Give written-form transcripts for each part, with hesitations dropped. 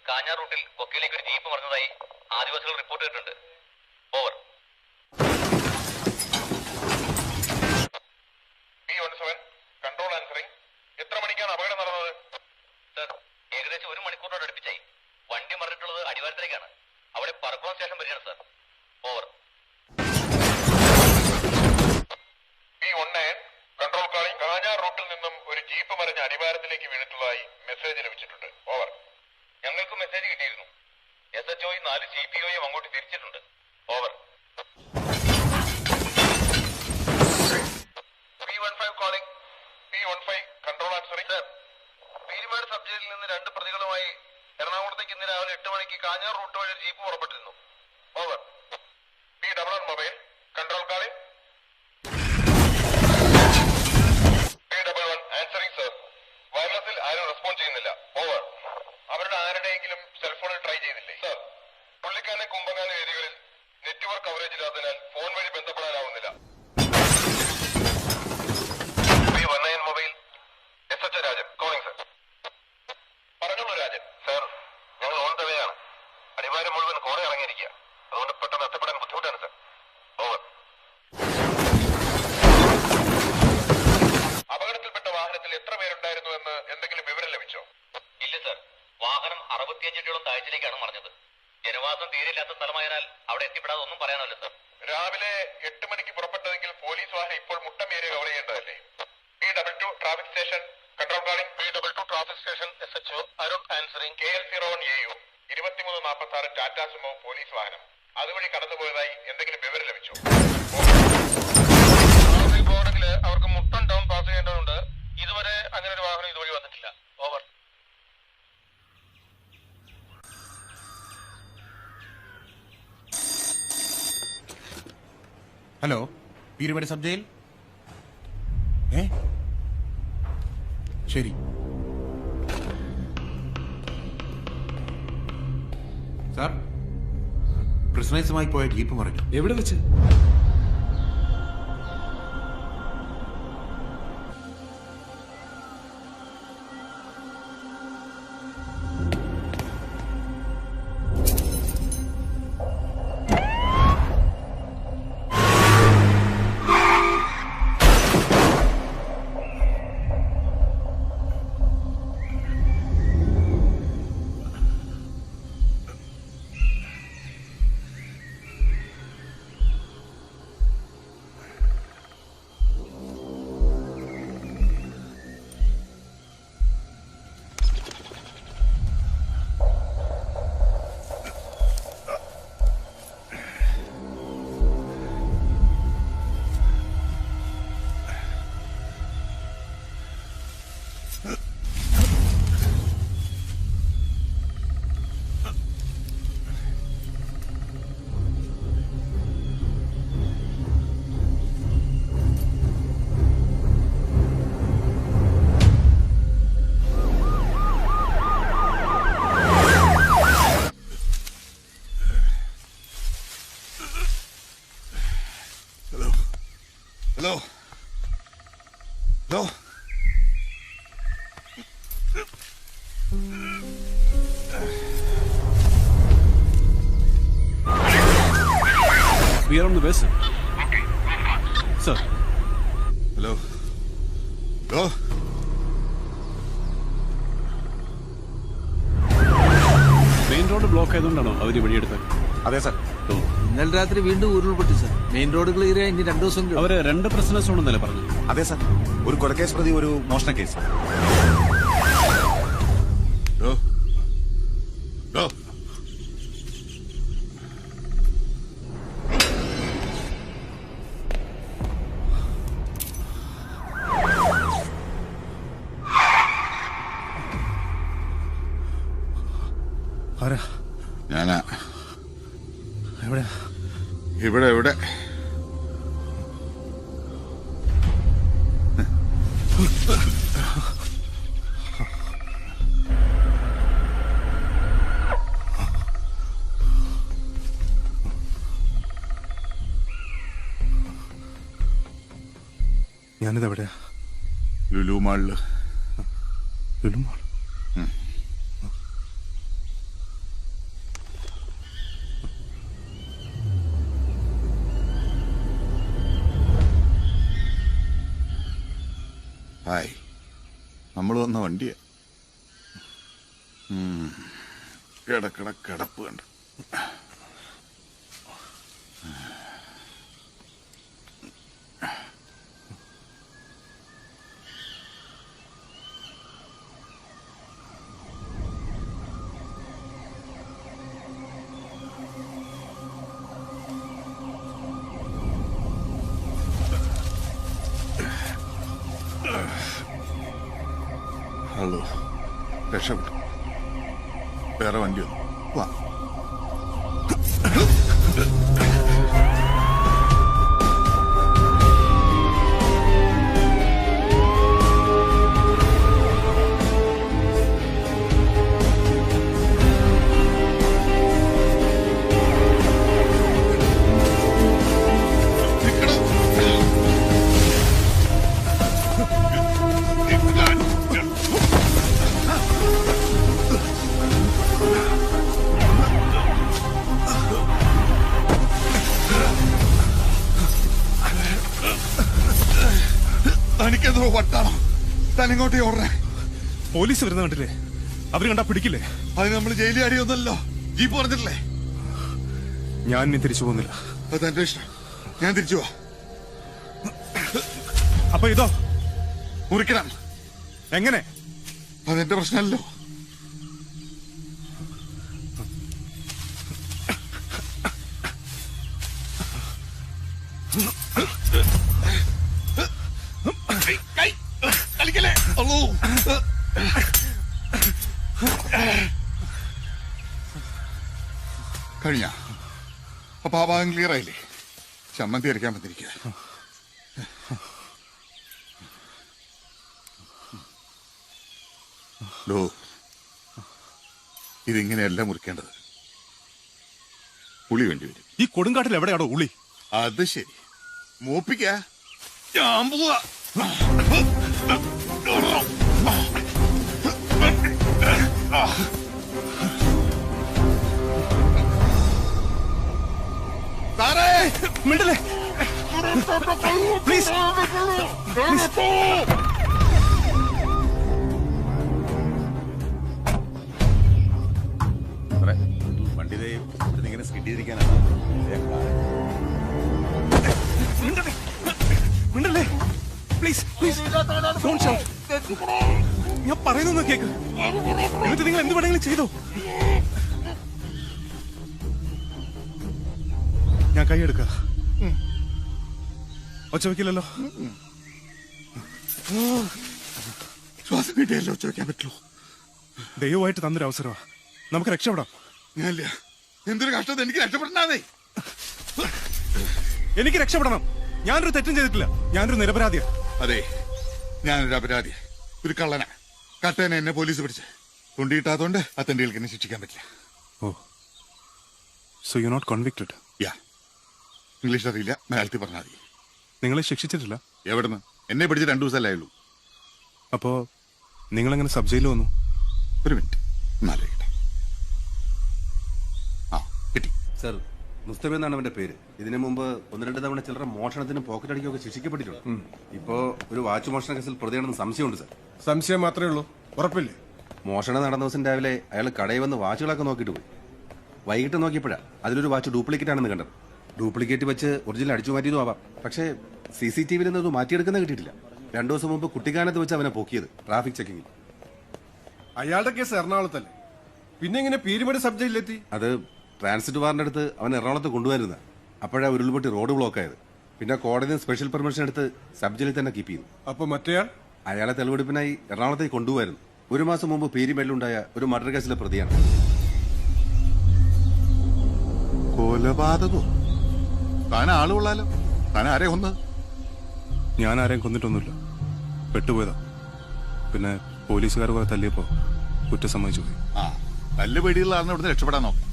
കാഞ്ഞാർ റൂട്ടിൽ കൊക്കയിലേക്ക് ഒരു ജീപ്പ് മറിഞ്ഞതായി ആദിവാസികൾ റിപ്പോർട്ട് ചെയ്തിട്ടുണ്ട്. ഓവർ. P17 control answering. എത്ര മണിക്കാണ് അപകടം നടന്നത്? സർ, ഏകദേശം 1 മണിക്കൂറിനോട് അടുപ്പിച്ചായി. വണ്ടി മറിഞ്ഞിട്ടുള്ളത് അടിവാരത്തിലേക്കാണ്. അവിടെ പറക്കുളം സ്റ്റേഷൻ വരികയാണ് sir. Over. P19 control calling. Kanjar റൂട്ടിൽ നിന്നും ഒരു ജീപ്പ് മറിഞ്ഞ് അടിവാരത്തിലേക്ക് വീണിട്ടുള്ളതായി മെസ്സേജ് ലഭിച്ചിട്ടുണ്ട്. ഓവർ. ഞങ്ങൾക്ക് മെസ്സേജ് കിട്ടിയിരുന്നു. SHOയും 4 CPOയും അങ്ങോട്ട് തിരിച്ചിട്ടുണ്ട്. Over. P15 calling. P15 control answering. Sir, Peermade sub ജയിലിൽ നിന്ന് 2 പ്രതികളുമായി എറണാകുളത്തേക്ക് ഇന്ന് രാവിലെ 8 മണിക്ക് കാഞ്ഞാർ റൂട്ട് വഴി ജീപ്പ് പുറപ്പെട്ടിരുന്നു. Over. P11 mobile control calling. P11 answering sir. വയർലെസ്സിൽ ആരും റെസ്പോണ്ട് ചെയ്യുന്നില്ല. ഓവർ. അവരുടെ ആരുടെയെങ്കിലും സെൽഫോണിൽ ട്രൈ ചെയ്തില്ലേ? സർ, പുള്ളിക്കാനെ കുമ്പങ്ങാന ഏരിയകളിൽ നെറ്റ്വർക്ക് കവറേജ് ഇല്ലാത്തതിനാൽ ഫോൺ വഴി ബന്ധപ്പെടാനാവുന്നില്ല. P19 mobile SH Rajan calling sir. പറഞ്ഞോളൂ രാജൻ. സർ, ഞങ്ങൾ ഓൺ ദ വേ ആണ്. അടിവാരം മുഴുവൻ കോറ ഇറങ്ങിയിരിക്കുക. അതുകൊണ്ട് പെട്ടെന്ന് എത്തപ്പെടാൻ ബുദ്ധിമുട്ടാണ് സർ. ഓവർ. അപകടത്തിൽപ്പെട്ട വാഹനത്തിൽ എത്ര പേരുണ്ടായിരുന്നു എന്ന് എന്തെങ്കിലും വിവരം ലഭിച്ചോ? ഇല്ല സർ, വാഹനം 65 അടിയോളം താഴ്ചയിലേക്കാണ് മറിഞ്ഞത്. ജനവാസം തീരെയില്ലാത്ത സ്ഥലമായതിനാൽ അവിടെ എത്തിപ്പെടാതെ ഒന്നും പറയാനല്ലോ സർ. രാവിലെ 8 മണിക്ക് പുറപ്പെട്ടതെങ്കിൽ പോലീസ് വാഹനം ഇപ്പോൾ മുട്ടം ഏരിയ കവർ ചെയ്യേണ്ടതല്ലേ? P22 traffic station control calling. P22 traffic station SHO Arun answering. KL01 AU 2346 Tata Sumo police വാഹനം അതുവഴി കടന്നുപോയതായി എന്തെങ്കിലും വിവരം ലഭിച്ചോ? ട്രാഫിക് ബോർഡിൽ അവർക്ക് മുട്ടം ടൗൺ പാസ് ചെയ്യേണ്ടതുണ്ട്. ഇതുവരെ അങ്ങനെ ഒരു വാഹനം ഇതുവഴി വന്നിട്ടില്ല. Over. Hello, Peermade sub jail. ശരി. സാർ, പ്രിസണേഴ്സുമായി പോയ ജീപ്പ് മറിഞ്ഞു. എവിടെ വെച്ച്? Hello hello We are on the way, sir. Sir. Hello hello main road block ആയതുകൊണ്ടാണോ അവർ വഴിയെടുത്തത്? അതെ സാർ. ഇന്നലെ രാത്രി വീണ്ടും ഉരുൾപൊട്ടി സാർ. മെയിൻ റോഡ് ക്ലിയർ ആയി ഇനി 2 ദിവസം അവര് 2 പ്രശ്നസ് ഉണ്ടെന്നല്ലേ പറഞ്ഞു? അതെ സാർ. ഒരു കൊലക്കേസ് പ്രതി, ഒരു മോഷണ കേസ്. ഹലോ ഹലോ ആരാ? ഞാനാ. എവിടെയാ? ഇവിടെ ഞാനിതെവിടെയാ? ലുലു മാളില്. ലുലു മാൾ? ഹായ്, നമ്മൾ വന്ന വണ്ടിയാ. കിടപ്പ് കണ്ട്. ഹലോ, രക്ഷപ്പെട്ടു. വേറെ വണ്ടി വന്നു. വാ. തനിക്കെന്തോ വട്ടാണോ? തനിങ്ങോട്ടേ ഓടണേ. പോലീസ് വരുന്ന കണ്ടില്ലേ? അവര് കണ്ടാ പിടിക്കില്ലേ? അത് നമ്മൾ ജയിലിൽ അടിയൊന്നല്ലോ. ജീപ്പ് പറഞ്ഞിട്ടില്ലേ? ഞാൻ ഇനി തിരിച്ചു പോകുന്നില്ല. അത് എന്റെ ഇഷ്ടം. ഞാൻ തിരിച്ചു പോവാ. അപ്പൊ ഇതോ മുറിക്കണം. എങ്ങനെ? അതെന്റെ പ്രശ്നമല്ലോ. കളിക്കല്ലേ? കഴിഞ്ഞ അപ്പൊ ആ ഭാഗം ക്ലിയർ ആയില്ലേ? ചമ്മന്തി അരയ്ക്കാൻ വന്നിരിക്കുക. ലോ, ഇതിങ്ങനെയല്ല മുറിക്കേണ്ടത്. ഉളി വേണ്ടി വരും. ഈ കൊടുങ്കാട്ടിൽ എവിടെയാണോ ഉളി? അത് ശരി, മൂപ്പിക്ക. ഞാൻ പോവാ. സാറേ, മിണ്ടല്ലേ പ്ലീസ്. വണ്ടി ഇങ്ങനെ സ്കിഡ് ചെയ്തിരിക്കാനാണ്. മിണ്ടല്ലേ പ്ലീസ് പ്ലീസ്. Don't shout. ഞാൻ പറയുന്നൊന്ന് കേക്ക്. എന്നിട്ട് നിങ്ങൾ എന്ത് വേണമെങ്കിലും ചെയ്തോ. ഞാൻ കൈയെടുക്ക. ഒച്ച വയ്ക്കില്ലല്ലോ. ശ്വാസം കിട്ടിയല്ലോ. ചോദിക്കാൻ പറ്റുള്ളൂ. ദൈവമായിട്ട് തന്നൊരു അവസരമാ. നമുക്ക് രക്ഷപ്പെടാം. ഞാനില്ല. എന്തൊരു കഷ്ടം. എനിക്ക് രക്ഷപ്പെടണേ. എനിക്ക് രക്ഷപ്പെടണം. ഞാനൊരു തെറ്റും ചെയ്തിട്ടില്ല. ഞാനൊരു നിരപരാധിയാ. അതെ, ഞാനൊരു അപരാധി, ഒരു കള്ളനാ. കട്ടേനെ എന്നെ പോലീസ് പിടിച്ച് കൊണ്ടിട്ടാത്തോണ്ട് അത്തന്റികൾക്ക് എന്നെ ശിക്ഷിക്കാൻ പറ്റില്ല. Oh, so you not convicted? Yeah. English അറിയില്ല, മലയാളത്തിൽ പറഞ്ഞാൽ മതി. നിങ്ങളെ ശിക്ഷിച്ചിട്ടില്ല? എവിടുന്ന്? എന്നെ പിടിച്ച് 2 ദിവസമല്ലേ ആയുള്ളൂ. അപ്പോ നിങ്ങളെങ്ങനെ സബ് ജയിലിൽ വന്നു? ഒരു മിനിറ്റ്, ഒന്നാലോചിക്കട്ടെ. ആ, കിട്ടി. സർ, മുസ്തഫ എന്നാണ് അവന്റെ പേര്. ഇതിനു മുമ്പ് 1-2 തവണ ചിലർ മോഷണത്തിനും പോക്കറ്റ് അടിക്കുകയൊക്കെ ശിക്ഷിക്കപ്പെട്ടിട്ടുണ്ട്. ഇപ്പോ ഒരു വാച്ച് മോഷണ കേസിൽ പ്രതിയാണെന്ന് സംശയമുണ്ട് സർ. സംശയം മാത്രമേ ഉള്ളൂ, ഉറപ്പില്ലേ? മോഷണം നടന്ന ദിവസം രാവിലെ അയാൾ കടയിൽ വന്ന് വാച്ചുകളൊക്കെ നോക്കിയിട്ട് പോയി. വൈകിട്ട് നോക്കിയപ്പോഴാണ് അതിലൊരു വാച്ച് ഡ്യൂപ്ലിക്കേറ്റ് ആണെന്ന് കണ്ടത്. ഡ്യൂപ്ലിക്കേറ്റ് വെച്ച് ഒറിജിനൽ അടിച്ചു മാറ്റിയതും ആവാം. പക്ഷേ CCTVയിൽ നിന്നത് മാറ്റിയെടുക്കുന്ന കിട്ടിയിട്ടില്ല. 2 ദിവസം മുമ്പ് കുട്ടിക്കാനത്ത് വെച്ച് അവനെ പൊക്കിയത് ട്രാഫിക് ചെക്കിങ്ങിൽ. അയാളുടെ കേസ് എറണാകുളത്തല്ലേ, പിന്നെ ഇങ്ങനെ പീരുമേട് സബ് ജയിലിലെത്തി? അത് ട്രാൻസിറ്റ് വാറിന്റെ അടുത്ത് അവൻ എറണാകുളത്ത് കൊണ്ടുവരുന്ന അപ്പോഴാ ഉരുൾപൊട്ടി റോഡ് ബ്ലോക്ക് ആയത്. പിന്നെ കോടതി സ്പെഷ്യൽ പെർമിഷൻ എടുത്ത് സബ് ജയിലിൽ തന്നെ കീപ്പ് ചെയ്തു. അപ്പൊ മറ്റേയാൾ? അയാളെ തെളിവെടുപ്പിനായി എറണാകുളത്തേക്ക് കൊണ്ടുപോയിരുന്നു. 1 മാസം മുമ്പ് പീരിമേഡിലുണ്ടായ ഒരു മർഡർ കേസിലെ പ്രതിയാണ്. കൊലപാതകോ? താൻ ആള് കൊള്ളാലോ. താൻ ആരെ കൊന്ന്? ഞാൻ ആരെയും കൊന്നിട്ടൊന്നുമില്ല, പെട്ടുപോയതാ. പിന്നെ പോലീസുകാർ കുറെ തല്ലിയപ്പോ കുറ്റം സമ്മതിച്ചു പോയി. ആ, നല്ല പേടികളാണ് ഇവിടുന്ന് രക്ഷപ്പെടാൻ നോക്കാം.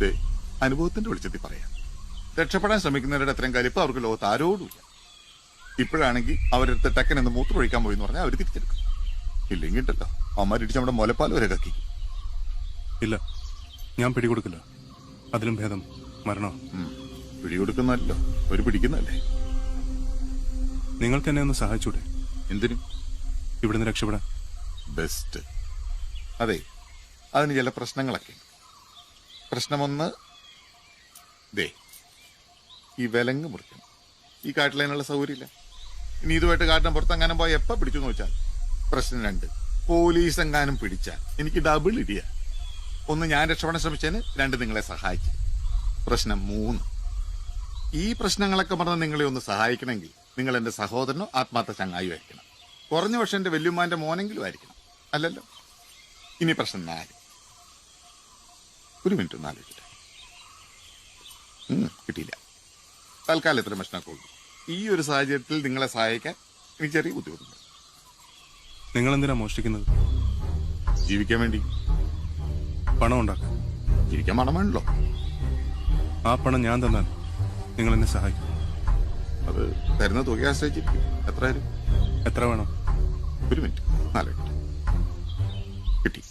ദേ, അനുഭവത്തിന്റെ വെളിച്ചത്തിൽ പറയാം. രക്ഷപ്പെടാൻ ശ്രമിക്കുന്നവരുടെ അത്രയും കാര്യം ഇപ്പൊ അവർക്ക് ലോകത്ത് ആരോടുമില്ല. ഇപ്പോഴാണെങ്കിൽ അവരെടുത്ത് ടക്കനെന്ന് മൂത്രമൊഴിക്കാൻ പോയി എന്ന് പറഞ്ഞാൽ അവർ തിരിച്ചെടുക്കും. ഇല്ലെങ്കിൽ ഉണ്ടല്ലോ അമ്മരിടിച്ച് നമ്മുടെ മുലപ്പാൽ വരെ കക്കി. ഇല്ല, ഞാൻ പിടികൊടുക്കില്ല. അതിലും ഭേദം മരണം. പിടികൊടുക്കുന്നല്ലോ, ഒരു പിടിക്കുന്നല്ലേ. നിങ്ങൾക്ക് എന്നെ ഒന്ന് സഹായിച്ചൂടെ? എന്തിനും? ഇവിടുന്ന് രക്ഷപ്പെടാൻ. ബെസ്റ്റ്. അതെ, അതിന് ചില പ്രശ്നങ്ങളൊക്കെ. പ്രശ്നമൊന്ന്, ദേ ഈ വിലങ്ങ് മുറിക്കണം. ഈ കാട്ടിലതിനുള്ള സൗകര്യമില്ല. ഇനി ഇതുമായിട്ട് കാട്ടിന് പുറത്തെങ്ങാനും പോയി എപ്പ പിടിച്ചു നോച്ചാൽ. പ്രശ്നം 2, പോലീസ് എങ്ങാനും പിടിച്ചാൽ എനിക്ക് ഡബിൾ ഇടിയ. 1, ഞാൻ രക്ഷപ്പെടാൻ ശ്രമിച്ചതിന്, 2, നിങ്ങളെ സഹായിച്ചു. പ്രശ്നം 3, ഈ പ്രശ്നങ്ങളൊക്കെ പറഞ്ഞ് നിങ്ങളെ ഒന്ന് സഹായിക്കണമെങ്കിൽ നിങ്ങൾ എന്റെ സഹോദരനോ ആത്മാർത്ഥ ചങ്ങായോ ആയിരിക്കണം. കുറഞ്ഞ പക്ഷെ എന്റെ വല്യമ്മാന്റെ മോനെങ്കിലും ആയിരിക്കണം. അല്ലല്ലോ. ഇനി പ്രശ്നം 4. ഒരു മിനിറ്റ് ഒന്ന് ആലോചിക്കട്ടെ. കിട്ടിയില്ല. തൽക്കാലം എത്ര പ്രശ്നമൊക്കെ ഉള്ളൂ. ഈ ഒരു സാഹചര്യത്തിൽ നിങ്ങളെ സഹായിക്കാൻ എനിക്ക് ചെറിയ ബുദ്ധിമുട്ടുണ്ട്. നിങ്ങൾ എന്തിനാ മോഷ്ടിക്കുന്നത്? ജീവിക്കാൻ വേണ്ടി. പണം ഉണ്ടാക്കാൻ. ജീവിക്കാൻ പണം വേണല്ലോ. ആ പണം ഞാൻ തന്നാൽ നിങ്ങൾ എന്നെ സഹായിക്കും. അത് തരുന്ന തുക ആശ്രയിച്ചിരിക്കും. എത്ര തരും? എത്ര വേണം? ഒരു മിനിറ്റ് ആലോചിക്കട്ടെ. കിട്ടി.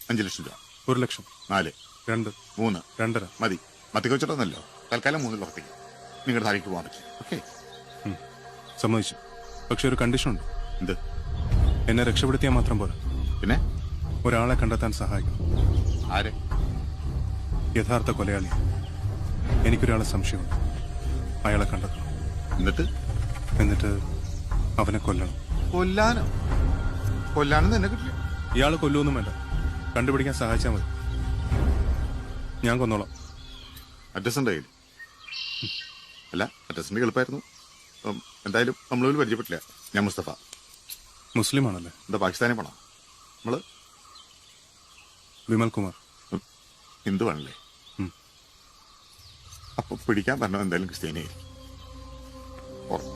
5 ലക്ഷം രൂപ. 1 ലക്ഷം. 4, 2, 3, 2.5 മതി. മത്തിക്കൊച്ചിട്ടൊന്നല്ലോ. തൽക്കാലം 3 ലക്ഷത്തേക്ക് നിങ്ങളുടെ താഴേക്ക് പോകാൻ പറ്റും. ഓക്കെ? സമ്മതിച്ചു. പക്ഷെ ഒരു കണ്ടീഷൻ ഉണ്ട്. എന്ത്? എന്നെ രക്ഷപ്പെടുത്തിയാൽ മാത്രം പോരാ, പിന്നെ ഒരാളെ കണ്ടെത്താൻ സഹായിക്കണം. ആരെ? യഥാർത്ഥ കൊലയാളി. എനിക്കൊരാളെ സംശയമുണ്ട്. അയാളെ കണ്ടെത്തണം. എന്നിട്ട് അവനെ കൊല്ലണം. കൊല്ലാനോ? കൊല്ലാനും തന്നെ കിട്ടില്ല. ഇയാൾ കൊല്ലൊന്നും വേണ്ട, കണ്ടുപിടിക്കാൻ സഹായിച്ചാൽ മതി. ഞാൻ കൊന്നോളാം. അഡ്രസ് ഉണ്ട് കയ്യിൽ? അല്ല, അഡ്രസ്സിന്റെ എളുപ്പമായിരുന്നു. എന്തായാലും നമ്മളൊരു പരിചയപ്പെട്ടില്ല. ഞാൻ മുസ്തഫ. മുസ്ലിം ആണല്ലേ? എന്താ പാകിസ്ഥാനി പോണോ? നമ്മള് വിമൽ കുമാർ. ഹിന്ദു ആണല്ലേ? അപ്പൊ പിടിക്കാൻ പറഞ്ഞത് എന്തായാലും ക്രിസ്ത്യാനിയായിരിക്കും. ഉറപ്പാ.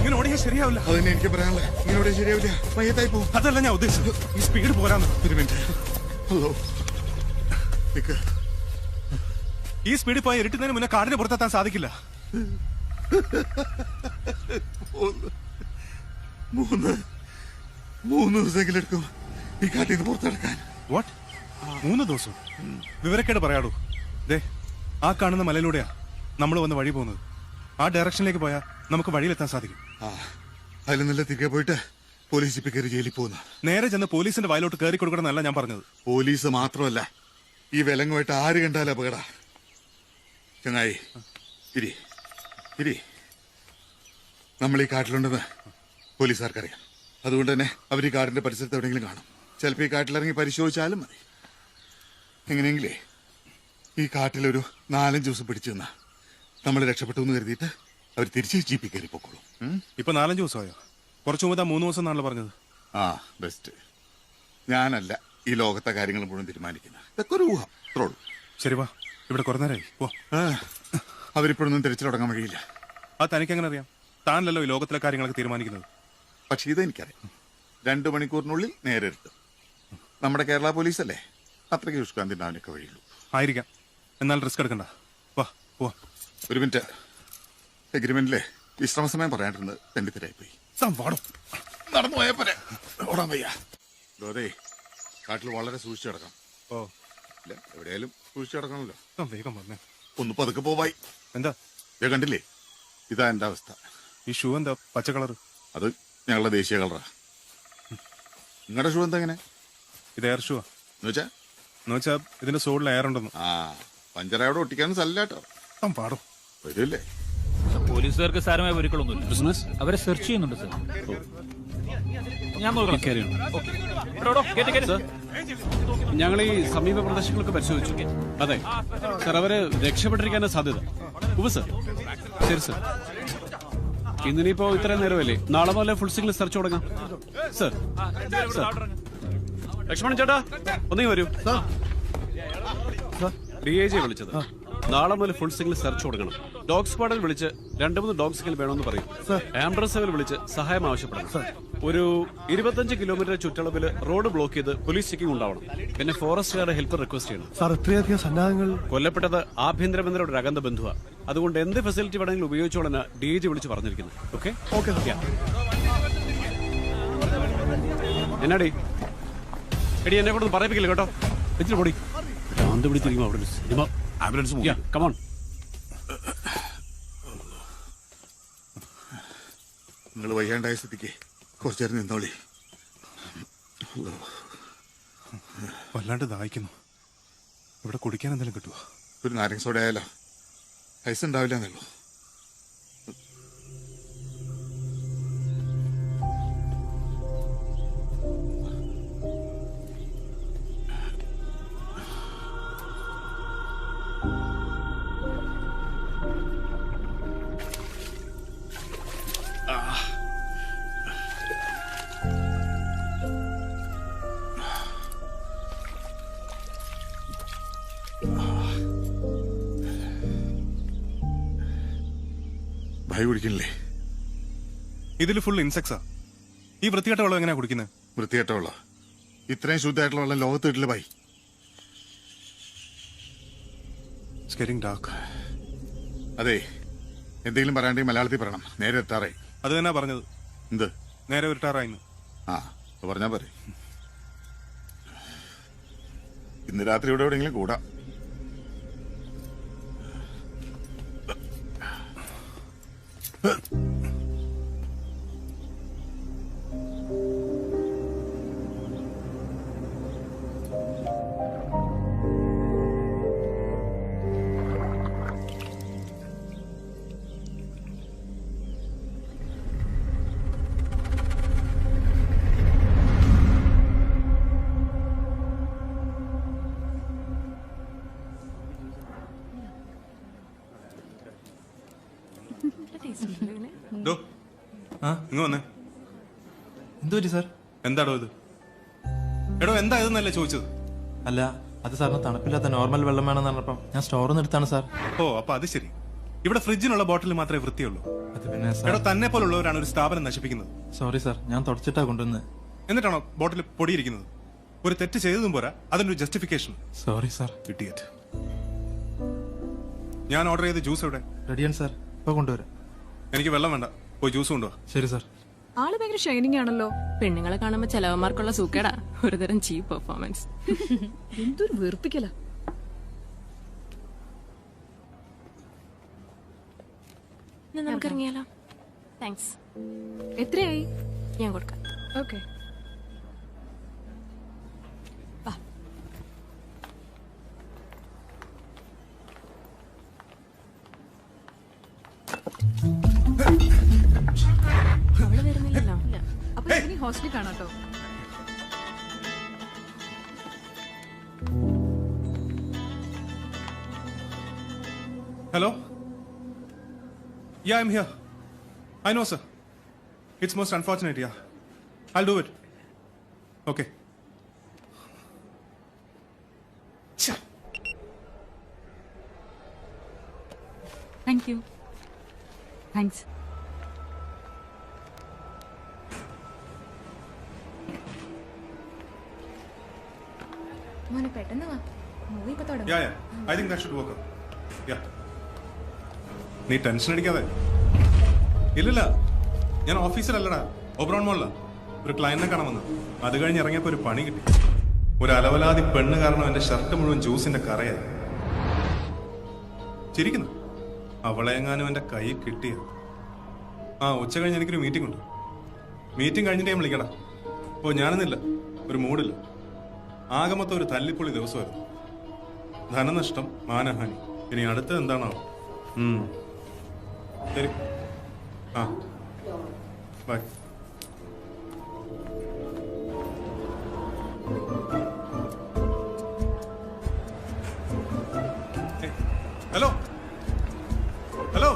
ഇങ്ങനെ ഓടിയാൽ ശരിയാവില്ല. അതന്നെ എനിക്ക് പറയാനുള്ളത്. ഇങ്ങനെ ശരിയാവില്ല, മയ്യത്തായി പോകും. അതല്ല ഞാൻ ഉദ്ദേശിച്ചത്. ഈ സ്പീഡ് പോരാന്ന്. ഒരു മിനിറ്റ്. ഹലോ, ഈ സ്പീഡിൽ പോയി ഇരുട്ടുന്നതിന് മുന്നേ കാടിന് പുറത്തെത്താൻ സാധിക്കില്ല. 3 ദിവസമെങ്കിലും എടുക്കും ഈ കാട്ടിൽ നിന്ന് പുറത്തെടുക്കാൻ. വാട്ട്? 3 ദിവസം? വിവരക്കേട് പറയാടൂ. ദേ, ആ കാണുന്ന മലയിലൂടെയാ നമ്മൾ വന്ന് വഴി പോകുന്നത്. ആ ഡയറക്ഷനിലേക്ക് പോയാൽ നമുക്ക് വഴിയിലെത്താൻ സാധിക്കും. അതിൽ നല്ല തിരികെ പോയിട്ട് പോലീസ് ഇപ്പൊ കയറി ജയിലിൽ പോകുന്നു. നേരെ ചെന്ന് പോലീസിന്റെ വയലോട്ട് കയറി കൊടുക്കണമെന്നല്ല ഞാൻ പറഞ്ഞത്. പോലീസ് മാത്രമല്ല, ഈ വിലങ്ങുമായിട്ട് ആര് കണ്ടാലും അപകട. ചങ്ങായി, ഇരി. നമ്മൾ ഈ കാട്ടിലുണ്ടെന്ന് പോലീസുകാർക്കറിയാം. അതുകൊണ്ട് തന്നെ അവർ ഈ കാടിന്റെ പരിസരത്ത് എവിടെയെങ്കിലും കാണും. ചിലപ്പോൾ ഈ കാട്ടിലിറങ്ങി പരിശോധിച്ചാലും മതി. എങ്ങനെയെങ്കിലേ ഈ കാട്ടിലൊരു 4-5 ദിവസം പിടിച്ചു നിന്നാ നമ്മൾ രക്ഷപ്പെട്ടു എന്ന് കരുതിയിട്ട് അവർ തിരിച്ച് ജീപ്പിൽ കയറി പൊക്കോളും. ഇപ്പൊ 4-5 ദിവസമായോ? കുറച്ചു മുമ്പ് 3 ദിവസം എന്നാണല്ലോ പറഞ്ഞത്. ആ ബെസ്റ്റ്. ഞാനല്ല ഈ ലോകത്തെ കാര്യങ്ങൾ മുഴുവൻ തീരുമാനിക്കുന്നത്. ഇതൊക്കെ ഒരു ഊഹം. ഇത്രോളൂ. ശരി വാ, ഇവിടെ കുറേ നേരമായി. പോ. അവരിപ്പോഴൊന്നും തിരച്ചിൽ തുടങ്ങാൻ വഴിയില്ല. അത് തനിക്ക് എങ്ങനെ അറിയാം? താനല്ലോ ഈ ലോകത്തിലെ കാര്യങ്ങളൊക്കെ തീരുമാനിക്കുന്നത്. പക്ഷെ ഇതെനിക്കറിയാം. 2 മണിക്കൂറിനുള്ളിൽ നേരെ എത്തും. നമ്മുടെ കേരള പോലീസല്ലേ, അത്രയ്ക്ക് ദുഷ്കാന്തിന്റെ അവനൊക്കെ വഴിയുള്ളൂ. ആയിരിക്കാം, എന്നാൽ റിസ്ക് എടുക്കണ്ട. വാ പോവാ. ഒരു മിനിറ്റ്. എഗ്രിമെന്റിലെ വിശ്രമ സമയം പറയാണ്ടിരുന്നത് തെണ്ടിത്തരായി പോയി. നടന്നു പോയാ പോരെ, ഓടാൻ വയ്യ. അതെ, കാട്ടിൽ വളരെ സൂക്ഷിച്ചു കിടക്കണം. ഓ ഇല്ല, എവിടെയാലും സൂക്ഷിച്ചു കിടക്കണമല്ലോ. വേഗം വന്നേ. ഒന്ന് പതുക്കെ പോവായി. എന്താ കണ്ടില്ലേ, ഇതാ എന്റെ അവസ്ഥ. ഈ ഷൂ എന്താ പച്ച കളർ? അത് ഞങ്ങളുടെ ദേശീയ കളറാ. നിങ്ങളുടെ ഷൂ എന്താ ഇങ്ങനെ? ഇത് എയർ ഷൂ എന്നുവെച്ചാ ഇതിന്റെ സോഡിൽ എയർ ഉണ്ടെന്ന്. ആ, പഞ്ചറായോടെ ഒട്ടിക്കാനും സ്ഥലമില്ലാട്ടോ. പാടും വരില്ലേ? പോലീസുകാർക്ക് സാരമായ പരിക്കളൊന്നുമില്ല. ബിസിനസ് അവരെ സെർച്ച് ചെയ്യുന്നുണ്ട് സാർ. ഞാൻ ഞങ്ങൾ ഈ സമീപ പ്രദേശങ്ങളൊക്കെ പരിശോധിച്ചു. അതെ സർ, അവര് രക്ഷപ്പെട്ടിരിക്കാനാ സാധ്യത. സർ. ശരി സർ. ഇന്നിനിപ്പോ ഇത്രയും നേരമല്ലേ, നാളെ മുതലേ ഫുൾ സിഗ്നൽ സെർച്ച് തുടങ്ങാം. സർ. ലക്ഷ്മണൻ ചേട്ടാ ഒന്നേ വരൂ. DIG വിളിച്ചത്. നാളെ മുതൽ ഫുൾ സിഗ്നൽ സെർച്ച് തുടങ്ങണം. ഡോഗ് സ്ക്വാഡിൽ വിളിച്ച് 2-3 ഡോഗ് സിഗ്നൽ വേണമെന്ന് പറയും. ആംബുലൻസുകൾ വിളിച്ച് സഹായം ആവശ്യപ്പെടണം. ഒരു 25 കിലോമീറ്റർ ചുറ്റളവിൽ റോഡ് ബ്ലോക്ക് ചെയ്ത് പോലീസ് ചെക്കിംഗ് ഉണ്ടാവണം. പിന്നെ ഫോറസ്റ്റുകാരുടെ ഹെൽപ്പ് റിക്വസ്റ്റ് ചെയ്യണം. സാർ, ഇത്രയധികം സന്നാഹങ്ങൾ. കൊല്ലപ്പെട്ടത് ആഭ്യന്തരമന്ത്രിയുടെ ഒരു അകന്ന ബന്ധുവാ. അതുകൊണ്ട് എന്ത് ഫെസിലിറ്റി വേണമെങ്കിലും ഉപയോഗിച്ചോളാൻ DIG വിളിച്ച് പറഞ്ഞിരിക്കുന്നത്. ഓക്കെ എന്നാടി എടി, എന്നെ കൊണ്ട് പറയിപ്പിക്കില്ല കേട്ടോ. വെച്ചിട്ട് പൊടി ഭ്രാന്ത് പിടിച്ചിരിക്കുമ്പോ അവിടെ സിനിമ ആംബുലൻസ്. കമോൺ. നിങ്ങൾ വയ്യാണ്ടായ സ്ഥിതിക്ക് കുറച്ചേരം നിന്നോളി. വല്ലാണ്ട് ദാഹിക്കുന്നു. ഇവിടെ കുടിക്കാൻ എന്തെങ്കിലും കിട്ടുമോ? ഒരു നാരങ്ങ സോഡ ആയാലോ? ഐസ് ഉണ്ടാവില്ല എന്നുള്ളൂ. ഭയ കുടിക്കണില്ലേ? ഇതിൽ ഫുൾ ഇൻസെക്ട്സാ. ഈ വൃത്തികെട്ട വെള്ളം എങ്ങനെയാ കുടിക്കുന്നത്? വൃത്തികെട്ട വെള്ളം? ഇത്രയും ശുദ്ധമായിട്ടുള്ള വെള്ളം ലോകത്ത് കിട്ടില്ല ഭായി. ഡാർക്ക്. അതെ, എന്തെങ്കിലും പറയാണ്ടെങ്കിൽ മലയാളത്തിൽ പറയണം. നേരെ എത്താറായി. അത് തന്നെ പറഞ്ഞത്. എന്ത് നേരെ ഉരുട്ടാറായിന്ന്? ആ, പറഞ്ഞാ പോരെ. ഇന്ന് രാത്രി ഇവിടെ എവിടെയെങ്കിലും കൂടാം. ഇങ്ങ് വന്നേ. എന്തു പറ്റി സാർ? എന്താടോ ഇത്? എടോ എന്താ ഇതെന്നല്ലേ ചോദിച്ചത്? അല്ല, അത് സാറിന് തണുപ്പില്ലാത്ത നോർമൽ വെള്ളം വേണമെന്ന് പറഞ്ഞപ്പം ഞാൻ സ്റ്റോറിൽ നിന്ന് എടുത്താണ് സാർ. ഓ, അപ്പൊ അത് ശരി. ഇവിടെ ഫ്രിഡ്ജിനുള്ള ബോട്ടിൽ മാത്രമേ വൃത്തിയുള്ളൂ. അത് പിന്നെ എടോ, തന്നെ പോലുള്ളവരാണ് ഒരു സ്ഥാപനം നശിപ്പിക്കുന്നത്. സോറി സാർ, ഞാൻ തുടച്ചിട്ടാ കൊണ്ടുവന്നത്. എന്നിട്ടാണോ ബോട്ടിൽ പൊടിയിരിക്കുന്നത്? ഒരു തെറ്റ് ചെയ്തതും പോരാ, അതിനൊരു ജസ്റ്റിഫിക്കേഷൻ. Sorry sir. ഇഡിയറ്റ്. ഞാൻ ഓർഡർ ചെയ്ത ജ്യൂസ് എവിടെ? റെഡിയാണ് സാർ, ഇപ്പൊ കൊണ്ടുവരാം. എനിക്ക് വെള്ളം വേണ്ട, പോയി ജ്യൂസ് കൊണ്ടുവാ. ശരി സാർ. ആള് ഭയങ്കര ഷൈനിങ് ആണല്ലോ. പെണ്ണുങ്ങളെ കാണുമ്പോ ചെലവന്മാർക്കുള്ള സൂക്കേടാ, ഒരുതരം ചീപ്പ് പെർഫോമൻസ്. എന്തൊരു വെറുപ്പിക്കല. നമുക്ക് ഇറങ്ങിയാലോ? താങ്ക്സ്. എത്രയായി? ഞാൻ കൊടുക്കാം. ഓക്കെ. അവള് വരുന്നില്ലല്ലോ. അപ്പൊ ഹോസ്റ്റലിൽ കാണാട്ടോ. Hello? Yeah, I'm here. I know, sir. It's most unfortunate, yeah. I'll do it. Okay. Thank you. Thanks. മോനെ പെട്ടെന്ന് വാ, മൂവി ഇപ്പൊ തുടങ്ങും. Yeah, yeah. I think that should work out. Yeah. നീ ടെൻഷൻ അടിക്കാതെ. ഇല്ലില്ല, ഞാൻ ഓഫീസിലല്ലടാ, ഒബ്രോൺ മോളിലാ. ഒരു ക്ലയന്റിനെ കാണാൻ വന്നു. അത് കഴിഞ്ഞ് ഇറങ്ങിയപ്പോ ഒരു പണി കിട്ടി. ഒരു അലവലാതി പെണ്ണ് കാരണം എന്റെ ഷർട്ട് മുഴുവൻ ജ്യൂസിന്റെ കറയായി. ചിരിക്കുന്നു. അവളെ എങ്ങാനും എന്റെ കൈ കിട്ടിയ. ഉച്ച കഴിഞ്ഞ് എനിക്കൊരു മീറ്റിംഗ് ഉണ്ട്. മീറ്റിംഗ് കഴിഞ്ഞിട്ട് ഞാൻ വിളിക്കടാ. ഞാനൊന്നില്ല, ഒരു മൂഡില്ല. ആകെ മൊത്തം ഒരു തല്ലിപ്പൊളി ദിവസമായിരുന്നു. ധനനഷ്ടം, മാനഹാനി. ഇനി അടുത്തത് എന്താണോ? ശരി. ബൈ. Hello hello.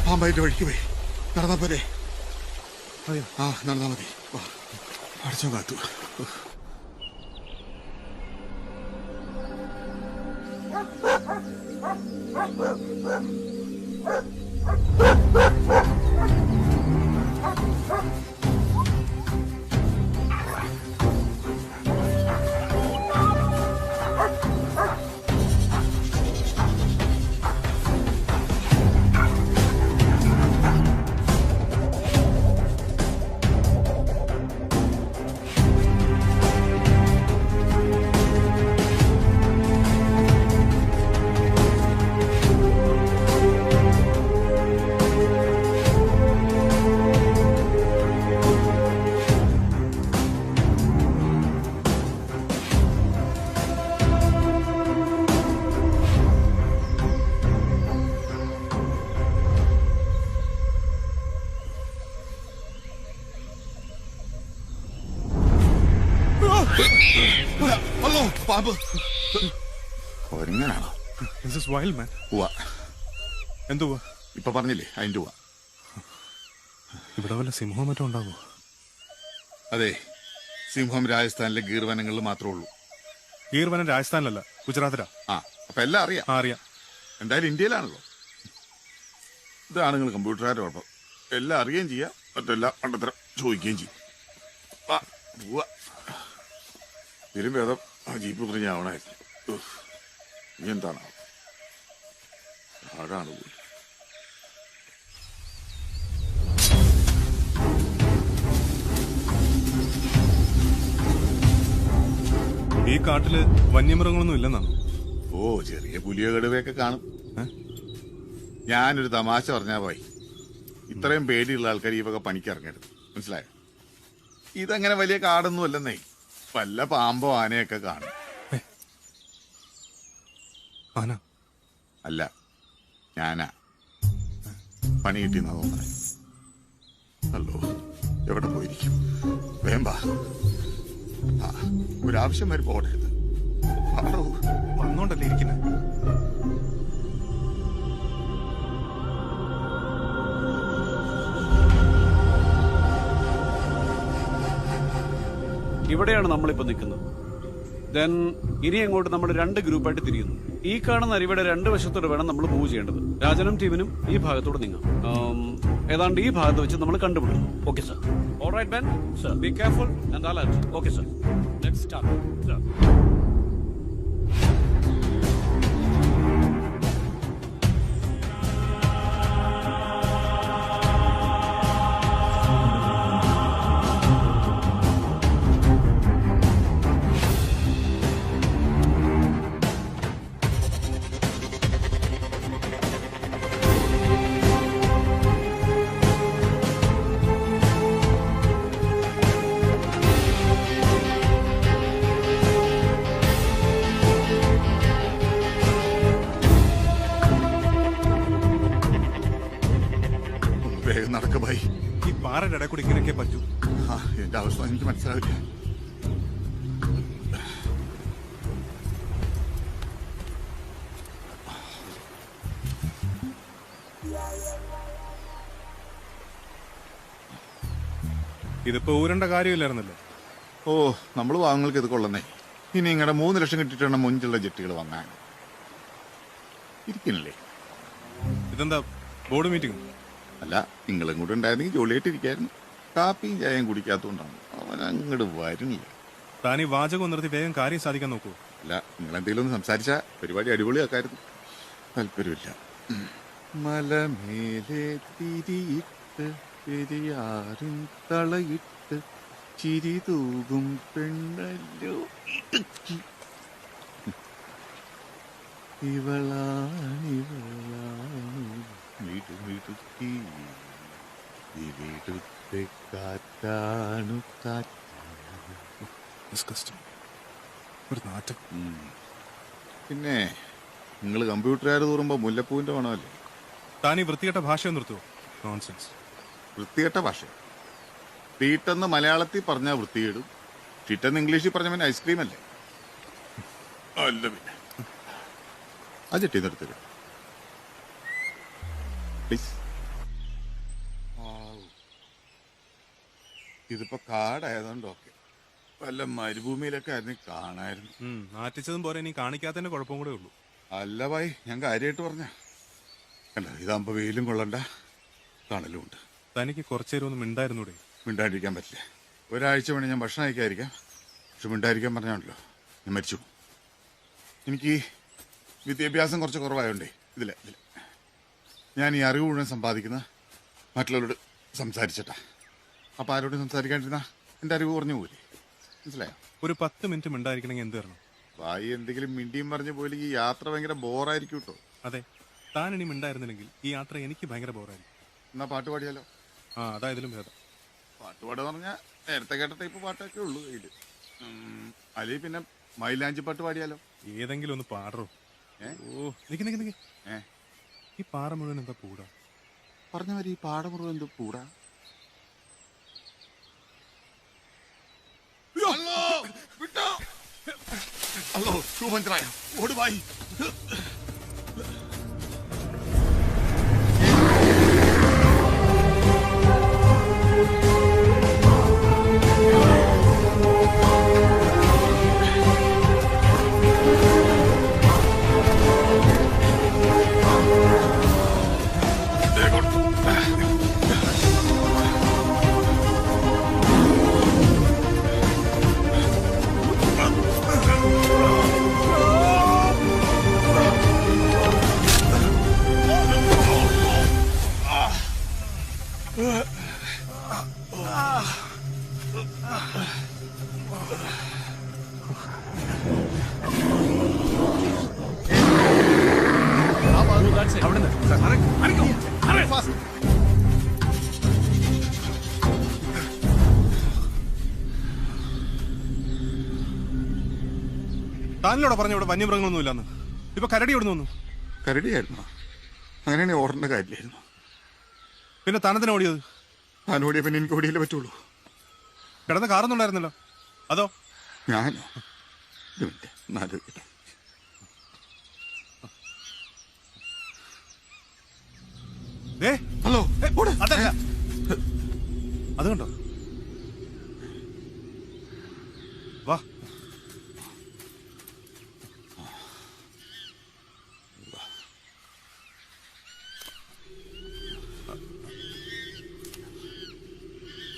പാമ്പായിട്ട് വഴിക്ക് പോയി. നടന്നാ പോരെ? നടന്നാ മതി. അടച്ചോ കാത്തു. അല്ലോ പാമ്പ് ഒരുങ്ങനാണോ? എന്തുവാ ഇപ്പൊ പറഞ്ഞില്ലേ അതിന്റെ ഉവ്വ. ഇവിടെ വല്ല സിംഹവും മറ്റോ ഉണ്ടാകുമോ? അതെ, സിംഹം രാജസ്ഥാനിലെ ഗീർ വനങ്ങളിൽ മാത്രമേ ഉള്ളൂ. ഗീർ വനം രാജസ്ഥാനിലല്ല, ഗുജറാത്തിലാ. ആ, അപ്പൊ എല്ലാം അറിയാം. അറിയാം. എന്തായാലും ഇന്ത്യയിലാണല്ലോ. ഇതാണ് നിങ്ങൾ കമ്പ്യൂട്ടറുകാരുടെ കുഴപ്പം. എല്ലാം അറിയുകയും ചെയ്യാം, മറ്റെല്ലാം പണ്ടത്തരം ചോദിക്കുകയും ചെയ്യും. ആ പോവാ. ഇതിലും ഭേദം ആ ജീപ്പ് പറഞ്ഞാവണായിരുന്നു. ഇനി എന്താണ് ആടാണ് പോയി. ഈ കാട്ടില് വന്യമൃഗങ്ങളൊന്നും ഇല്ലെന്നാണ്. ഓ, ചെറിയ പുലിയ കടുവയൊക്കെ കാണും. ഞാനൊരു തമാശ പറഞ്ഞാ പോയി. ഇത്രയും പേടിയുള്ള ആൾക്കാർ ഈ വക പണിക്കിറങ്ങരുത്, മനസ്സിലായോ? ഇതങ്ങനെ വലിയ കാടൊന്നും അല്ലെന്നേ. വല്ല പാമ്പോ ആനയൊക്കെ കാണും. ആന അല്ല, ഞാനാ. പണി കിട്ടിയെന്നാ തോന്നണേ. ഹലോ, എവിടെ പോയിരിക്കും? വേമ്പാ. ആ, ഒരാവശ്യം വരെ പോകരുത്. വന്നോണ്ടല്ലേ ഇരിക്കുന്നത്. ഇവിടെയാണ് നമ്മളിപ്പോ നിൽക്കുന്നത്. ദെൻ ഇനി അങ്ങോട്ട് നമ്മൾ 2 ഗ്രൂപ്പായിട്ട് തിരിയുന്നു. ഈ കാണുന്ന അരുവിയുടെ 2 വശത്തോടെ വേണം നമ്മൾ മൂവ് ചെയ്യേണ്ടത്. രാജനും ടീമിനും ഈ ഭാഗത്തോടെ നീങ്ങാം. ഏതാണ്ട് ഈ ഭാഗത്ത് വെച്ച് നമ്മൾ കണ്ടുപിടിക്കും. Okay sir. Alright men, sir. Be careful and alert. Okay sir. Let's start. Sir. നടക്കമായി. ഈ പാറയുടെ ഇടയിൽ കൂടി ഇങ്ങനെയൊക്കെ പറ്റൂ. എന്റെ അവസ്ഥ എനിക്ക് മനസ്സിലാവില്ല. ഇതിപ്പോ ഊരേണ്ട കാര്യമില്ലായിരുന്നല്ലോ. ഓ, നമ്മൾ വാങ്ങങ്ങൾക്ക് ഇത് കൊള്ളുന്നേ. ഇനി ഇങ്ങടെ 3 ലക്ഷം കിട്ടിയിട്ടാണ് മുഞ്ചുള്ള ജെട്ടികൾ വാങ്ങാൻ. ഇരിക്കുന്നില്ലേ? ഇതെന്താ ബോർഡ് മീറ്റിംഗ്? അല്ല, നിങ്ങളും കൂടെ ഉണ്ടായിരുന്നെങ്കിൽ ജോലിയായിട്ടിരിക്കായിരുന്നു. കാപ്പിയും ചായയും കുടിക്കാത്തതുകൊണ്ടാണ് അവൻ അങ്ങോട്ട് വരുന്നില്ല. താൻ ഈ വാചകം നിർത്തി വേഗം കാര്യം സാധിക്കാൻ നോക്കൂ. അല്ല, നിങ്ങൾ എന്തെങ്കിലും ഒന്ന് സംസാരിച്ചാ പരിപാടി അടിപൊളിയാക്കായിരുന്നു. താല്പര്യമില്ല. മലമേലെ തിരിയിട്ട് പെരിയാറിൻ തളയിട്ട് ചിരി തൂകും പെണ്ണല്ലോ ഇവളാണിവളാണുക്കി ഇവിടുത്തെ കാറ്റാണു കാറ്റ്. ഒരു നാറ്റം. പിന്നെ നിങ്ങൾ കമ്പ്യൂട്ടറുകാർ തൂറുമ്പോ മുല്ലപ്പൂവിന്റെ മണമല്ലേ? താൻ ഈ വൃത്തികെട്ട ഭാഷ നിർത്തുവോ? നോൺസെൻസ്. വൃത്തികെട്ട ഭാഷ. തീട്ടെന്ന് മലയാളത്തിൽ പറഞ്ഞാൽ വൃത്തികേടും, ചിട്ടെന്ന് ഇംഗ്ലീഷിൽ പറഞ്ഞ പിന്നെ ഐസ്ക്രീം അല്ലേ? അല്ല പിന്നെ ആ ചെട്ടി നിർത്തരുത് പ്ലീസ്. ഇതിപ്പോ കാടായതുകൊണ്ട് ഓക്കെ. വല്ല മരുഭൂമിയിലൊക്കെ ആയിരുന്നു കാണായിരുന്നു. നാറ്റിച്ചതും പോലെ ഇനി കാണിക്കാത്തതിന്റെ കുഴപ്പം കൂടെ ഉള്ളൂ. അല്ല ഭായി, ഞാൻ കാര്യമായിട്ട് പറഞ്ഞ അല്ല, ഇതാകുമ്പോ വെയിലും കൊള്ളണ്ട, തണലും ഉണ്ട്. തനിക്ക് കുറച്ചേരം ഒന്നും മിണ്ടായിരുന്നൂടെ? മിണ്ടായിരിക്കാൻ പറ്റില്ല. ഒരാഴ്ച വേണേ ഞാൻ ഭക്ഷണം കഴിക്കാതിരിക്കാം, പക്ഷെ മിണ്ടായിരിക്കാൻ പറഞ്ഞാണല്ലോ ഞാൻ മരിച്ചു. എനിക്ക് വിദ്യാഭ്യാസം കുറച്ച് കുറവായോണ്ടേ ഇതിലെ ഞാൻ ഈ അറിവ് മുഴുവൻ സമ്പാദിക്കുന്ന മറ്റുള്ളവരോട് സംസാരിച്ചിട്ടാ. അപ്പൊ ആരോട് സംസാരിക്കാണ്ടിരുന്ന എന്റെ അറിവ് കുറഞ്ഞു പോകില്ലേ? മനസ്സിലായോ? ഒരു 10 മിനിറ്റ് മിണ്ടായിരിക്കണമെങ്കിൽ എന്ത് തരണം? ഭായി എന്തെങ്കിലും മിണ്ടിയും പറഞ്ഞ പോലെ ഈ യാത്ര ഭയങ്കര ബോറായിരിക്കും കേട്ടോ. അതെ, താൻ ഇനി മിണ്ടായിരുന്നില്ലെങ്കിൽ ഈ യാത്ര എനിക്ക് ഭയങ്കര ബോറായിരിക്കും. എന്നാ പാട്ട് പാടിയാലോ? അതായതിലും ഭേദം. പാട്ടുപാടെന്ന് പറഞ്ഞാൽ നേരത്തെ കേട്ട ടൈപ്പ് പാട്ടൊക്കെ ഉള്ളൂ ഇത്. അല്ലെങ്കിൽ പിന്നെ മൈലാഞ്ചി പാട്ട് പാടിയാലോ? ഏതെങ്കിലും ഒന്ന് പാടറോ? ഓ, നിക്ക്. ഈ പാറ മുഴുവൻ എന്താ പൂടാ? പറഞ്ഞവര് ഈ പാട മുഴുവൻ എന്തോ പൂടാ? ഹലോ ഷൂ പഞ്ചറായോ ഓടുവായി താനിലോടെ പറഞ്ഞു ഇവിടെ വന്യമൃഗങ്ങളൊന്നും ഇല്ലാന്ന്. ഇപ്പൊ കരടി എവിടെ നിന്ന്? കരടിയായിരുന്നു. അങ്ങനെയാണെങ്കിൽ ഓടേണ്ട കാര്യമില്ലായിരുന്നു. പിന്നെ താനത്തിന് ഓടിയത്? താൻ ഓടിയ പിന്നെ എനിക്ക് ഓടിയല്ലേ പറ്റുള്ളൂ. കിടന്ന കാറൊന്നും ഉണ്ടായിരുന്നല്ലോ. അതോ? ഞാനോ? ഒരു മിനിറ്റ് എന്നാലോചിക്കട്ടെ. ഹലോ അതല്ല, അത് കണ്ടോ? വാ.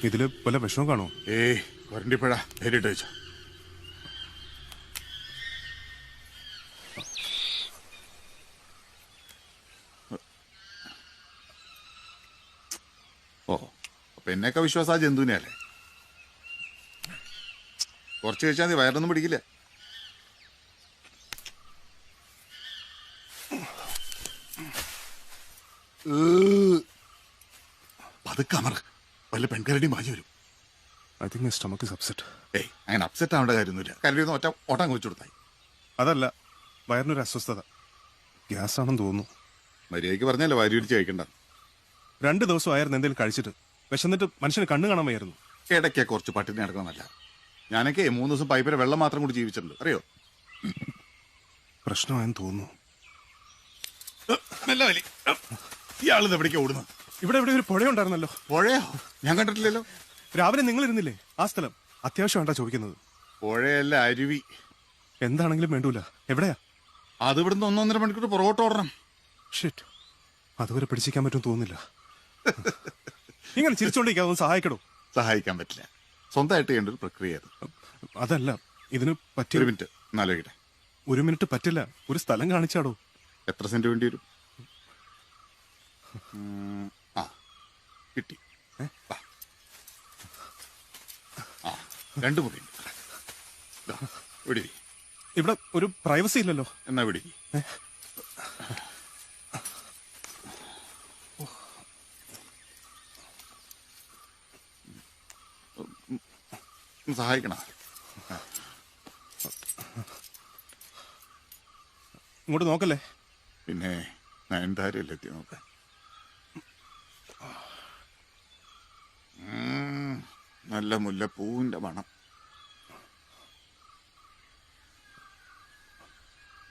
ഇതില് വല്ല വിഷമം കാണോ? വരണ്ടിപ്പഴ നേരിട്ട് വെച്ചോ. ഓ അപ്പൊ എന്നെയൊക്കെ വിശ്വാസം ആ ജന്തുവിനെയല്ലേ? കുറച്ച് കഴിച്ചാൽ മതി, വയറൊന്നും പിടിക്കില്ല. പതുക്കമർ, വല്ല പെൺകരടിയും മാറ്റി വരും. I think my stomach is upset. അങ്ങനെ അപ്സെറ്റ് ആവേണ്ട കാര്യമൊന്നുമില്ല. കരടിയൊന്നും ഒറ്റ ഓട്ടം വെച്ചു കൊടുത്തായി. അതല്ല, വയറിനൊരു അസ്വസ്ഥത. ഗ്യാസ് ആണെന്ന് തോന്നുന്നു. മര്യാദയ്ക്ക് പറഞ്ഞല്ലേ വാരി പിടിച്ച് കഴിക്കണ്ട. 2 ദിവസമായിരുന്നു എന്തെങ്കിലും കഴിച്ചിട്ട്. വിശന്നിട്ട് മനുഷ്യന് കണ്ണു കാണാൻ വയ്യായിരുന്നു. ഇടയ്ക്ക് കുറച്ച് പട്ടിണി നടക്കണമെന്നല്ല. ഞാനൊക്കെ 3 ദിവസം പൈപ്പിലെ വെള്ളം മാത്രം കൂടി ജീവിച്ചിട്ടുണ്ട്, അറിയോ? പ്രശ്നമായെന്ന് തോന്നുന്നു. ഇയാളിത് എവിടേക്കാ ഓടുന്നത്? ഇവിടെ ഒരു പുഴയുണ്ടായിരുന്നല്ലോ. പുഴയോ? ഞാൻ കണ്ടിട്ടില്ലല്ലോ. രാവിലെ നിങ്ങൾ ഇരുന്നില്ലേ ആ സ്ഥലം? അത്യാവശ്യം വേണ്ടാ ചോദിക്കുന്നത്. പുഴയല്ല, അരുവി. എന്താണെങ്കിലും വേണ്ടൂല. എവിടെയാ? അത് ഇവിടുന്ന് 1-1.5 മണിക്കൂർ പുറകോട്ട് ഓടണം. ഷിറ്റ്, അതുവരെ പിടിച്ചിരിക്കാൻ പറ്റും തോന്നുന്നില്ല. ഇങ്ങനെ ചിരിച്ചോണ്ടിരിക്കാതെ സഹായിക്കണോ? സഹായിക്കാൻ പറ്റില്ല. സ്വന്തമായിട്ട് ചെയ്യേണ്ട ഒരു പ്രക്രിയ. അതല്ല, ഇതിന് പറ്റിയ. 1 മിനിറ്റ് എന്നാലോചിക്കട്ടെ. 1 മിനിറ്റ് പറ്റില്ല. ഒരു സ്ഥലം കാണിച്ചാടോ. എത്ര സെന്റ് വേണ്ടി വരും? കിട്ടി. 2 മുറിയുണ്ട്. വിടി. ഇവിടെ ഒരു പ്രൈവസി ഇല്ലല്ലോ. എന്നാ വിടി. സഹായിക്കണ. ഇങ്ങോട്ട് നോക്കല്ലേ? പിന്നെ നയൻതാരല്ലേ എത്തി നോക്കാൻ. നല്ല മുല്ലപ്പൂവിന്റെ മണം.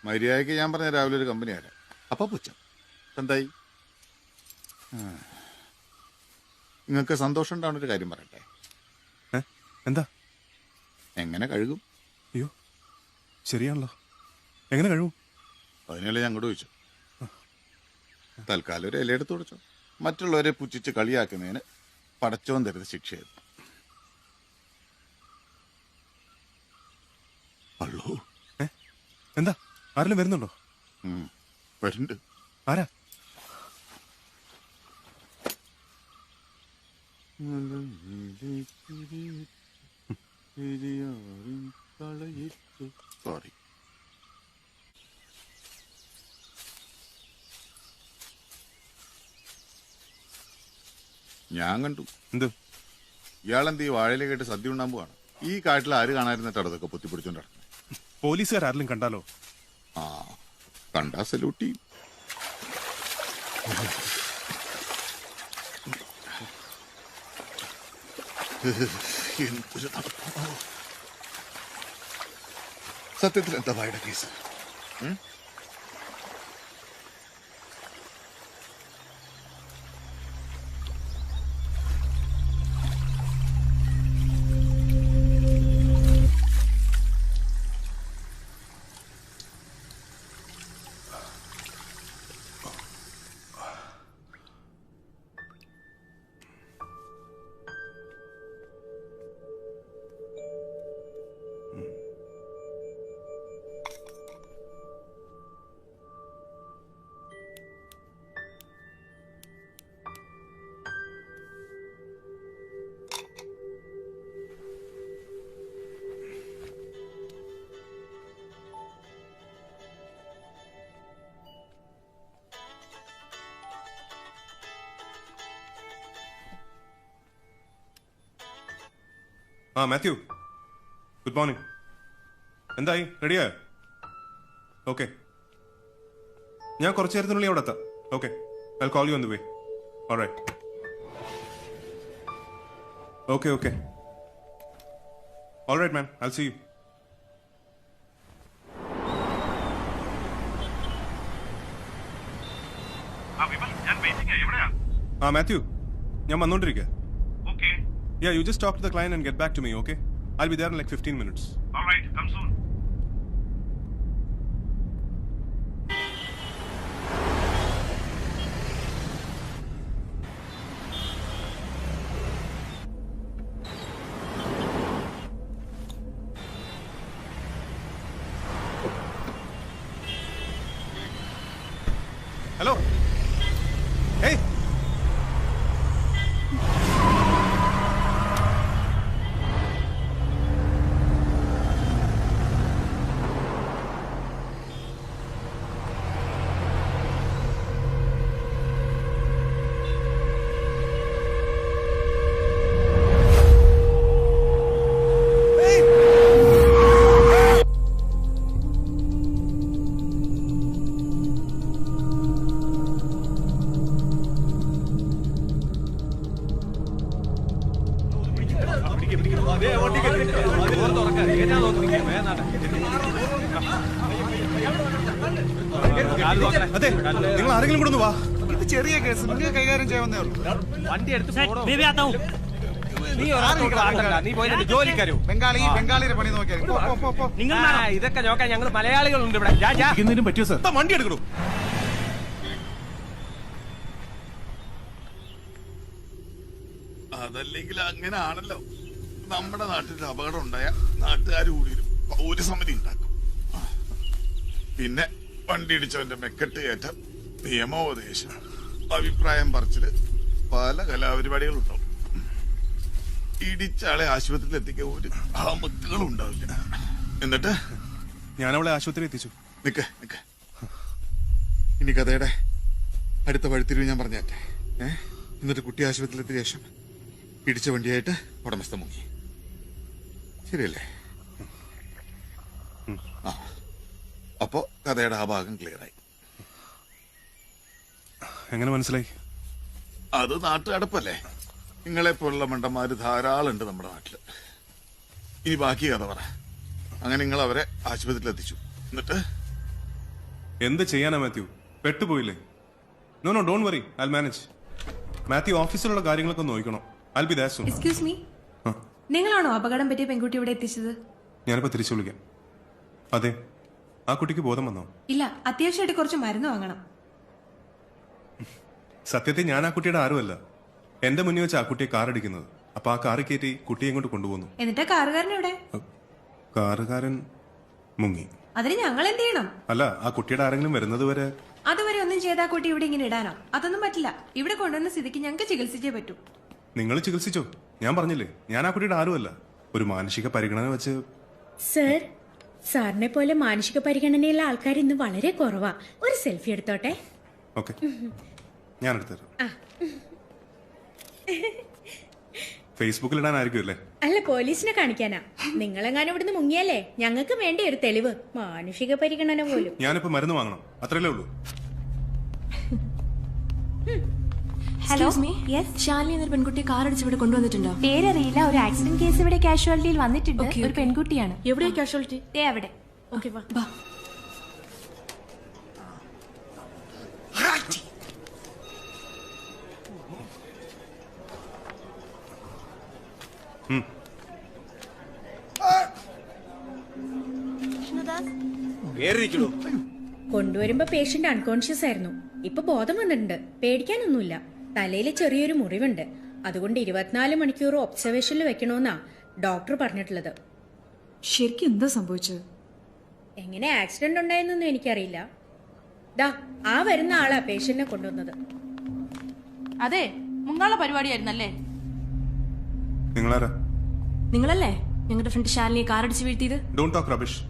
മര്യാദയ്ക്ക് ഞാൻ പറഞ്ഞ രാവിലെ ഒരു കമ്പനി ആരാ. അപ്പൊ പുച്ഛം എന്തായി? നിങ്ങൾക്ക് സന്തോഷം ഉണ്ടാവുന്നൊരു കാര്യം പറയട്ടെ. എന്താ? എങ്ങനെ കഴുകും? അയ്യോ, ശരിയാണല്ലോ. എങ്ങനെ കഴുകും? അതിനല്ലേ ഞാൻ അങ്ങോട്ട് ചോദിച്ചു. തൽക്കാലം ഒരു ഇലയെടുത്ത് കൊടുച്ചോ. മറ്റുള്ളവരെ പുച്ഛിച്ച് കളിയാക്കുന്നതിന് പടച്ചോൻ തരുന്ന ശിക്ഷയായിരുന്നു. അള്ളോ, എന്താ? ആരെങ്കിലും വരുന്നുണ്ടോ? വരുന്നുണ്ട്. ആരാ? സോറി. ഞാൻ കണ്ടു. എന്ത്? ഇയാളെന്ത് ഈ വാഴയില കേട്ട് സദ്യ ഉണ്ടാൻ പോവാണ്. ഈ കാട്ടിൽ ആര് കാണാതിരുന്നിട്ട് അതൊക്കെ പൊത്തിപ്പിടിച്ചോണ്ട് നടക്കുന്നത്. പോലീസുകാരെങ്കിലും കണ്ടാലോ? കണ്ടാ സല്യൂട്ടി. എന്തൊരു സത്യത്തിൽ എന്താ ഭായിയുടെ കേസ്? ആ മാത്യു, ഗുഡ് മോർണിംഗ്. എന്തായി, റെഡിയായോ? ഓക്കെ, ഞാൻ കുറച്ചു നേരത്തിനുള്ളിൽ അവിടെ എത്താം. Okay, I call you on the way. Alright. Okay okay, alright ma'am, I see you. ആ മാത്യു, ഞാൻ വന്നോണ്ടിരിക്കുക. Yeah, you just talk to the client and get back to me, okay? I'll be there in like 15 minutes. All right, come soon. Hello? Hey! അതെ, നിങ്ങൾ ആരെങ്കിലും കൂടെ ഒന്ന് വാ. ഇത് ചെറിയ കേസ്, നിങ്ങൾക്ക് കൈകാര്യം ചെയ്യാവുന്നേ ഉള്ളൂ. വണ്ടി എടുത്ത് ബംഗാളിയുടെ പണി നോക്കിയാൽ ഇതൊക്കെ നോക്കാൻ ഞങ്ങൾ മലയാളികളുണ്ട് ഇവിടെ. പറ്റിയോ സാർ? വണ്ടി എടുക്കണോ? അതല്ലെങ്കിൽ അങ്ങനെ ആണല്ലോ. നമ്മുടെ നാട്ടിൽ അപകടം ഉണ്ടായ നാട്ടുകാർ കൂടി ഒരു പൗരസമിതി ഉണ്ടാക്കും. പിന്നെ വണ്ടി ഇടിച്ചവന്റെ മെക്കെട്ട് കയറ്റം, നിയമോപദേശം, അഭിപ്രായം പറച്ചില്, പല കലാപരിപാടികളുണ്ടാവും. ഇടിച്ചാളെ ആശുപത്രിയിൽ എത്തിക്കാൻ ഒരു ആമക്കളും ഉണ്ടാവില്ല. എന്നിട്ട് ഞാനവളെ ആശുപത്രി എത്തിച്ചു. നിക്ക് നിക്ക്, ഇനി കഥയുടെ അടുത്ത വഴിത്തിരിവ് ഞാൻ പറഞ്ഞേറ്റെ. എന്നിട്ട് കുട്ടി ആശുപത്രിയിൽ എത്തിയ ശേഷം ഇടിച്ച വണ്ടിയായിട്ട് ഉടമസ്ഥ മുങ്ങി. ശരിയല്ലേ? ആ, അപ്പോ കഥയുടെ ആ ഭാഗം ക്ലിയറായി. എങ്ങനെ മനസ്സിലായി? അത് നാട്ടുകടപ്പല്ലേ. നിങ്ങളെ പോലുള്ള മണ്ടന്മാര് ധാരാളം ഉണ്ട് നമ്മുടെ നാട്ടില്. ഇനി ബാക്കി കഥ പറ. അങ്ങനെ നിങ്ങൾ അവരെ ആശുപത്രിയിൽ എത്തിച്ചു. എന്നിട്ട് എന്ത് ചെയ്യാനാ മാത്യു? പെട്ടുപോയില്ലേ? No no, don't worry, I manage. Mathew, ഓഫീസിലുള്ള കാര്യങ്ങളൊക്കെ നോക്കണം. I'll be there soon. Excuse me. നിങ്ങളാണോ അപകടം പറ്റിയ പെൺകുട്ടി ഇവിടെ എത്തിച്ചത്? ഞാനിപ്പോ തിരിച്ചു വിളിക്കാം. അതെ, ആ കുട്ടിക്ക് ബോധം വന്നോ? ഇല്ല, അത്യാവശ്യമായിട്ട് കുറച്ച് മരുന്ന് വാങ്ങണം. സത്യത്തിൽ ഞാൻ ആ കുട്ടിയുടെ ആരുമല്ല. എന്റെ മുന്നിൽ വെച്ച് ആ കുട്ടിയെ കാർ അടിക്കുന്നത്. അപ്പൊ ആ കാറിൽ കയറ്റി കുട്ടിയെ കൊണ്ട് കൊണ്ടുപോകുന്നു. എന്നിട്ട് കാറുകാരൻ എവിടെ? കാറുകാരൻ മുങ്ങി. അതിന് ഞങ്ങൾ എന്ത് ചെയ്യണം? അല്ല, ആ കുട്ടിയുടെ ആരെങ്കിലും വരുന്നത് വരെ. അതുവരെ ഒന്നും ചെയ്താ കുട്ടി ഇവിടെ ഇങ്ങനെ ഇടാനോ? അതൊന്നും പറ്റില്ല. ഇവിടെ കൊണ്ടുവന്ന സ്ഥിതിക്ക് ഞങ്ങൾക്ക് ചികിത്സിച്ചേ പറ്റൂ. നിങ്ങൾ ചികിത്സിച്ചോ? ഞാൻ പറഞ്ഞില്ലേ, ഞാൻ ആ കുട്ടിയുടെ ആരുമല്ല. ഒരു മാനസിക പരിഗണന വെച്ച്. സർ, സാറിനെ പോലെ മാനസിക പരിഗണനയുള്ള ആൾക്കാർ ഇന്ന് വളരെ കുറവാ. ഒരു സെൽഫി എടുത്തോട്ടെ? ഓക്കെ, ഞാൻ എടുത്തരാം. ഫേസ്ബുക്കിൽ ഇടാനായിരിക്കും അല്ലേ? അല്ല, പോലീസിനെ കാണിക്കാനാ. നിങ്ങളെങ്ങാനും ഇവിടുന്ന് മുങ്ങിയാലേ ഞങ്ങൾക്ക് വേണ്ട ഒരു തെളിവ്. മാനുഷിക പരിഗണന പോലും. ഞാനിപ്പോ മരുന്ന് വാങ്ങണം, അത്രയല്ലേ ഉള്ളൂ. ഹലോ, ഷാലിനി എന്നൊരു പെൺകുട്ടിയെ കാർ അടിച്ച് ഇവിടെ കൊണ്ടുവന്നിട്ടുണ്ടോ? പേരറിയില്ല. ഒരു ആക്സിഡന്റ് കേസ് ഇവിടെ കാഷ്വാലിറ്റിയിൽ വന്നിട്ടുണ്ട്. ഒരു പെൺകുട്ടിയാണ്. എവിടെയാ കാഷ്വാലിറ്റി? അവിടെ. ഓക്കെ വാ ബാ. കൊണ്ടുവരുമ്പോ പേഷ്യന്റ് അൺകോൺഷ്യസ് ആയിരുന്നു. ഇപ്പൊ ബോധം വന്നിട്ടുണ്ട്. പേടിക്കാനൊന്നുമില്ല. തലയിൽ ചെറിയൊരു മുറിവുണ്ട്. അതുകൊണ്ട് 24 മണിക്കൂർ ഒബ്സർവേഷനിൽ വെക്കണമെന്നാ ഡോക്ടർ പറഞ്ഞിട്ടുള്ളത്. ശരിക്കും എന്താ സംഭവിച്ചത്? എങ്ങനെ ആക്സിഡന്റ് ഉണ്ടായെന്നൊന്നും എനിക്കറിയില്ല. ദാ ആ വരുന്ന ആളാ പേഷ്യന്റിനെ കൊണ്ടുവന്നത്. അതെ, മുങ്ങാള പരിപാടിയായിരുന്നല്ലേ? നിങ്ങളാരാ? നിങ്ങളല്ലേ ഞങ്ങളുടെ ഫ്രണ്ട് ശാലിനിയെ കാറടിച്ച് വീഴ്ത്തിയത്? Don't talk rubbish.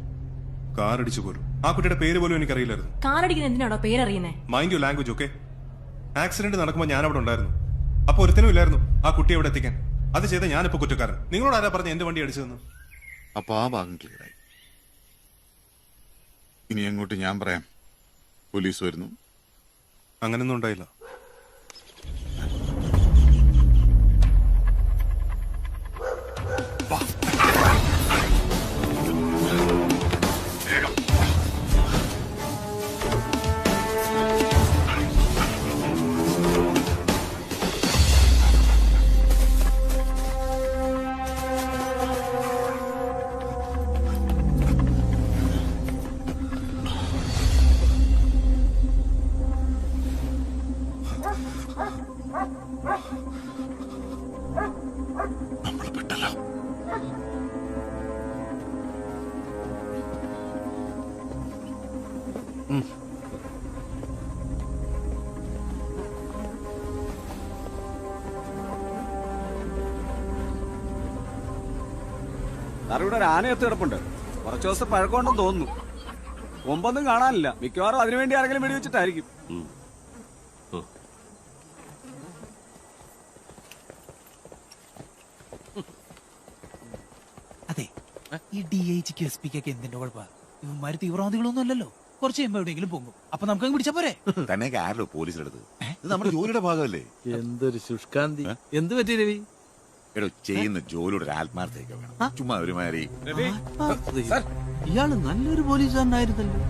കാർ അടിച്ചു പോലും. ആ കുട്ടിയുടെ പേര് പോലും എനിക്കറിയില്ലായിരുന്നു. കാറടിക്കുന്ന എന്തിനാണോ പേരറിയുന്നേ? Mind you language. Okay, accident നടക്കുമ്പോൾ ഞാൻ അവിടെ ഉണ്ടായിരുന്നു. അപ്പൊ ഒരുത്തനും ഇല്ലായിരുന്നു ആ കുട്ടിയെ അവിടെ എത്തിക്കാൻ. അത് ചെയ്ത ഞാനിപ്പോ കുറ്റക്കാരൻ. നിങ്ങളോട് ആരാ പറഞ്ഞ എന്റെ വണ്ടി അടിച്ചതെന്ന്? അപ്പൊ ആ ഭാഗം ക്ലിയറായി. ഇനി അങ്ങോട്ട് ഞാൻ പറയാം. പോലീസ് വരുന്നു. അങ്ങനൊന്നും ഉണ്ടായില്ല. നമ്മൾ പെട്ടല്ലോ. ഇവിടെ ഒരു ആനയത്ത് കിടപ്പുണ്ട്. കുറച്ചു ദിവസം പഴക്കമുണ്ടെന്ന് തോന്നുന്നു. കൊമ്പൊന്നും കാണാനില്ല. മിക്കവാറും അതിനുവേണ്ടി ആരെങ്കിലും വെടിവെച്ചിട്ടായിരിക്കും. അതെ, ഈ DIGക്ക് SP ക്കൊക്കെ എന്തിന്റെ കുഴപ്പ? ഇവന്മാര് തീവ്രവാദികളൊന്നും അല്ലല്ലോ. കുറച്ച് കഴിയുമ്പോ എവിടെയെങ്കിലും പോകും. അപ്പൊ നമുക്ക് പിടിച്ചാ പോരെ? തന്നെ ആരല്ലോ പോലീസിലെടുത്ത്? ഇത് നമ്മുടെ ജോലിയുടെ ഭാഗമല്ലേ? എന്തൊരു ശുഷ്കാന്തി. എന്ത് പറ്റി രവി? എടോ, ചെയ്യുന്ന ജോലിയുടെ ഒരു ആത്മാർത്ഥയൊക്കെ വേണം. ചുമ്മാ ഒരുമാതിരി. ഇയാള് നല്ലൊരു പോലീസുകാരനായിരുന്നല്ലോ.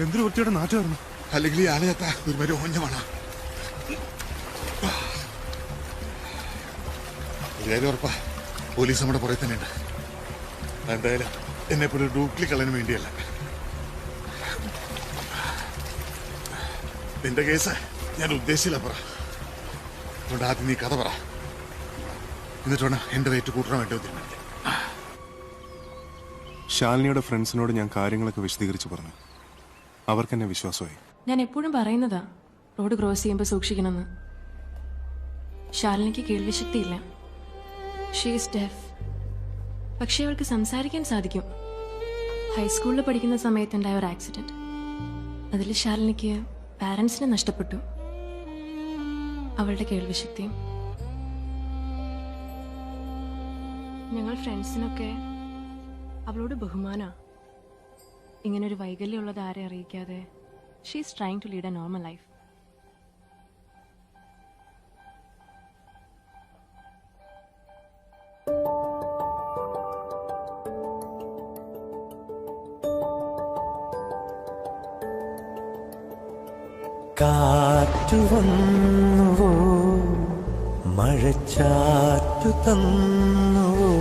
എന്തൊരു വൃത്തിയുടെ നാട്ടുകാരുന്നു. അല്ലെങ്കിൽ ഈ ആലയത്ത ഒരു ഓഞ്ഞമാണ്. കാര്യം ഉറപ്പാ, പോലീസ് നമ്മുടെ പുറകെ തന്നെയുണ്ട്. എന്തായാലും എന്നെ പോലെ ഡൂപ്ലി കളയാൻ വേണ്ടിയല്ല. നിന്റെ കേസ് ഞാൻ ഉദ്ദേശിച്ചില്ല. പറ, അതുകൊണ്ട് ആദ്യം നീ കഥ പറ. എന്നിട്ട് വേണം എന്റെ റേറ്റ് കൂട്ടണം വേണ്ടോ തീരുമാനിക്കാം. ശാലിനിയുടെ ഫ്രണ്ട്സിനോട് ഞാൻ കാര്യങ്ങളൊക്കെ വിശദീകരിച്ച് പറഞ്ഞു. അവർക്കെന്നെ വിശ്വാസമായി. ഞാൻ എപ്പോഴും പറയുന്നതാ റോഡ് ക്രോസ് ചെയ്യുമ്പോൾ സൂക്ഷിക്കണമെന്ന്. ശാലിനിക്ക് കേൾവിശക്തിയില്ല. She is deaf. പക്ഷേ അവൾക്ക് സംസാരിക്കാൻ സാധിക്കും. ഹൈസ്കൂളിൽ പഠിക്കുന്ന സമയത്തുണ്ടായ ഒരു ആക്സിഡന്റ്, അതിൽ ശാലിനിക്ക് പാരൻസിനെ നഷ്ടപ്പെട്ടു. അവളുടെ കേൾവിശക്തിയും. ഞങ്ങൾ ഫ്രണ്ട്സിനൊക്കെ അവളോട് ബഹുമാനാ. ഇങ്ങനൊരു വൈകല്യമുള്ളത് ആരെ അറിയിക്കാതെ she is trying to lead a normal life. കാറ്റു വന്നുവോ, മഴച്ചാറ്റു തന്നുവോ,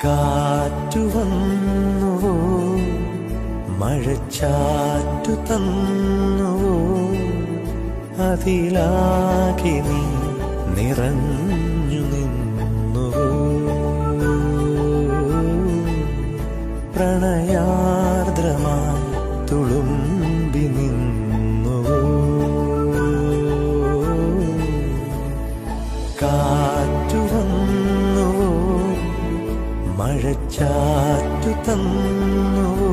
കാറ്റു വന്നുവോ, മഴച്ചാറ്റു തന്നുവോ, അതിലാകെ നീ നിറഞ്ഞു നിന്നുവോ. മഴച്ചാറ്റു തന്നുവോ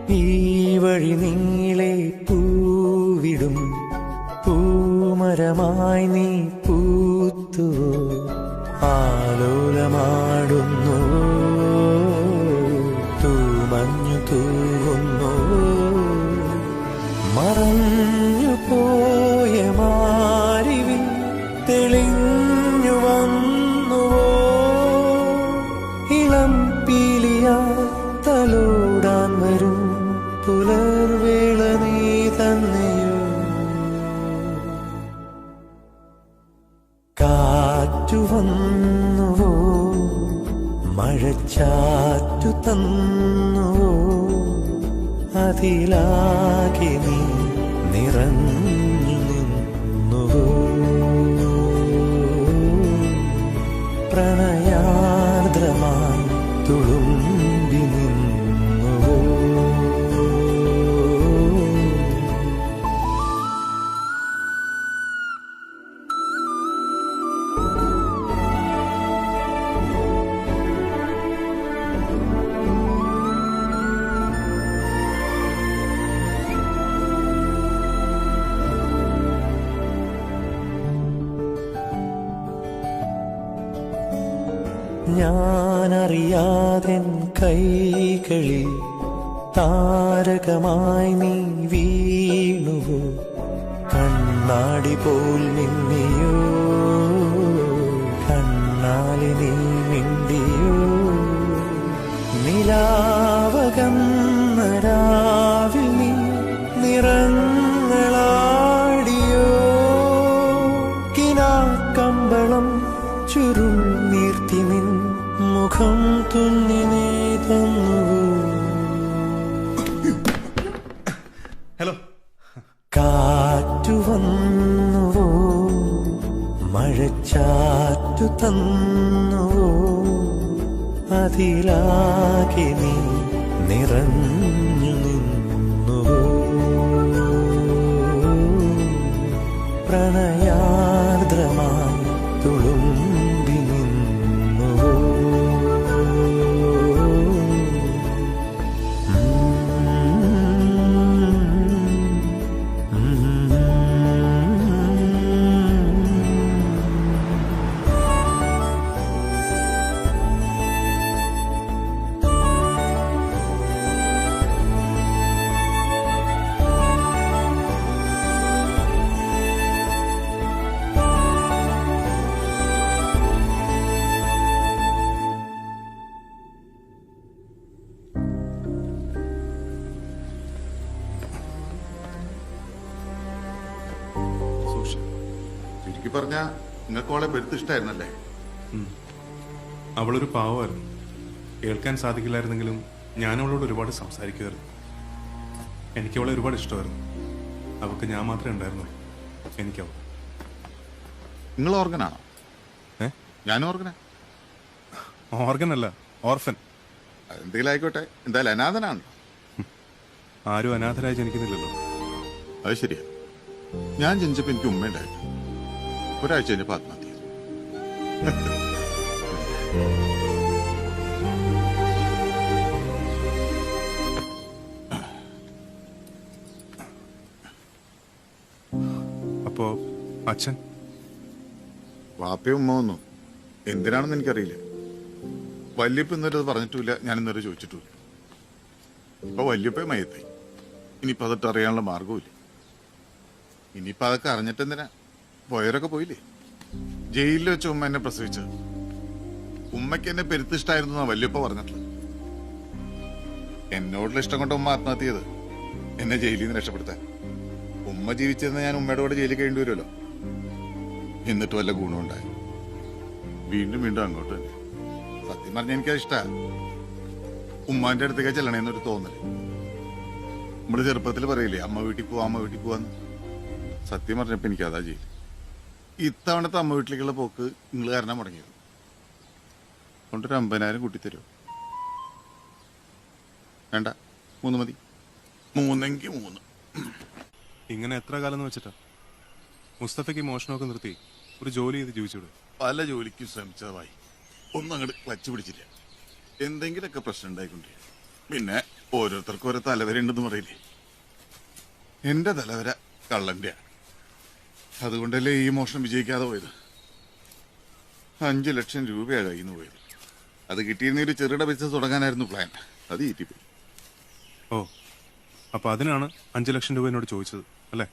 ഈ വഴി നീളെ പൂവിടും പൂമരമായി നീ പൂത്തുവോ ആലോലമാടുന്നു തൂമഞ്ഞു തൂവുന്നു മറഞ്ഞു പോയ മാരിവിൽ തെളിഞ്ഞു വന്നുവോ ഇളം പീലിയാ തലോടാൻ വരും പുലർവേള നീ തന്നെയോ കാറ്റു വന്നുവോ മഴച്ചാറ്റു തന്നുവോ അതിലാകെ നീ നിറഞ്ഞു നിന്നുവോ പ്രണയാർദ്രമായി തുളുമ്പി നിന്നുവോ ഞാനറിയാതെൻ കൈകളിൽ താരകമായി നീ വീണുവോ കണ്ണാടി പോൽ മിന്നിയോ കണ്ണാലി നീ മിണ്ടിയോ നിലാവകന്ന രാവിൽ നീ നിറങ്ങളാടിയോ കിനാക്കമ്പളം ചുരുൾ നീർത്തി നിൻ മുഖം തുന്നി നീ തന്നുവോ ഹലോ കാറ്റു വന്നുവോ മഴച്ചാറ്റു തന്നുവോ അതിലാകെ നീ നിറഞ്ഞു നിന്നുവോ പ്രണയാർദ്രമായി തുളുമ്പി നിന്നുവോ ചുരുക്കി പറഞ്ഞ നിങ്ങൾക്ക് അവളെ പെരുത്ത് ഇഷ്ടമായിരുന്നല്ലേ? അവളൊരു പാവമായിരുന്നു. കേൾക്കാൻ സാധിക്കില്ലായിരുന്നെങ്കിലും ഞാൻ അവളോട് ഒരുപാട് സംസാരിക്കുമായിരുന്നു. എനിക്ക് അവളെ ഒരുപാട് ഇഷ്ടമായിരുന്നു. അവൾക്ക് ഞാൻ മാത്രമേ ഉണ്ടായിരുന്നുള്ളൂ. എനിക്കവൾ. നിങ്ങൾ ഓർഗനാണോ? ഞാൻ ഓർഗനാ. ഓർഗൻ അല്ല, ഓർഫൻ. എന്തെങ്കിലും ആയിക്കോട്ടെ, എന്തായാലും അനാഥനാണ്. ആരും അനാഥരായി ജനിക്കുന്നില്ലല്ലോ. അത് ശരിയാ. ഞാൻ ജനിച്ചപ്പോ എനിക്ക് ഉമ്മയുണ്ടായിരുന്നു. ഒരാഴ്ച കഴിഞ്ഞപ്പോ ആത്മഹത്യ. അപ്പോ അച്ഛൻ? വാപ്പയും ഉമ്മ വന്നു. എന്തിനാണെന്ന് എനിക്കറിയില്ല. വല്യപ്പ ഇന്നൊരു പറഞ്ഞിട്ടില്ല, ഞാൻ ഇന്നൊരു ചോദിച്ചിട്ടില്ല. ഇപ്പൊ വല്യപ്പ മയത്തായി. ഇനിയിപ്പോ അതൊട്ട് അറിയാനുള്ള മാർഗവുമില്ല. ഇനിയിപ്പോ അതൊക്കെ അറിഞ്ഞിട്ടെന്തിനാ? പോയവരൊക്കെ പോയില്ലേ? ജയിലിൽ വെച്ച ഉമ്മ എന്നെ പ്രസവിച്ചത്. ഉമ്മയ്ക്ക് എന്നെ പെരുത്തിഷ്ടായിരുന്നു എന്നാ വല്യപ്പ പറഞ്ഞിട്ടുള്ളത്. എന്നോടുള്ള ഇഷ്ടം കൊണ്ട് ഉമ്മ ആത്മഹത്യ ചെയ്ത് എന്നെ ജയിലിൽ നിന്ന് രക്ഷപ്പെടുത്താൻ. ഉമ്മ ജീവിച്ചിരുന്ന ഞാൻ ഉമ്മയുടെ കൂടെ ജയിലിൽ കഴിയേണ്ടി വരുമല്ലോ. എന്നിട്ട് വല്ല ഗുണമുണ്ടായി. വീണ്ടും വീണ്ടും അങ്ങോട്ട് തന്നെ. സത്യം പറഞ്ഞ എനിക്കത് ഇഷ്ടമാണ്. ഉമ്മാന്റെ അടുത്തേക്ക് ചെല്ലണേന്നൊരു തോന്നല്. നമ്മള് ചെറുപ്പത്തിൽ പറയില്ലേ, അമ്മ വീട്ടിൽ പോവാ, അമ്മ വീട്ടിൽ പോവാന്ന്. സത്യം പറഞ്ഞപ്പോ എനിക്ക് അതാ ചെയ്യും. ഇത്തവണത്തെ അമ്മ വീട്ടിലേക്കുള്ള പോക്ക് നിങ്ങൾ കാരണം മുടങ്ങിയത്. കൊണ്ടൊരു 50,000 കൂട്ടിത്തരുമോ? വേണ്ട, 3 മതി. 3എങ്കിൽ 3. ഇങ്ങനെ എത്ര കാലം എന്ന് വെച്ചിട്ടാ? മുസ്തഫയ്ക്ക് മോഷണമൊക്കെ നിർത്തി ഒരു ജോലി ചെയ്ത് ജീവിച്ചൂടെ? പല ജോലിക്കും ശ്രമിച്ചതായി ഒന്നും അങ്ങോട്ട് ക്ലച്ച് പിടിച്ചില്ല. എന്തെങ്കിലുമൊക്കെ പ്രശ്നം ഉണ്ടായിക്കൊണ്ടേ. പിന്നെ ഓരോരുത്തർക്കും ഓരോ തലവര ഉണ്ടെന്ന് പറയില്ലേ. എന്റെ തലവര കള്ളന്റെയാണ്. അതുകൊണ്ടല്ലേ ഈ മോഷണം വിജയിക്കാതെ പോയത്. 5 ലക്ഷം രൂപയാണ് കയ്യിൽ നിന്ന് പോയത്. അത് കിട്ടിയിരുന്ന ഒരു ചെറുകിട ബിസിനസ് തുടങ്ങാനായിരുന്നു പ്ലാൻ. അത് ഈറ്റിപ്പോയി. ഓ, അപ്പൊ അതിനാണ് 5 ലക്ഷം രൂപ എന്നോട് ചോദിച്ചത് അല്ലേ?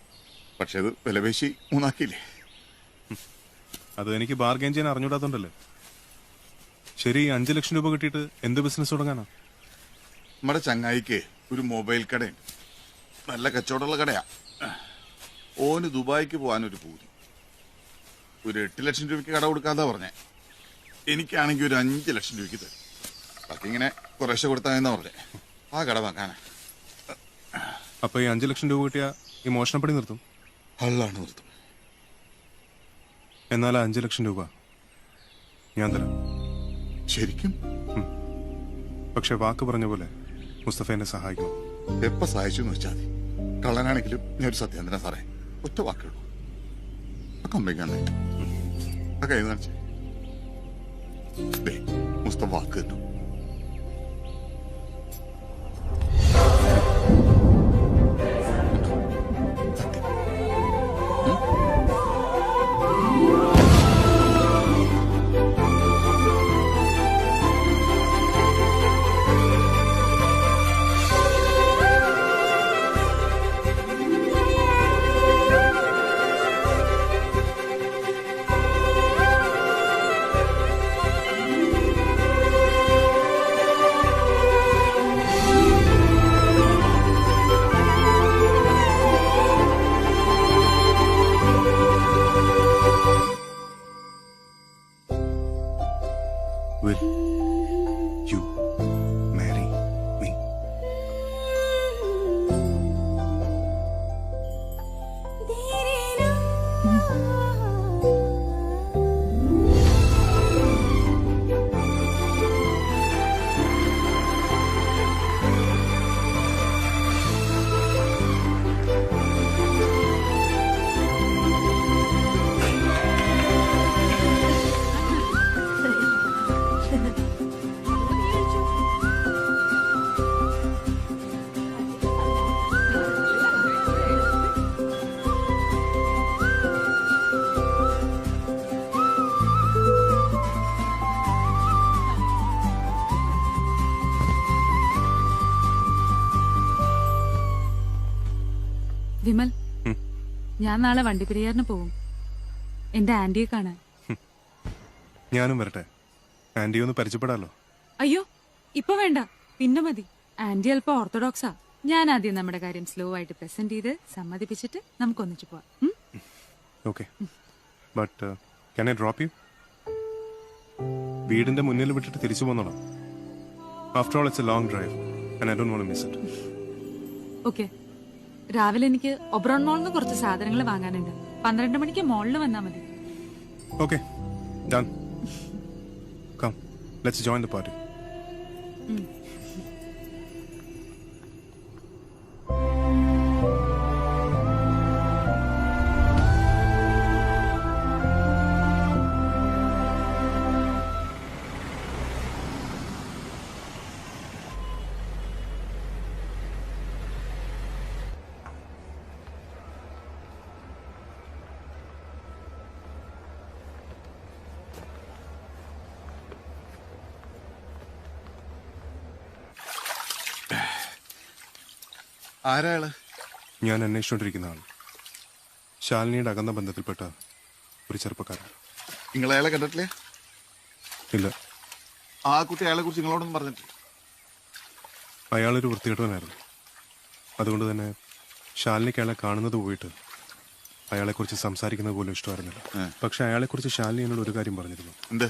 പക്ഷെ അത് വിലപേശി 3 ആക്കിയില്ലേ. അത് എനിക്ക് ബാർഗെയിൻ ചെയ്യാൻ അറിഞ്ഞൂടാത്തോണ്ടല്ലേ. ശരി, 5 ലക്ഷം രൂപ കിട്ടിയിട്ട് എന്ത് ബിസിനസ് തുടങ്ങാനാ? നമ്മുടെ ചങ്ങായിക്ക് ഒരു മൊബൈൽ കടയുണ്ട്. നല്ല കച്ചവടമുള്ള കടയാ. ഓന് ദുബായിക്ക് പോകാനൊരു പൂതി. ഒരു 8 ലക്ഷം രൂപയ്ക്ക് കട കൊടുക്കാതാ പറഞ്ഞേ. എനിക്കാണെങ്കിൽ ഒരു 5 ലക്ഷം രൂപയ്ക്ക് തരും. ബാക്കി ഇങ്ങനെ കുറേശ്ശെ കൊടുത്താന്നാ പറഞ്ഞേ. ആ കട വാങ്ങാനാ. അപ്പൊ ഈ 5 ലക്ഷം രൂപ കിട്ടിയാ ഈ മോഷണപ്പടി നിർത്തും? അള്ളാണ് നിർത്തും. എന്നാൽ 5 ലക്ഷം രൂപ ഞാൻ തരാം. ശരിക്കും? പക്ഷെ വാക്ക് പറഞ്ഞ പോലെ മുസ്തഫ എന്നെ സഹായിക്കണം. എപ്പ സഹായിച്ചു എന്ന് വെച്ചാൽ മതി. കള്ളനാണെങ്കിലും ഞാൻ ഒരു സത്യാന്തരം സാറേ. ഒറ്റ വാക്കുള്ളൂ. ആ കമ്പനിക്കാണ് ആ കൈ കാണിച്ചേ. മുസ്തഫ വാക്ക് കിട്ടും. Will you marry me? Vimal, ഞാൻ നാളെ വണ്ടിപ്പെരിയാറിന് പോവും. എന്റെ ആന്റിയെ കാണാൻ. ഞാനും വരട്ടെ? ആന്റി ഒന്ന് പരിചയപ്പെടാലോ. അയ്യോ, ഇപ്പൊ വേണ്ട, പിന്നെ മതി. ആന്റി അല്പം ഓർത്തഡോക്സാ. ഞാൻ ആദ്യം നമ്മുടെ കാര്യം സ്ലോ ആയിട്ട് പ്രസന്റ് ചെയ്ത് സമ്മതിപ്പിച്ചിട്ട് നമുക്ക് ഒന്നിച്ചു പോവാം. Okay, but can I drop you? വീടിന്റെ മുന്നിൽ വിട്ടിട്ട് തിരിച്ചു പോന്നോളാം. After all it's a long drive and I don't want to miss it. Okay. രാവിലെ എനിക്ക് ഒബ്രോൺ മോളിൽ കുറച്ച് സാധനങ്ങൾ വാങ്ങാനുണ്ട്. 12 മണിക്ക് മോളിൽ വന്നാ മതി. Okay, done. Come, let's join the party. ആരാള്? ഞാൻ അന്വേഷിച്ചുകൊണ്ടിരിക്കുന്ന ആൾ. ശാലിനിയുടെ അകന്ന ബന്ധത്തിൽപ്പെട്ട ഒരു ചെറുപ്പക്കാരൻ. നിങ്ങൾ അയാളെ കണ്ടിട്ടില്ലേ? ഇല്ല. ആ കുട്ടി അയാളെ കുറിച്ച് നിങ്ങളോടൊന്നും പറഞ്ഞിട്ടില്ല? അയാളൊരു വൃത്തികെട്ടവനായിരുന്നു. അതുകൊണ്ട് തന്നെ ശാലിനിക്ക് അയാളെ കാണുന്നത് പോയിട്ട് അയാളെക്കുറിച്ച് സംസാരിക്കുന്നത് പോലും ഇഷ്ടമായിരുന്നില്ല. പക്ഷെ അയാളെക്കുറിച്ച് ശാലിനി എന്നോട് ഒരു കാര്യം പറഞ്ഞിരുന്നു. എന്ത്?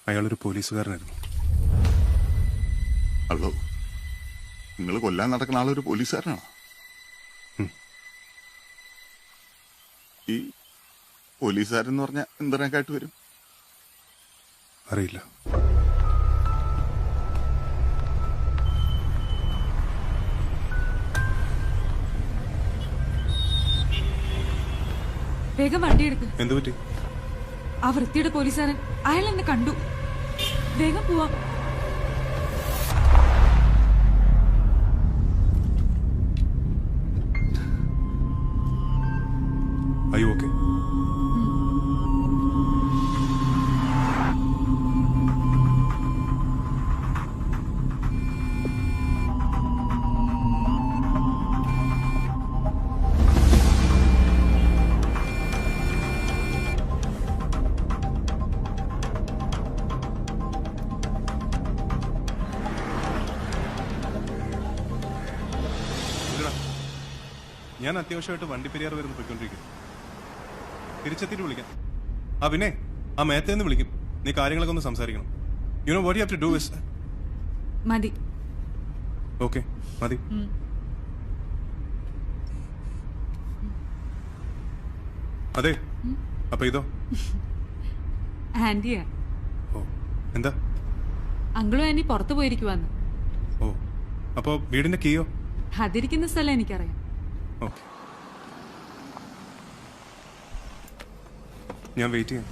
അയാളൊരു പോലീസുകാരനായിരുന്നു. അല്ലോ, നിങ്ങൾ കൊല്ലാൻ നടക്കുന്ന ആളൊരു പോലീസുകാരനാണോ? ഈ പോലീസുകാരെന്ന് പറഞ്ഞാൽ എന്തിനേക്കാട്ട് വരും? അറിയില്ല. വേഗം വണ്ടി എടുക്ക്. എന്തു പറ്റി? ആ വൃത്തിയുടെ പോലീസുകാരൻ അയാൾ എന്നെ കണ്ടു. വേഗം പോവാം. Are you okay? ഞാൻ അത്യാവശ്യമായിട്ട് വണ്ടിപ്പെരിയാർ വരുന്ന പോയിക്കൊണ്ടിരിക്കുന്നു. തിരിച്ചെത്തിയിട്ട് വിളിക്കാം. ആ പിന്നെ ആ മേത്തേന്ന് വിളിക്കും. നീ കാര്യങ്ങളൊക്കെ ഒന്ന് സംസാരിക്കണം. You know what you have to do is മതി. ഓക്കെ മതി. അതെ അപ്പൊ ഇതോ? ആന്റിയാ. ഓ എന്താ? അങ്കിളും ആന്റി പുറത്തു പോയിരിക്കുവാന്ന്. ഓ അപ്പോ വീടിന്റെ കീയോ? അതിരിക്കുന്ന സ്ഥലം എനിക്കറിയാം. ഓക്കെ ഞാൻ വെയിറ്റ് ചെയ്യാം.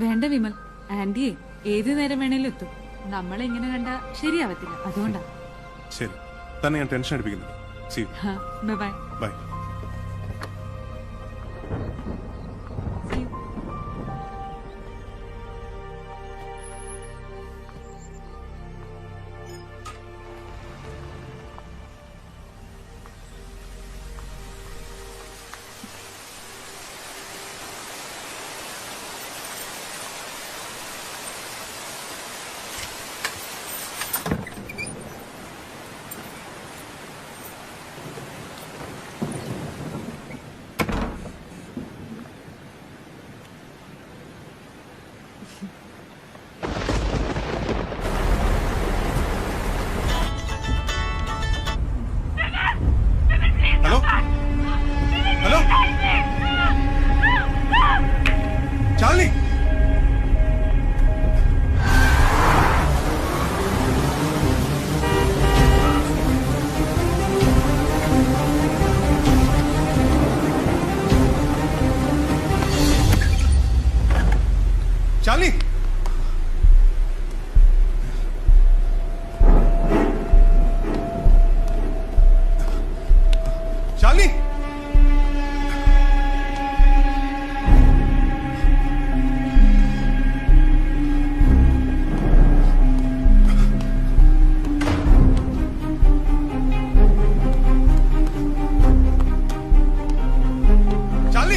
വേണ്ട വിമൽ, ആന്റിയെ ഏത് നേരം വേണേലും എത്തും. നമ്മളെ ഇങ്ങനെ കണ്ട ശരിയാവത്തില്ല, അതുകൊണ്ടാ. ശരി, തന്നെ ഞാൻ ടെൻഷൻ അടിപ്പിക്കുന്നില്ല. See you. Bye. Bye. Hello hello Charlie, Charlie Charlie Charlie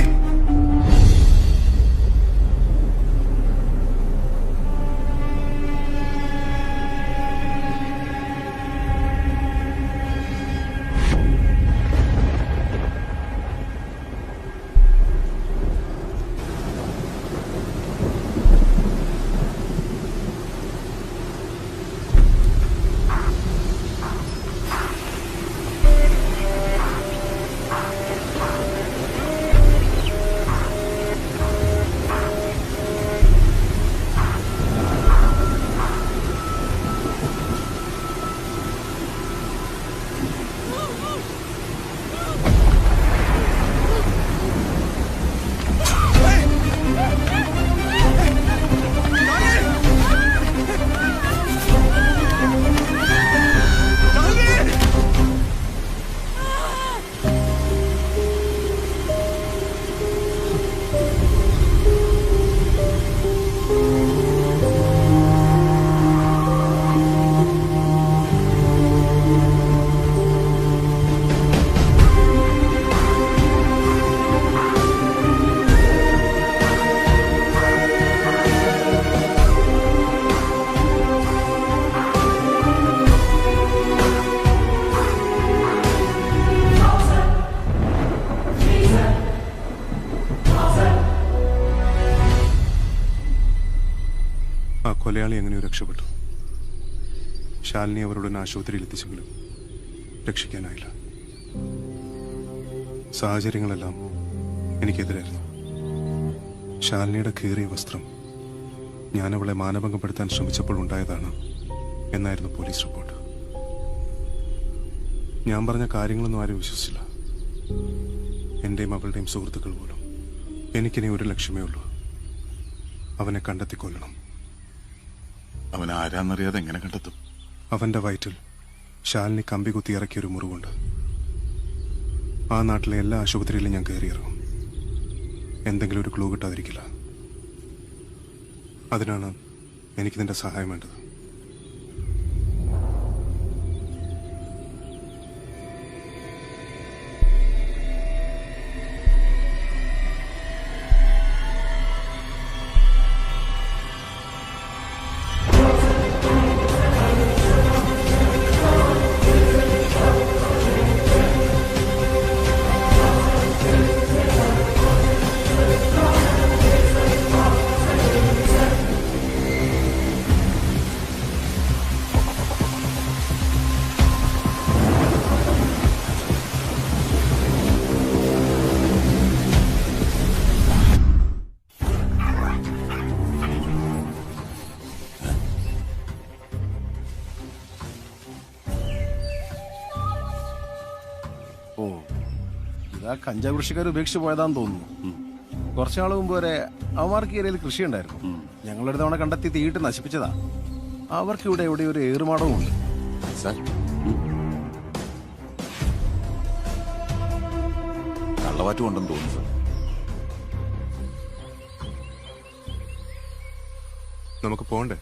ആ കൊലയാളി എങ്ങനെയോ രക്ഷപ്പെട്ടു. ശാലിനി അവരുടെ ആശുപത്രിയിൽ എത്തിച്ചെങ്കിലും രക്ഷിക്കാനായില്ല. സാഹചര്യങ്ങളെല്ലാം എനിക്കെതിരായിരുന്നു. ശാലിനിയുടെ കീറിയ വസ്ത്രം ഞാൻ അവളെ മാനഭംഗപ്പെടുത്താൻ ശ്രമിച്ചപ്പോൾ ഉണ്ടായതാണ് എന്നായിരുന്നു പോലീസ് റിപ്പോർട്ട്. ഞാൻ പറഞ്ഞ കാര്യങ്ങളൊന്നും ആരും വിശ്വസിച്ചില്ല. എന്റെയും അവളുടെയും സുഹൃത്തുക്കൾ പോലും. എനിക്കിനി ഒരു ലക്ഷ്യമേ ഉള്ളൂ, അവനെ കണ്ടെത്തി കൊല്ലണം. അവൻ ആരാന്നറിയാതെ എങ്ങനെ കണ്ടെത്തും? അവന്റെ വയറ്റിൽ ശാലിനി കമ്പി കുത്തി ഇറക്കിയൊരു മുറിവുണ്ട്. ആ നാട്ടിലെ എല്ലാ ആശുപത്രിയിലും ഞാൻ കയറിയിറങ്ങും. എന്തെങ്കിലും ഒരു ക്ലൂ കിട്ടാതിരിക്കില്ല. അതിനാണ് എനിക്ക് നിന്റെ സഹായം വേണ്ടത്. ഓ, ഇതാ കഞ്ചാവ് കൃഷിക്കാർ ഉപേക്ഷിച്ച് പോയതാന്ന് തോന്നുന്നു. കുറച്ചാൾ മുമ്പ് വരെ അവന്മാർക്ക് ഏരിയയിൽ കൃഷി ഉണ്ടായിരുന്നു. ഞങ്ങളൊരു തവണ കണ്ടെത്തി തീയിട്ട് നശിപ്പിച്ചതാ. അവർക്ക് ഇവിടെ എവിടെ ഒരു ഏറുമാടവും ഉണ്ട്. കള്ളവാറ്റും ഉണ്ടെന്ന് തോന്നുന്നു സാർ. നമുക്ക് പോണ്ടേ?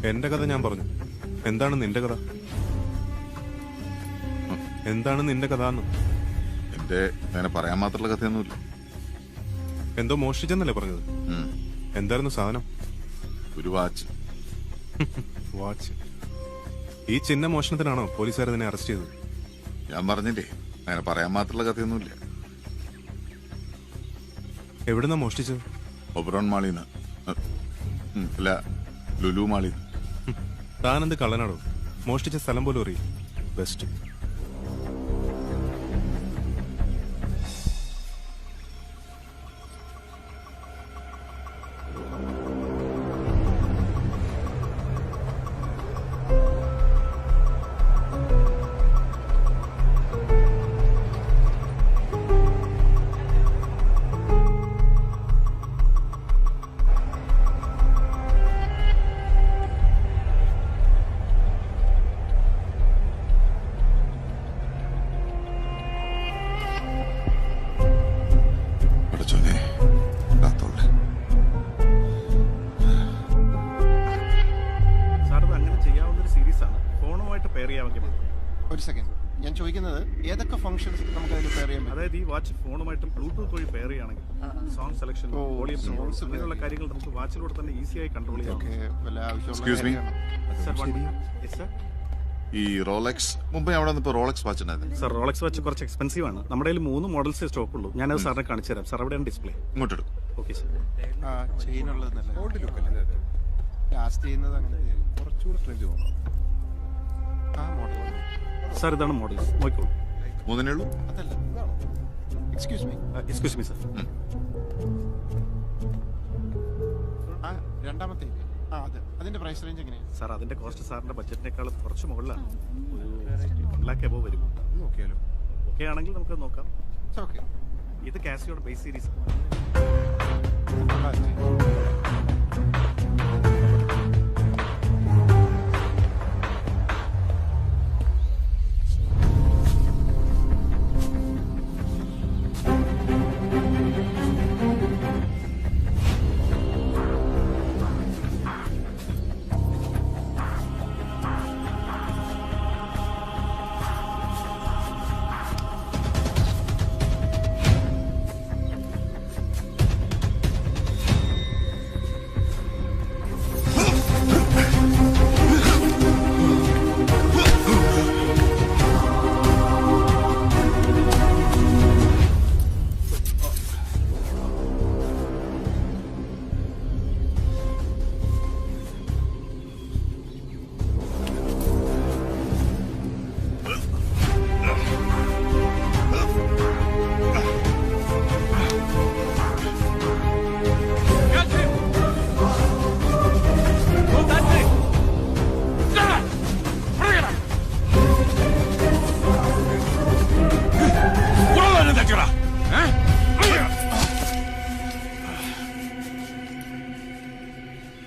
എന്റെ കഥ ഞാൻ പറഞ്ഞു. എന്താണ് നിന്റെ കഥ? എന്താണ് നിന്റെ കഥ എന്ന്? എന്റെ അങ്ങനെ പറയാൻ മാത്രമുള്ള കഥയൊന്നുമില്ല. എന്തോ മോഷ്ടിച്ചെന്നല്ലേ പറഞ്ഞത്? എന്തായിരുന്നു സാധനം? ഒരു വാച്ച്. വാച്ച്? ഈ ചിഹ്ന മോഷണത്തിനാണോ പോലീസുകാർ നിന്നെ അറസ്റ്റ് ചെയ്തത്? ഞാൻ പറഞ്ഞില്ലേ, അങ്ങനെ പറയാൻ മാത്രമുള്ള കഥയൊന്നുമില്ല. എവിടുന്നാ മോഷ്ടിച്ചത്? ഒബ്രോൺ മാളിന്ന്. അല്ല, ലുലു മാളിന്ന്. താനെന്ത് കള്ളനാടോ? മോഷ്ടിച്ച സ്ഥലം പോലും അറിയും. ബെസ്റ്റ്. ഒരു സെക്കൻഡ്, ഞാൻ ചോദിക്കുന്നത് ഏതൊക്കെ ഫംഗ്ഷൻസ് നമുക്ക് അതിൽ പെയർ ചെയ്യാൻ പറ്റും? അതായത് ഈ വാച്ച് ഫോണുമായിട്ട് ബ്ലൂടൂത്ത് വഴി പെയർ ചെയ്യുകയാണെങ്കിൽ സോങ് സെലക്ഷൻ, വോളിയം കൺട്രോൾ അങ്ങനെയുള്ള കാര്യങ്ങൾ നമുക്ക് വാച്ചിലൂടെ തന്നെ ഈസിയായി കൺട്രോൾ ചെയ്യാം. എക്സ്ക്യൂസ് മീ, ഈ റോളക്സ് മുമ്പ് അവിടെ വന്നപ്പോൾ റോളക്സ് വാച്ച് ഉണ്ടായിരുന്നു സർ. റോളക്സ് വാച്ച് കുറച്ച് എക്സ്പെൻസീവ് ആണ്. നമ്മുടെ കയ്യിൽ 3 മോഡൽസേ സ്റ്റോക്ക് ഉള്ളൂ. ഞാനത് സാറിനെ കാണിച്ചു തരാം. സാർ അവിടെയാണ് ഡിസ്പ്ലേ. ഇങ്ങോട്ടെടുക്കും. Okay sir. സാർ ഇതാണ് മോഡൽ, നോക്കിക്കോളൂ. 3 ഉള്ളൂ. Excuse me sir. രണ്ടാമത്തെ അതിന്റെ പ്രൈസ് റേഞ്ച് എങ്ങനെയാണ് സാർ? അതിന്റെ കോസ്റ്റ് സാറിന്റെ ബഡ്ജറ്റിനേക്കാൾ കുറച്ച് മുകളിലാണ്. ഒരു 1 lakh എബോവ് വരും. ഓക്കെ ആണെങ്കിൽ നമുക്ക് നോക്കാം. ഇത് കാസിയോയുടെ ബേസ് സീരീസ്.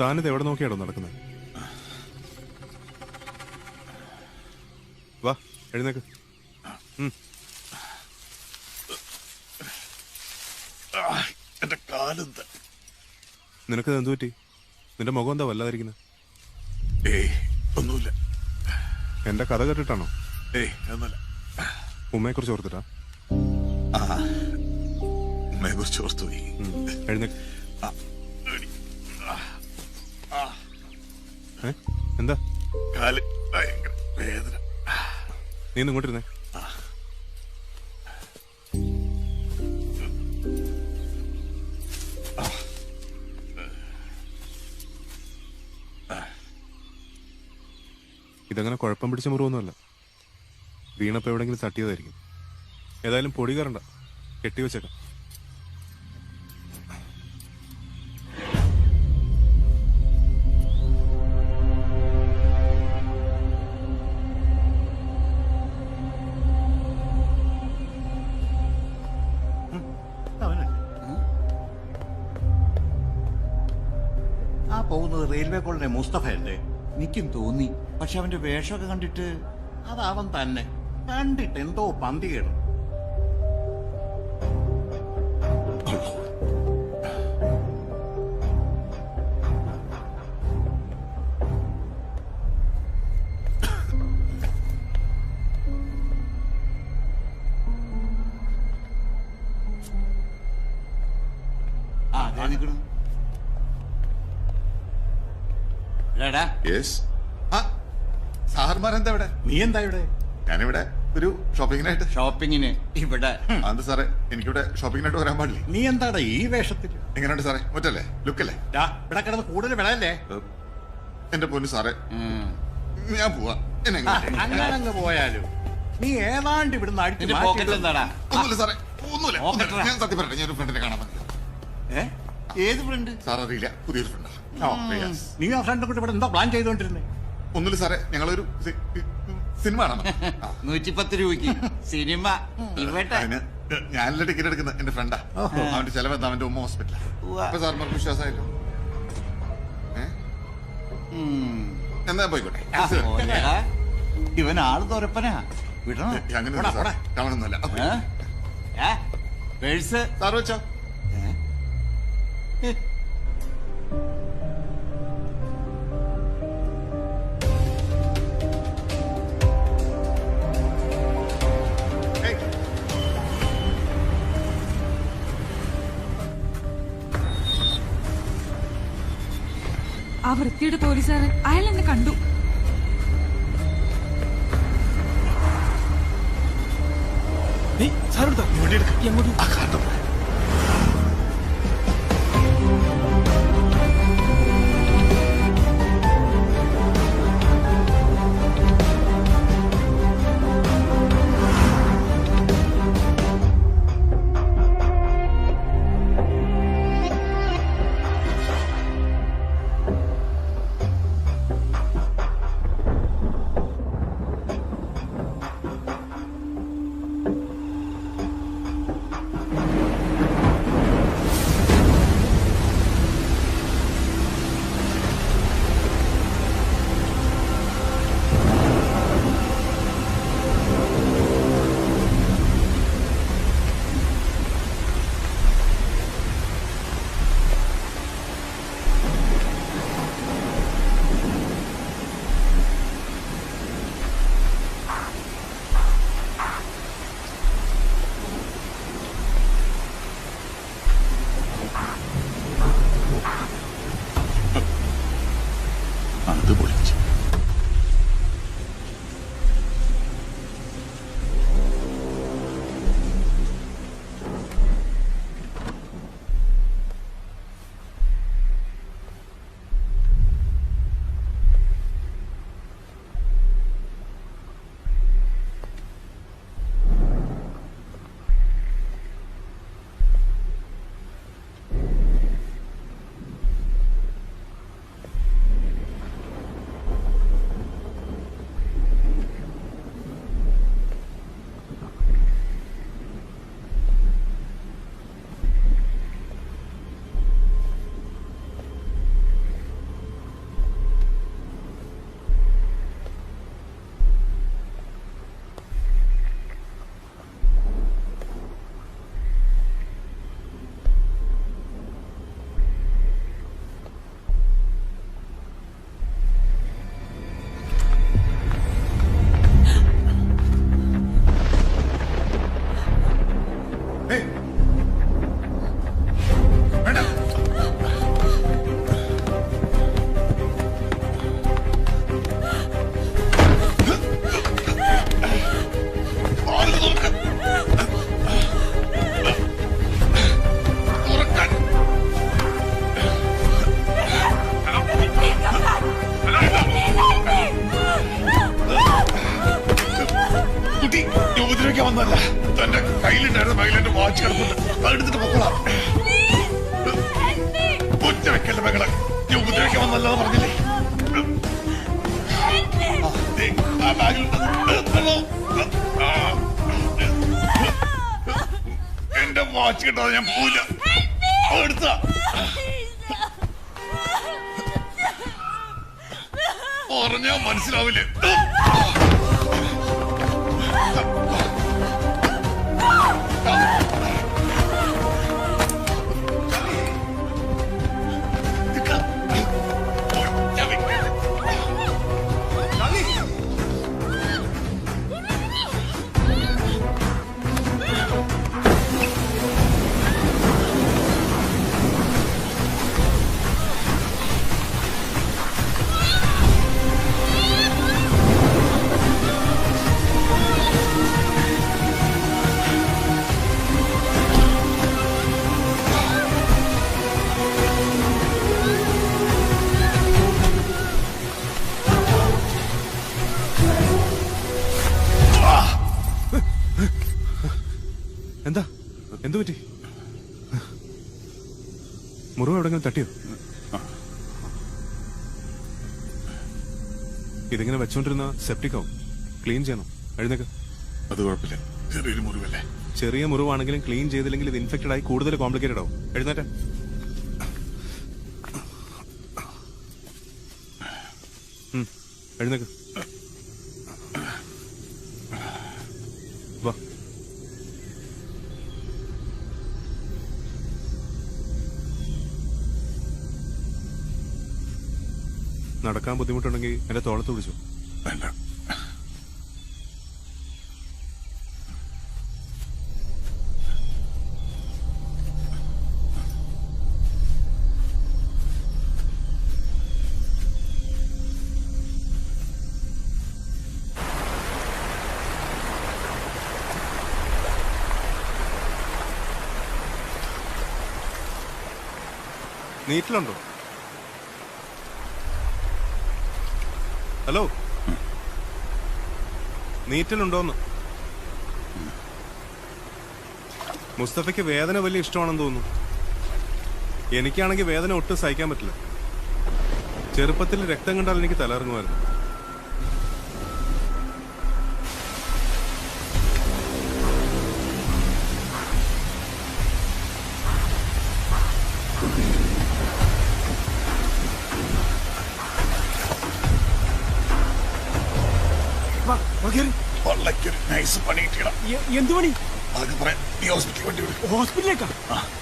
താനിത് എവിടെ നോക്കിയാണോ നടക്കുന്നത്? വാ എഴുന്നേക്ക്. എന്റെ കാലെന്താ? നിനക്കത് എന്തു പറ്റി? നിന്റെ മുഖം എന്താ വല്ലാതിരിക്കുന്നത്? ഏയ് ഒന്നുമില്ല. എന്റെ കഥ കേട്ടിട്ടാണോ? ഏയ് ഒന്നുമില്ല. ഉമ്മയെ കുറിച്ച് ഓർത്തിട്ടാ? ഉമ്മയെ കുറിച്ച് ഓർത്തു പോയി. എഴുന്നേക്ക്. എന്താ? കാല് ഭയങ്കര വേദന. നീ ഒന്ന് ഇങ്ങോട്ടിരുന്നേ. ഇതങ്ങനെ കുഴപ്പം പിടിച്ച മുറിവൊന്നുമല്ല. വീണപ്പോ എവിടെങ്കിലും തട്ടിയതായിരിക്കും. ഏതായാലും പൊടി കയറണ്ട, കെട്ടിവെച്ചേക്കാം. ആ പോകുന്നത് റെയിൽവേ കോളനി മുസ്തഫയല്ലേ? എനിക്കും തോന്നി. പക്ഷെ അവന്റെ വേഷമൊക്കെ കണ്ടിട്ട് അതവൻ തന്നെ. കണ്ടിട്ട് എന്തോ പന്തികേടും. സാർമാരെന്താ ഇവിടെ? നീ എന്താ ഇവിടെ? ഞാനിവിടെ ഒരു ഷോപ്പിങ്ങിനായിട്ട്. ഷോപ്പിങ്ങിന് ഇവിടെ? അത് സാറേ, എനിക്കിവിടെ ഷോപ്പിങ്ങിനായിട്ട് വരാൻ പാടില്ലേ? നീ എന്താടാ ഈ വേഷത്തിൽ? എങ്ങനെയുണ്ട് സാറേ? മറ്റല്ലേ ലുക്കല്ലേ? ഇവിടെ കിടന്ന് കൂടുതൽ വിളയല്ലേ? എന്റെ പൊന്നു സാറേ, ഞാൻ പോവാ. അങ്ങനെ പോയാലും നീ ഏതാണ്ട് ഇവിടുന്ന് ഒന്നുമില്ല സാറേ, ഒന്നുമില്ല. ഞാൻ സത്യം പറയട്ടെ, ഞാനൊരു ഫ്രണ്ടിനെ കാണാൻ പറ്റില്ല. ഏത് ഫ്രണ്ട്? സാർ അറിയില്ല, പുതിയൊരു ഫ്രണ്ടാ. നീ ആ ഫ്രണ്ട് കൂടെ ഇവിടെ എന്താ പ്ലാൻ ചെയ്തോണ്ടിരുന്നേ? ഒന്നുമില്ല സാറേ, ഞങ്ങളൊരു സിനിമ കാണാം. 110 രൂപയ്ക്ക് സിനിമ. ഞാനല്ല ടിക്കറ്റ് എടുക്കുന്നത്, എന്റെ ഫ്രണ്ടാ. അവന്റെ ചെലവെന്താ? അവന്റെ ഉമ്മ ഹോസ്പിറ്റലാ. അപ്പൊ സാർമാർക്ക് വിശ്വാസമായില്ലോ. എന്നാ പോയിക്കോട്ടെ. ഇവൻ ആള് തുരപ്പനാ. അങ്ങനെ കാണുന്നില്ല. പേഴ്സ് സാർ വെച്ചോ. ആ വൃത്തിയുടെ പോലീസുകാരൻ അയാൾ എന്നെ കണ്ടു. നേരം മകളെ വാച്ച് കിടപ്പുണ്ട് എടുത്തിട്ട് പൊക്കോളാം. ഒറ്റ വെക്കല്ലേ മകളെ, നീ ഉപദ്രവിക്കാൻ വന്നല്ലാതെ പറഞ്ഞില്ലേ? ആ ബാഗിലുണ്ട്. എന്റെ വാച്ച് കിട്ടാതെ ഞാൻ പോവില്ല. എടുത്ത പറഞ്ഞാ മനസ്സിലാവില്ലേ? എന്താ എന്തു പറ്റി? മുറിവ് എവിടെങ്കിലും തട്ടിയോ? ഇതിങ്ങനെ വെച്ചോണ്ടിരുന്ന സെപ്റ്റിക് ആവും. ക്ലീൻ ചെയ്യണം. എഴുന്നേക്ക്. അത് കുഴപ്പമില്ല, ചെറിയൊരു മുറിവല്ലേ. ചെറിയ മുറിവാണെങ്കിലും ക്ലീൻ ചെയ്തില്ലെങ്കിൽ ഇത് ഇൻഫെക്റ്റഡ് ആയി കൂടുതൽ കോംപ്ലിക്കേറ്റഡ് ആവും. എഴുന്നേറ്റ. എഴുന്നേക്ക്. വാ. നടക്കാൻ ബുദ്ധിമുട്ടുണ്ടെങ്കിൽ എന്റെ തോളത്ത് പിടിച്ചു. വേണ്ട. നീറ്റിലുണ്ടോ? ഹലോ, നീറ്റിലുണ്ടോന്ന്? മുസ്തഫയ്ക്ക് വേദന വലിയ ഇഷ്ടമാണെന്ന് തോന്നുന്നു. എനിക്കാണെങ്കിൽ വേദന ഒട്ടും സഹിക്കാൻ പറ്റില്ല. ചെറുപ്പത്തിൽ രക്തം കണ്ടാൽ എനിക്ക് തലയിറങ്ങുമായിരുന്നു. എന്ത് പണി? ഹോസ്പിറ്റലിലേക്കാ?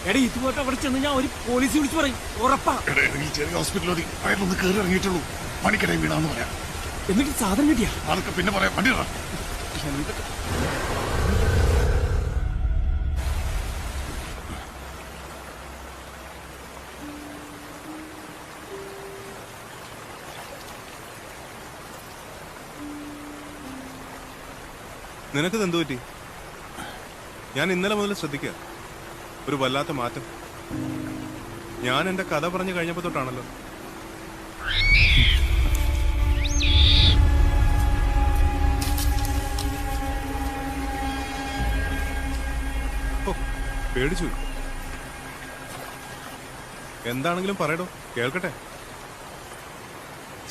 എടാ ഇതുപോട്ട് അവിടെ ചെന്ന് ഞാൻ ഒരു പോലീസ് വിളിച്ചു പറയും. ഉറപ്പാ. ചെറിയ ഹോസ്പിറ്റലിൽ വയറൊന്ന് കയറി ഇറങ്ങിയിട്ടുള്ളൂ. മണിക്കടയിൽ വീണാന്ന് പറയാം. എന്നിട്ട് സാധനം കിട്ടിയാ? അതൊക്കെ പിന്നെ പറയാം. വണ്ടി ഇടാം. നിനക്കിത് എന്തു പറ്റി? ഞാൻ ഇന്നലെ മുതൽ ശ്രദ്ധിക്കുക. ഒരു വല്ലാത്ത മാറ്റം. ഞാൻ എന്റെ കഥ പറഞ്ഞു കഴിഞ്ഞപ്പോ തൊട്ടാണല്ലോ. പേടിച്ചു. എന്താണെങ്കിലും പറയടോ, കേൾക്കട്ടെ.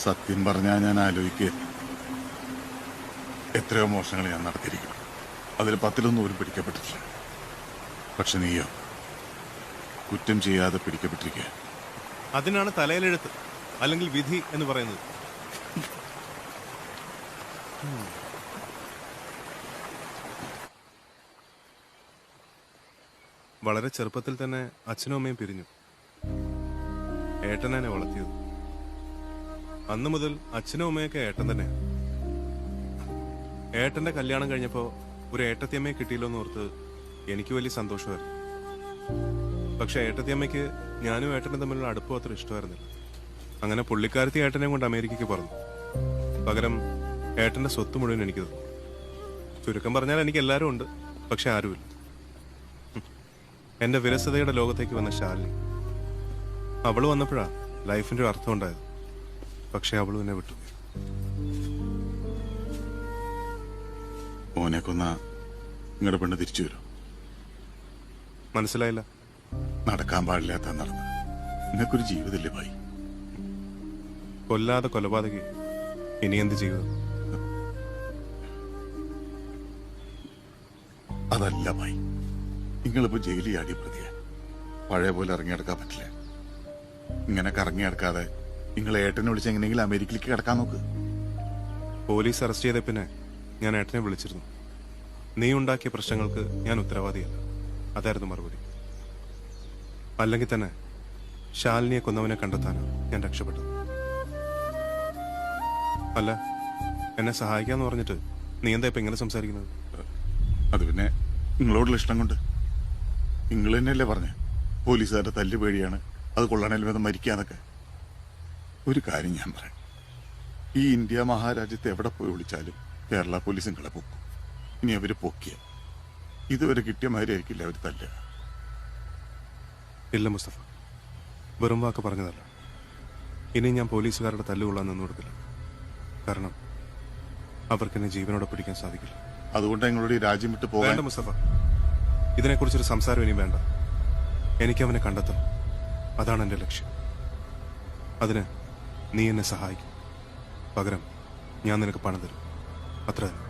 സത്യം പറഞ്ഞാൽ ഞാൻ ആലോചിക്കുക, എത്രയോ മോഷണങ്ങൾ ഞാൻ നടത്തിയിരിക്കണം. അതിൽ 10-1 പോലും പിടിക്കപ്പെട്ടിട്ടില്ല. പക്ഷെ നീയോ കുറ്റം ചെയ്യാതെ പിടിക്കപ്പെട്ടിരിക്കുക. അതിനാണ് തലയിലെഴുത്ത് അല്ലെങ്കിൽ വിധി എന്ന് പറയുന്നത്. വളരെ ചെറുപ്പത്തിൽ തന്നെ അച്ഛനും അമ്മയും പിരിഞ്ഞു. ഏട്ടനെ വളർത്തിയത്. അന്നു മുതൽ അച്ഛനും അമ്മയൊക്കെ ഏട്ടൻ തന്നെയാണ്. ഏട്ടന്റെ കല്യാണം കഴിഞ്ഞപ്പോ ഒരു ഏട്ടത്തിയമ്മയെ കിട്ടിയല്ലോ എന്ന് ഓർത്ത് എനിക്ക് വലിയ സന്തോഷമായിരുന്നു. പക്ഷെ ഏട്ടത്തിയമ്മയ്ക്ക് ഞാനും ഏട്ടനും തമ്മിലുള്ള അടുപ്പം അത്ര ഇഷ്ടമായിരുന്നില്ല. അങ്ങനെ പുള്ളിക്കാരത്തി ഏട്ടനെ കൊണ്ട് അമേരിക്കയ്ക്ക് പറഞ്ഞു. പകരം ഏട്ടന്റെ സ്വത്ത് മുഴുവൻ എനിക്ക് തന്നു. ചുരുക്കം പറഞ്ഞാൽ എനിക്ക് എല്ലാവരും ഉണ്ട്, പക്ഷെ ആരുമില്ല. എന്റെ വിരസതയുടെ ലോകത്തേക്ക് വന്ന ശാലിനി. അവള് വന്നപ്പോഴാ ലൈഫിന്റെ ഒരു അർത്ഥം ഉണ്ടായത്. പക്ഷെ അവള് എന്നെ വിട്ടു. ഓനെ കൊന്ന നിങ്ങളുടെ പെണ്ണ് തിരിച്ചു വരും. മനസ്സിലായില്ല. നടക്കാൻ പാടില്ലാത്ത നടന്നു. നിനക്കൊരു ജീവിതമില്ലേ ഭായി? കൊല്ലാതെ കൊലപാതകി ഇനി എന്ത് ജീവിതം? അതല്ല ഭായി, നിങ്ങളിപ്പോ ജയിലിൽ ആടിയ പ്രതിയ പഴയ പോലെ ഇറങ്ങിയെടുക്കാൻ പറ്റില്ല. ഇങ്ങനെ കറങ്ങിയെടുക്കാതെ നിങ്ങൾ ഏട്ടനെ വിളിച്ച് എങ്ങനെയെങ്കിലും അമേരിക്കയിലേക്ക് കിടക്കാൻ നോക്ക്. പോലീസ് അറസ്റ്റ് ചെയ്ത പിന്നെ ഞാൻ ഏട്ടനെ വിളിച്ചിരുന്നു. നീ ഉണ്ടാക്കിയ പ്രശ്നങ്ങൾക്ക് ഞാൻ ഉത്തരവാദിയല്ല, അതായിരുന്നു മറുപടി. അല്ലെങ്കിൽ തന്നെ ശാലിനിയെ കൊന്നവനെ കണ്ടെത്താനാണ് ഞാൻ രക്ഷപ്പെട്ടത്. അല്ല, എന്നെ സഹായിക്കാന്ന് പറഞ്ഞിട്ട് നീ എന്താ ഇപ്പൊ ഇങ്ങനെ സംസാരിക്കുന്നത്? അത് പിന്നെ നിങ്ങളോടുള്ള ഇഷ്ടം കൊണ്ട്. നിങ്ങൾ തന്നെയല്ലേ പറഞ്ഞേ പോലീസുകാരുടെ തല്ല് പേടിയാണ്, അത് കൊള്ളണേൽ വേദം മരിക്കാന്നൊക്കെ. ഒരു കാര്യം ഞാൻ പറയാം, ഈ ഇന്ത്യ മഹാരാജ്യത്ത് എവിടെ പോയി വിളിച്ചാലും കേരള പോലീസ് നിങ്ങളെ പൊക്കും. ഇനി അവര് പൊക്കിയ ഇതുവരെ കിട്ടിയ മാതിരിയായിരിക്കില്ല അവർ തല്ലുക. ഇല്ല മുസ്തഫ, വെറും വാക്ക് പറഞ്ഞതല്ല. ഇനി ഞാൻ പോലീസുകാരുടെ തല്ലുകൊള്ളാൻ നിന്നു കൊടുക്കില്ല. കാരണം അവർക്കെന്നെ ജീവനോടെ പിടിക്കാൻ സാധിക്കില്ല. അതുകൊണ്ട് നിങ്ങളോട് ഈ രാജ്യം വിട്ട് പോകാൻ. വേണ്ട മുസ്തഫ, ഇതിനെക്കുറിച്ചൊരു സംസാരം ഇനി വേണ്ട. എനിക്ക് അവനെ കണ്ടെത്തണം, അതാണ് എന്റെ ലക്ഷ്യം. അതിന് നീ എന്നെ സഹായിക്കും. പകരം ഞാൻ നിനക്ക് പണം തരും, അത്ര തന്നെ.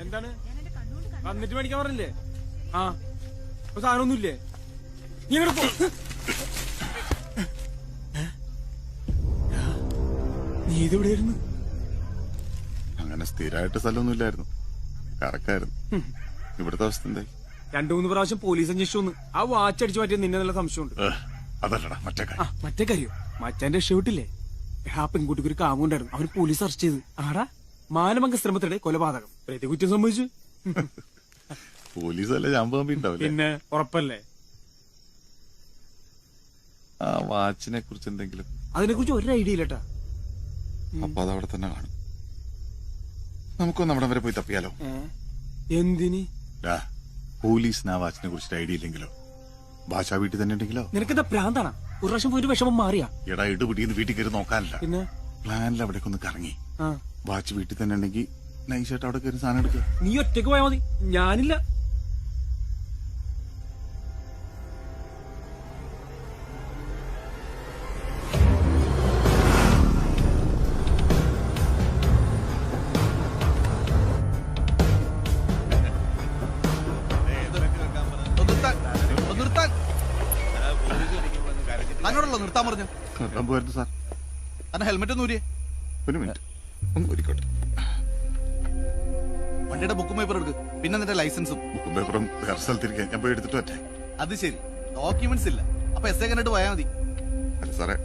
എന്താണ് വന്നിട്ട് മേടിക്കാൻ പറഞ്ഞില്ലേ? ആ സാധനമൊന്നുമില്ലേ? നീ ഇതെവിടെയായിരുന്നു? അങ്ങനെ സ്ഥിരമായിട്ട് സ്ഥലമൊന്നും ഇല്ലായിരുന്നു, കറക്കായിരുന്നു. ഇവിടുത്തെ അവസ്ഥ എന്തായി? 2-3 പ്രാവശ്യം പോലീസ് അന്വേഷിച്ചു വന്ന് ആ വാച്ച് അടിച്ചു മാറ്റിയ നിന്നെ നല്ല സംശയമുണ്ട്. അതല്ലടാ മറ്റേ കാര്യം. മറ്റേ കാര്യം മച്ചാന്റെ രക്ഷപ്പെട്ടില്ലേ? ആ പെൺകുട്ടിക്ക് ഒരു കാമുണ്ടായിരുന്നു, അവന് പോലീസ് അറസ്റ്റ് ചെയ്ത്. ആടാ മാനഭംഗ ശ്രമത്തിടെ കൊലപാതകം, പ്രതി കുറ്റം സംഭവിച്ചു. പോലീസ് അല്ല ചാമ്പി ഉണ്ടാവില്ല. പിന്നെ ഉറപ്പല്ലേ? ആ വാച്ചിനെ കുറിച്ച് എന്തെങ്കിലും? അതിനെ കുറിച്ച് ഒരു ഐഡിയ ഇല്ലട്ടാ. അപ്പൊ അതവിടെ തന്നെ കാണും. നമുക്കൊന്ന് അവിടെ വരെ പോയി തപ്പിയാലോ? എന്തിന്? പോലീസിന് ആ വാച്ചിനെ കുറിച്ച് ഐഡിയ ഇല്ലെങ്കിലോ? ഭാഷ വീട്ടിൽ തന്നെ ഉണ്ടെങ്കിലോ? നിനക്കെന്താ പ്രാന്താണ്? ഒരു പ്രാവശ്യം പോയിട്ട് വിഷമം മാറിയാ? എടാ ഇടുപിടിന്ന് വീട്ടിൽ കയറി നോക്കാനില്ല, പിന്നെ പ്ലാനിൽ അവിടേക്ക് ഒന്ന് കറങ്ങി വാച്ച് വീട്ടിൽ തന്നെ ഉണ്ടെങ്കിൽ നൈസായിട്ട് അവിടെ കയറി സാധനം എടുക്കുക. നീ ഒറ്റയ്ക്ക് പോയാ മതി, ഞാനില്ല. തന്നോടല്ലോ നിർത്താൻ പറഞ്ഞു. സാർ തന്നെ ഹെൽമെറ്റ് ഒന്ന് ഊരിയേ. ഒരു മിനിറ്റ് ഒന്ന് ഊരിക്കോട്ടെ. വണ്ടിയുടെ ബുക്കും പേപ്പർ എടുക്ക്, പിന്നെ നിന്റെ ലൈസൻസും. ബുക്കും പേപ്പറും വേറെ സ്ഥലത്തിരിക്കാൻ ഞാൻ പോയി എടുത്തിട്ട് പറ്റേ. അത് ശരി, ഡോക്യുമെന്റ്സ് ഇല്ല. അപ്പൊ എസ് കണ്ടിട്ട് പോയാൽ മതി. അല്ല സാറേ,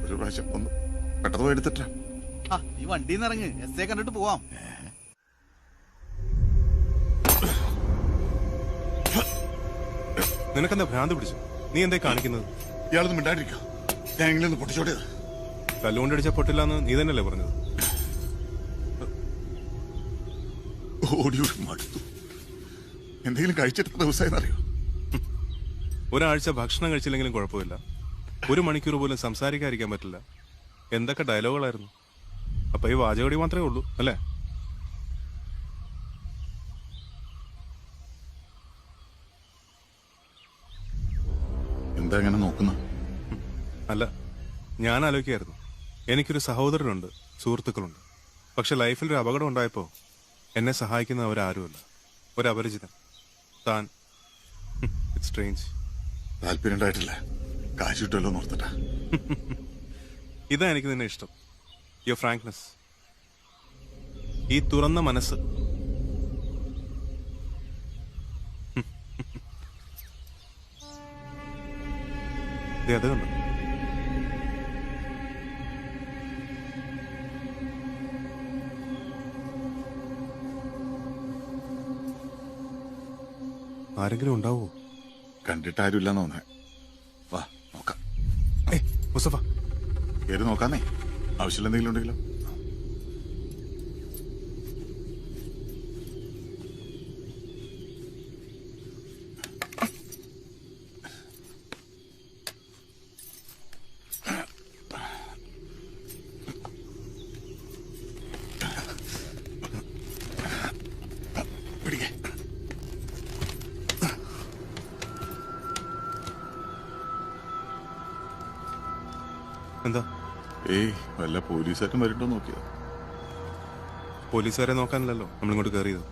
ഒരു പ്രാവശ്യം ഒന്ന് പെട്ടെന്ന് പോയി എടുത്തിട്ടാ. ഈ വണ്ടിയിൽ നിന്ന് ഇറങ്ങ്, എസ് കണ്ടിട്ട് പോവാം. നിനക്കെന്താ ഭ്രാന്ത് പിടിച്ചു? നീ എന്താ കാണിക്കുന്നത്? ഇയാളൊന്നും മിണ്ടാണ്ടിരിക്കോ, ഞാൻ ഇങ്ങനെ പൊട്ടിച്ചോടിയത്. കല്ലുകൊണ്ടടിച്ചാ പൊട്ടില്ലാന്ന് നീ തന്നെയല്ലേ പറഞ്ഞത്? ഓടിയോടി മടുത്തു. എന്തെങ്കിലും കഴിച്ചിട്ട് ദിവസമായെന്നറിയോ? ഒരാഴ്ച ഭക്ഷണം കഴിച്ചില്ലെങ്കിലും കുഴപ്പമില്ല, 1 മണിക്കൂർ പോലും സംസാരിക്കാതിരിക്കാൻ പറ്റില്ല. എന്തൊക്കെ ഡയലോഗുകളായിരുന്നു. അപ്പൊ ഈ വാചകടി മാത്രമേ ഉള്ളൂ അല്ലേ? എന്താ അങ്ങനെ നോക്കുന്ന? അല്ല, ഞാൻ ആലോചിക്കായിരുന്നു, എനിക്കൊരു സഹോദരനുണ്ട്, സുഹൃത്തുക്കളുണ്ട്. പക്ഷെ ലൈഫിൽ ഒരു അപകടം ഉണ്ടായപ്പോ എന്നെ സഹായിക്കുന്ന അവരാരുമല്ല, ഒരു അപരിചിതൻ. താൻ ഇറ്റ്സ് സ്ട്രേഞ്ച്. താല്പര്യം ഉണ്ടായിട്ടില്ല, കാശ് കിട്ടുമല്ലോ നോർത്തിട്ടാ. ഇതാ എനിക്ക് നിന്നെ ഇഷ്ടം, യുവർ ഫ്രാങ്ക്നെസ്, ഈ തുറന്ന മനസ്സ്. അത് കണ്ടോ? ആരെങ്കിലും ഉണ്ടാവോ? കണ്ടിട്ട് ആരുമില്ലെന്ന് തോന്നേ. വാ നോക്കാം. മുസ്തഫ കയറി നോക്കാന്നേ, ആവശ്യമില്ല എന്തെങ്കിലും ഉണ്ടെങ്കിലോ. എന്താ? ഏയ് വല്ല പോലീസുകാരും വരണ്ടോ നോക്കിയോ? പോലീസുകാരെ നോക്കാനല്ലോ നമ്മളിങ്ങോട്ട് കയറിയത്.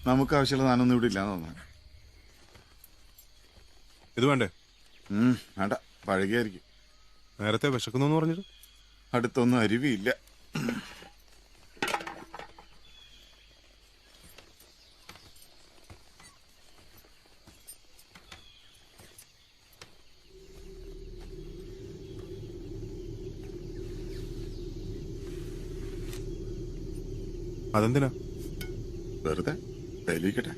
നമുക്ക് ആവശ്യമുള്ള സാധനമൊന്നും ഇവിടെ ഇല്ലാന്ന് തോന്നാൻ. ഇത് വേണ്ടേ? വേണ്ട, പഴകിയായിരിക്കും. നേരത്തെ വിശക്കുന്നു പറഞ്ഞിട്ട് അടുത്തൊന്നും അരുവിയില്ല. അതെന്തിനാ? വെറുതെ തെളിയിക്കട്ടെ.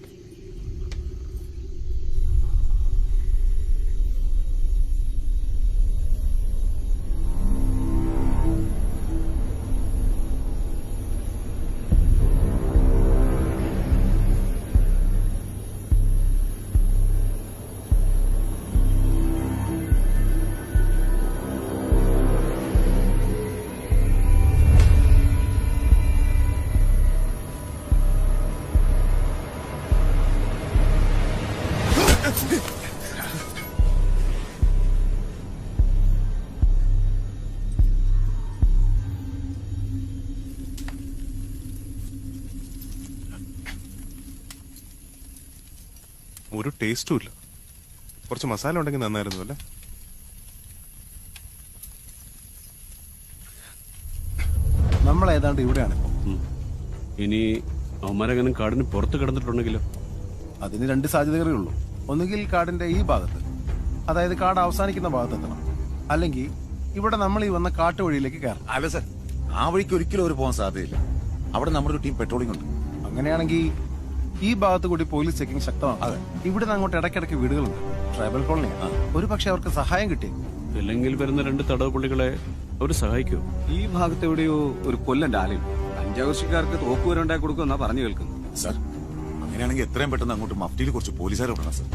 ഒരു ടേസ്റ്റും ഇല്ല. കുറച്ച് മസാല ഉണ്ടെങ്കിൽ നന്നായിരുന്നു അല്ലേ? നമ്മൾ ഏതാണ്ട് ഇവിടെയാണ് ഇനി അവന്മാരെങ്ങനെ കാടിന് പുറത്ത് കിടന്നിട്ടുണ്ടെങ്കിലോ? അതിന് രണ്ട് സാധ്യതകളേ ഉള്ളൂ. ഒന്നുകിൽ കാടിന്റെ ഈ ഭാഗത്ത്, അതായത് കാട് അവസാനിക്കുന്ന ഭാഗത്ത് എത്തണം, അല്ലെങ്കിൽ ഇവിടെ നമ്മൾ ഈ വന്ന കാട്ടുവഴിയിലേക്ക് കയറണം. അല്ല സർ, ആ വഴിക്ക് ഒരിക്കലും അവർ പോകാൻ സാധ്യതയില്ല. അവിടെ നമ്മുടെ ഒരു ടീം പെട്രോളിംഗ് ഉണ്ട്. അങ്ങനെയാണെങ്കിൽ ഈ ഭാഗത്ത് കൂടി പോലീസ് ചെക്കിംഗ് ശക്തമാണ്. ഇവിടെ നിന്ന് അങ്ങോട്ട് ഇടയ്ക്കിടയ്ക്ക് വീടുകളുണ്ട്, ട്രൈബൽ കോളനി. ഒരു പക്ഷെ അവർക്ക് സഹായം കിട്ടി. ഇല്ലെങ്കിൽ വരുന്ന രണ്ട് തടവ് പുള്ളികളെ അവർ സഹായിക്കൂ. ഈ ഭാഗത്ത് എവിടെയോ ഒരു കൊല്ലന്റെ ആലയം പഞ്ചാകർഷിക്കാർക്ക് തോക്കുവരുണ്ടാക്കി കൊടുക്കുമെന്നാ പറഞ്ഞു കേൾക്കുന്നു. സർ, അങ്ങനെയാണെങ്കിൽ എത്രയും പെട്ടെന്ന് അങ്ങോട്ട് മഫ്റ്റിയിൽ കുറച്ച് പോലീസുകാരെ വിടണം സർ.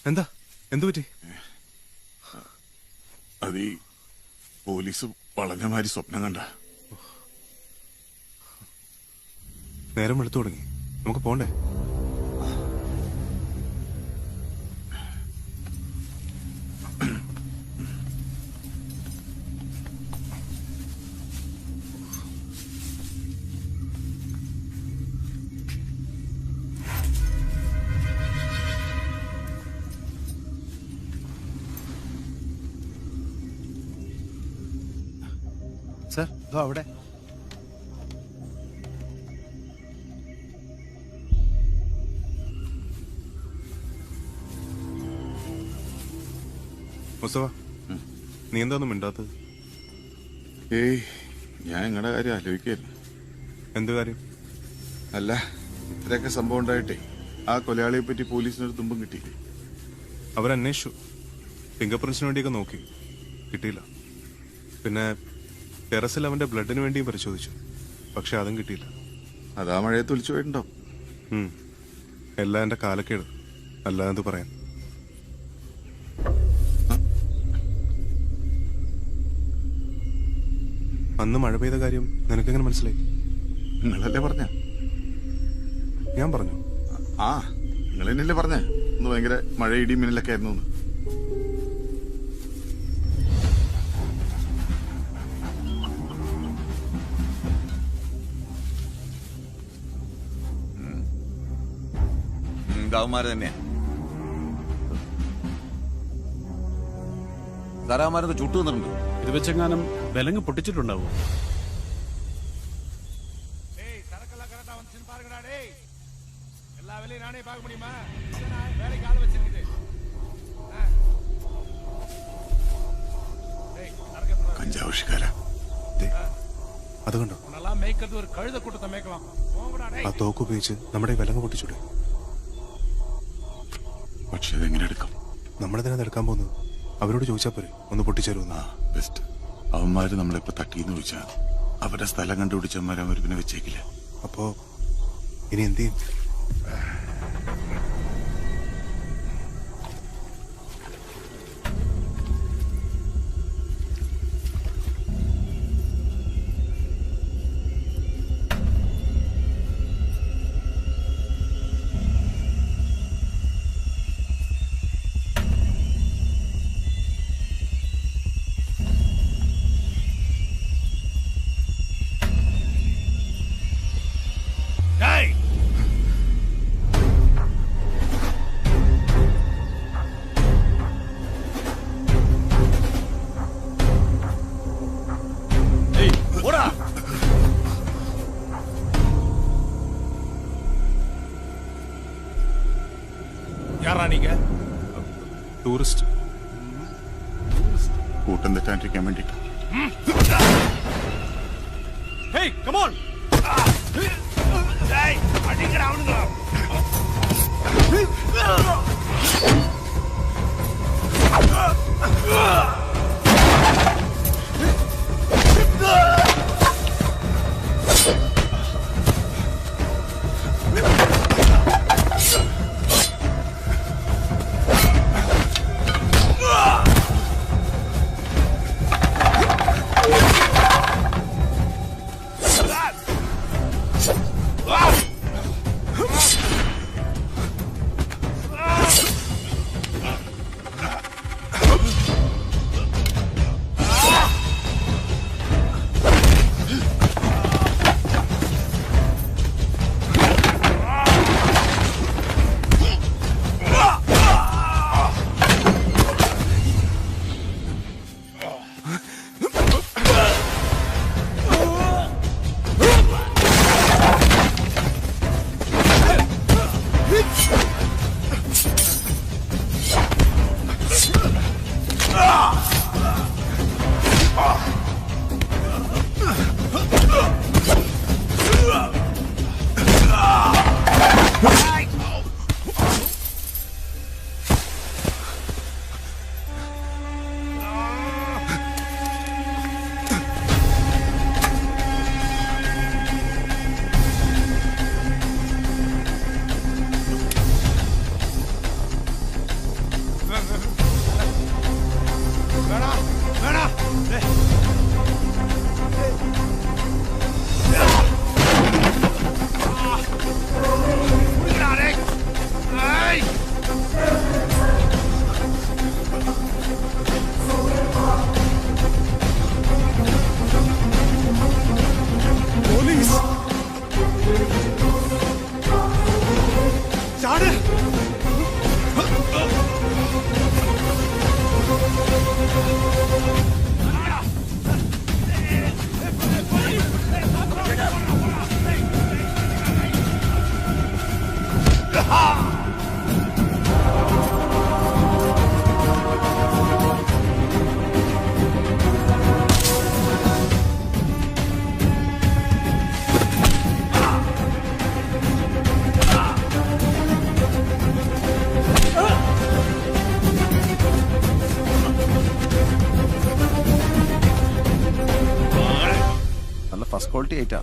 എന്താ? എന്തു പറ്റി? അത് ഈ പോലീസ് വളഞ്ഞമാരി സ്വപ്നം കണ്ട. നേരം വെളുത്തു തുടങ്ങി, നമുക്ക് പോണ്ടേ? സർ, ഇതോ അവിടെ. മുസ്തഫ, നീ എന്താ ഒന്നും മിണ്ടാത്തത്? ഏയ് ഞാൻ നിങ്ങളുടെ കാര്യം ആലോചിക്കായിരുന്നു. എന്ത് കാര്യം? അല്ല, ഇത്രയൊക്കെ സംഭവം ഉണ്ടായിട്ടേ ആ കൊലയാളിയെ പറ്റി പോലീസിനൊരു തുമ്പും കിട്ടിയില്ലേ? അവരന്വേഷിച്ചു, ഫിംഗർ പ്രിന്റ്സിന് വേണ്ടിയൊക്കെ നോക്കി, കിട്ടിയില്ല. പിന്നെ ടെറസിൽ അവന്റെ ബ്ലഡിന് വേണ്ടിയും പരിശോധിച്ചു, പക്ഷെ അതും കിട്ടിയില്ല. അതാ മഴയത്ത് ഒലിച്ചു പോയിട്ടുണ്ടാവും. എല്ലാം എന്റെ കാലക്കേട്, അല്ലാതെ പറയാൻ. അന്ന് മഴ പെയ്ത കാര്യം നിനക്കെങ്ങനെ മനസ്സിലായി? നിങ്ങളല്ലേ പറഞ്ഞ? ഞാൻ പറഞ്ഞു. ആ, നിങ്ങൾ തന്നെയല്ലേ പറഞ്ഞ ഇന്ന് ഭയങ്കര മഴ ഇടി മിന്നലൊക്കെ ആയിരുന്നു. അവന്മാര് തന്നെയാ. സാറാമാരത് ചുട്ടു നിന്നിട്ടുണ്ട്. ഇത് വെച്ചെങ്ങാനും വിലങ്ങ് പൊട്ടിച്ചിട്ടുണ്ടാവും. കഞ്ചാവശ്യക്കാര അത് കണ്ടോ? ആ തോക്ക് ഉപയോഗിച്ച് നമ്മുടെ വിലങ്ങ് പൊട്ടിച്ചൂടെ? പക്ഷെ അതെങ്ങനെ എടുക്കും? നമ്മളെന്തിനാ എടുക്കാൻ പോകുന്നത്? അവരോട് ചോദിച്ചാൽ പോരെ ഒന്ന് പൊട്ടിച്ചേരുമെന്ന്. ബെസ്റ്റ്. അവന്മാര് നമ്മളിപ്പോ തട്ടിന്ന് ചോദിച്ചാ അവരുടെ സ്ഥലം കണ്ടുപിടിച്ചവന്മാരെ അവർ പിന്നെ വെച്ചേക്കില്ല. അപ്പോ ഇനി എന്ത് ചെയ്യും? ടൂറിസ്റ്റ്. കൂട്ടം തെറ്റാണ്ടിരിക്കാൻ വേണ്ടിട്ട്. First quality ഐറ്റാ.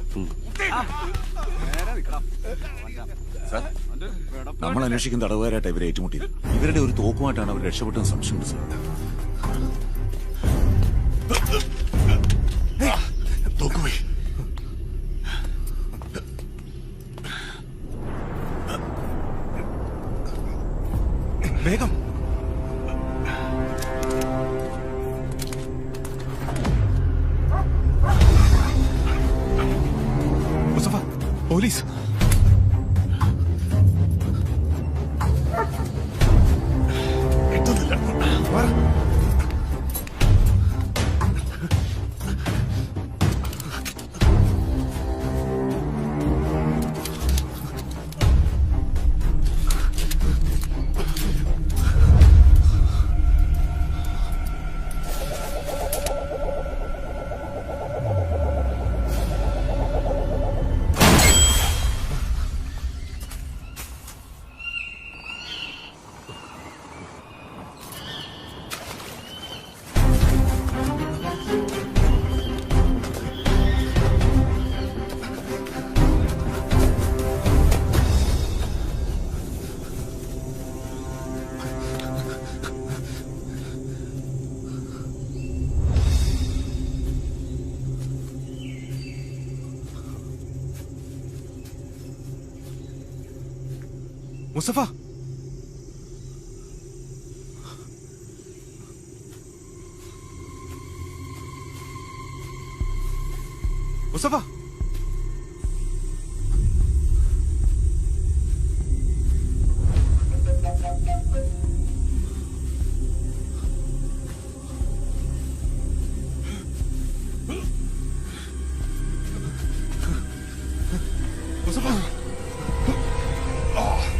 സാർ, നമ്മൾ അന്വേഷിക്കുന്ന തടവുകാരായിട്ട് ഇവരെ ഏറ്റുമുട്ടിയത്. ഇവരുടെ ഒരു തോക്കുമായിട്ടാണ് അവർ രക്ഷപ്പെട്ടെന്ന് സംശയമുണ്ട് സാർ. തോക്കുപോയി. വേഗം. മുസ്തഫ, പോലീസ്. കിട്ടുന്നില്ല. മുസ്തഫ, മുസ്തഫ,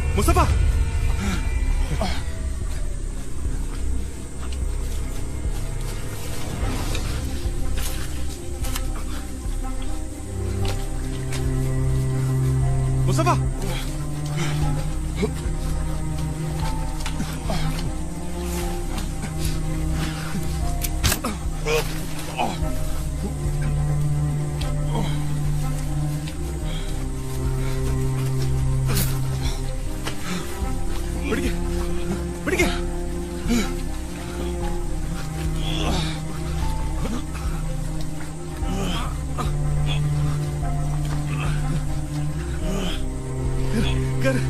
മുസ്തഫ, മുസ്തഫ. മുസ്തഫ, പിടിക്ക്, പിടിക്ക്. കേറ്.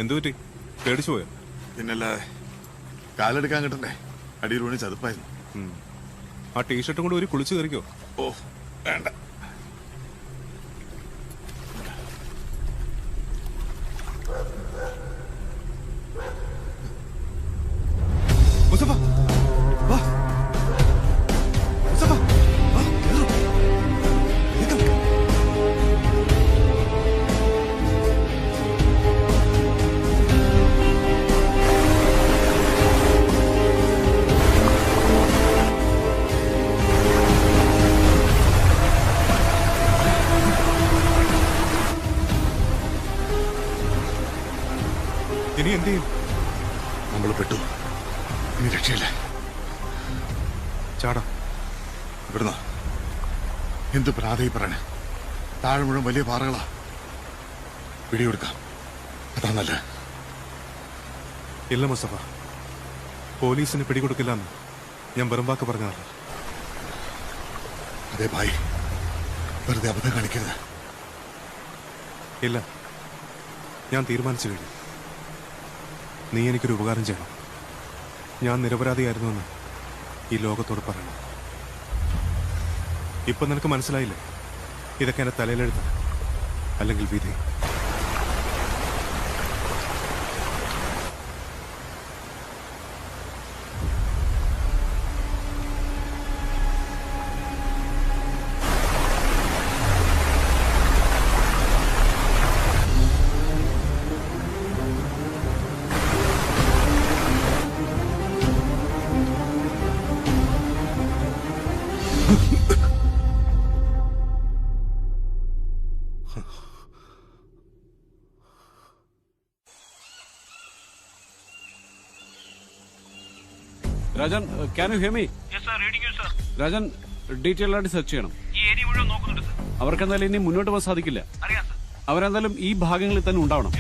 എന്തു പറ്റി? പേടിച്ചു പോയോ? പിന്നല്ലാതെ കാലെടുക്കാൻ കിട്ടണ്ടേ? അടിയിൽ വീണ് ചതുപ്പായിരുന്നു. ആ ടീഷർട്ടും കൊണ്ട് ഒരു കുളിച്ചു കയറിക്കോ. ഓ വേണ്ട. മുസ്തഫ, വാ. മുസ്തഫ, വാ, കേറൂ. വേഗം. ഇനി എന്ത് ചെയ്യും? നമ്മൾ പെട്ടു. ഇനി രക്ഷയില്ല. ചാടാം. ഇവിടുന്ന് എന്ത് പ്രാധായി പറയണ? താഴെ മുഴുവൻ വലിയ പാറകളാ. പിടികൊടുക്കാം. അതാ നല്ല. ഇല്ല മുസ്തഫ, പോലീസിന് പിടികൊടുക്കില്ലെന്ന് ഞാൻ വെറും വാക്ക് പറഞ്ഞതല്ല. അതെ ഭായി, വെറുതെ അബദ്ധം കാണിക്കരുത്. ഇല്ല, ഞാൻ തീരുമാനിച്ചു കഴിഞ്ഞു. നീ എനിക്കൊരു ഉപകാരം ചെയ്യണം. ഞാൻ നിരപരാധിയായിരുന്നുവെന്ന് ഈ ലോകത്തോട് പറയണം. ഇപ്പൊ നിനക്ക് മനസ്സിലായില്ലേ, ഇതൊക്കെ എന്റെ തലയിലെഴുത അല്ലെങ്കിൽ വിധി. Rajan, can you here me? Rajan, detail ആയിട്ട് സെർച്ച് ചെയ്യണം. അവർക്ക് എന്തായാലും ഇനി മുന്നോട്ട് പോകാൻ സാധിക്കില്ല. അവരെന്തായാലും ഈ ഭാഗങ്ങളിൽ തന്നെ ഉണ്ടാവണം.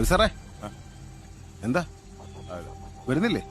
സാറേ, എന്താ വരുന്നില്ലേ?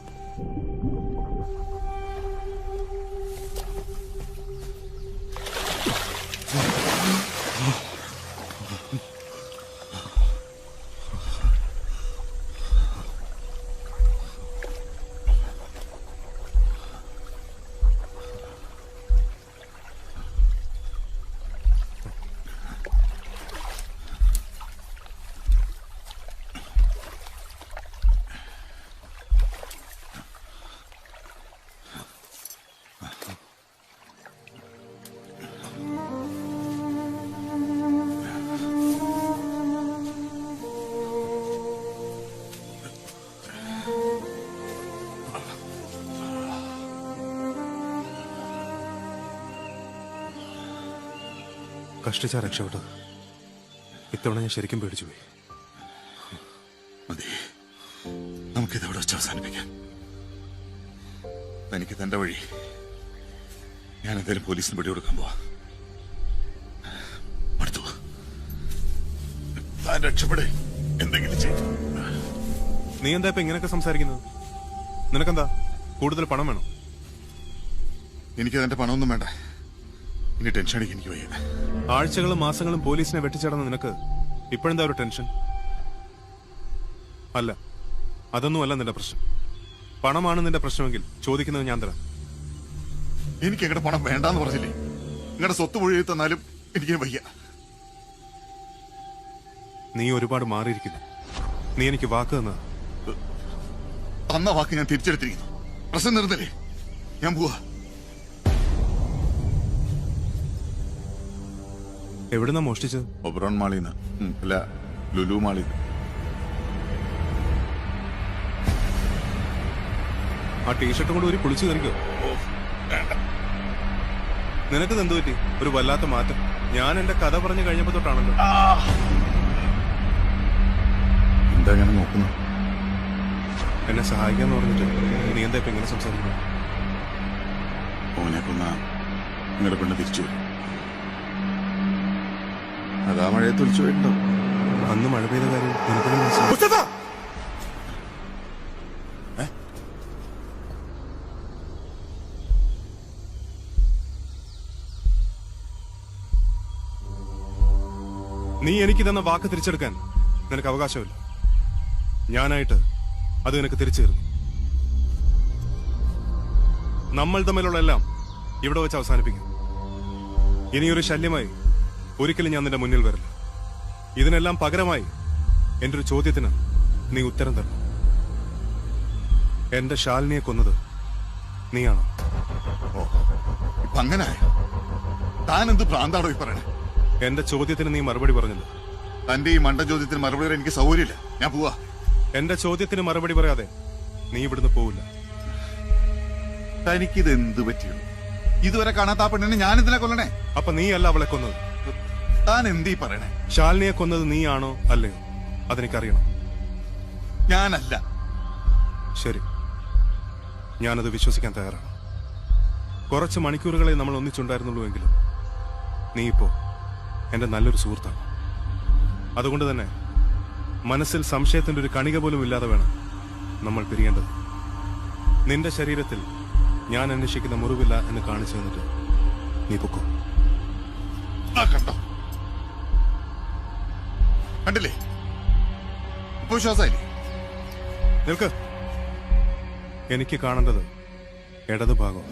കഷ്ടിച്ചാ രക്ഷപ്പെട്ടത്. ഇത്തവണ ഞാൻ ശരിക്കും പേടിച്ചു പോയി. മതി, നമുക്കിതവിടെ വെച്ച് അവസാനിപ്പിക്കാം. തനിക്ക് തന്റെ വഴി, ഞാൻ എന്തായാലും പോലീസിന് പിടികൊടുക്കാൻ പോവാ. അടുത്തു താൻ രക്ഷപ്പെടേ, എന്തെങ്കിലും ചെയ്യും. നീ എന്താ ഇപ്പൊ ഇങ്ങനെയൊക്കെ സംസാരിക്കുന്നത്? നിനക്കെന്താ കൂടുതൽ പണം വേണം? എനിക്കതിന്റെ പണമൊന്നും വേണ്ട. ഇനി ടെൻഷൻ അടിക്കാൻ എനിക്ക് വയ്യ. ആഴ്ചകളും മാസങ്ങളും പോലീസിനെ വെട്ടിച്ചടന്ന നിനക്ക് ഇപ്പോഴെന്താ ഒരു ടെൻഷൻ? അല്ല, അതൊന്നുമല്ല നിന്റെ പ്രശ്നം. പണമാണ് നിന്റെ പ്രശ്നമെങ്കിൽ ചോദിക്കുന്നത് ഞാൻ തരാം. എനിക്ക് എങ്ങടെ പണം വേണ്ടാന്ന് പറഞ്ഞില്ലേ? നിങ്ങളുടെ സ്വത്ത് മുഴുവൻ തന്നാലും എനിക്ക് വയ്യ. നീ ഒരുപാട് മാറിയിരിക്കുന്നു. നീ എനിക്ക് വാക്ക് തന്ന വാക്ക് ഞാൻ തിരിച്ചെടുത്തിരിക്കുന്നു. പ്രശ്നം നിർന്നില്ലേ? ഞാൻ പോവാ. എവിടുന്നാ മോഷ്ടിച്ചത്? ഒബ്രോൺ മാളിന്ന്. അല്ല, ലുലു മാളിന്ന്. ആ ടീഷർട്ടും കൂടെ ഒരു പൊളിച്ചു കറിക്കോ? നിനക്ക് എന്തു പറ്റി? ഒരു വല്ലാത്ത മാറ്റം. ഞാൻ എന്റെ കഥ പറഞ്ഞു കഴിഞ്ഞപ്പോ തൊട്ടാണല്ലോ. എന്താ ഞാൻ നോക്കുന്നു? എന്നെ സഹായിക്കാന്ന് പറഞ്ഞിട്ട് നീ എന്താ ഇപ്പൊ ഇങ്ങനെ സംസാരിക്കുന്നു? ഓനെ കൊന്ന നിങ്ങളുടെ പെണ്ണ് തിരിച്ചു വരും. അതാ മഴയെ തുളിച്ചു പോയിട്ടുണ്ടോ? അന്ന് മഴ പെയ്ത കാര്യം നിനക്ക് മനസ്സിലായി? നീ എനിക്ക് തന്ന വാക്ക് തിരിച്ചെടുക്കാൻ നിനക്ക് അവകാശമില്ല. ഞാനായിട്ട് അത് നിനക്ക് തിരിച്ചു തരുന്നു. നമ്മൾ തമ്മിലുള്ള എല്ലാം ഇവിടെ വെച്ച് അവസാനിപ്പിക്കും. ഇനിയൊരു ശല്യമായി ഒരിക്കലും ഞാൻ നിന്റെ മുന്നിൽ വരില്ല. ഇതിനെല്ലാം പകരമായി എന്റെ ഒരു ചോദ്യത്തിന് നീ ഉത്തരം തരണം. എന്റെ ശാലിനിയെ കൊന്നത് നീയാണോ? അങ്ങനെ താൻ എന്ത് ഭ്രാന്താണോ ഈ പറയണേ? എന്റെ ചോദ്യത്തിന് നീ മറുപടി പറഞ്ഞില്ല. തന്റെ ഈ മണ്ട ചോദ്യത്തിന് മറുപടി പറയാൻ എനിക്ക് സൗകര്യമില്ല. ഞാൻ പോവാ. എന്റെ ചോദ്യത്തിന് മറുപടി പറയാതെ നീ ഇവിടുന്ന് പോവില്ല. തനിക്കിത് എന്ത് പറ്റിയുള്ളൂ? ഇതുവരെ കാണാത്ത ആ പെണ്ണിനെ ഞാൻ എന്തിനാ കൊല്ലണേ? അപ്പൊ നീ അല്ല അവളെ കൊന്നത്. താൻ എന്തീ പറയണേ? ശാലിനിയെ കൊന്നത് നീയാണോ അല്ലയോ അതെനിക്കറിയണം. ഞാനല്ല. ശരി, ഞാനത് വിശ്വസിക്കാൻ തയ്യാറാണ്. കുറച്ച് മണിക്കൂറുകളെ നമ്മൾ ഒന്നിച്ചുണ്ടായിരുന്നുള്ളൂ എങ്കിലും നീ ഇപ്പോ എന്റെ നല്ലൊരു സുഹൃത്താണ്. അതുകൊണ്ട് തന്നെ മനസ്സിൽ സംശയത്തിന്റെ ഒരു കണിക പോലും ഇല്ലാതെ വേണം നമ്മൾ പിരിയേണ്ടത്. നിന്റെ ശരീരത്തിൽ ഞാൻ അന്വേഷിക്കുന്ന മുറിവില്ല എന്ന് കാണിച്ചു തന്നിട്ട് നീ പൊക്കോ. കണ്ടോ, കണ്ടില്ലേ? ഇപ്പൊ വിശ്വാസമായില്ലേ? നിൽക്ക്. എനിക്ക് കാണേണ്ടത് ഇടത് ഭാഗം.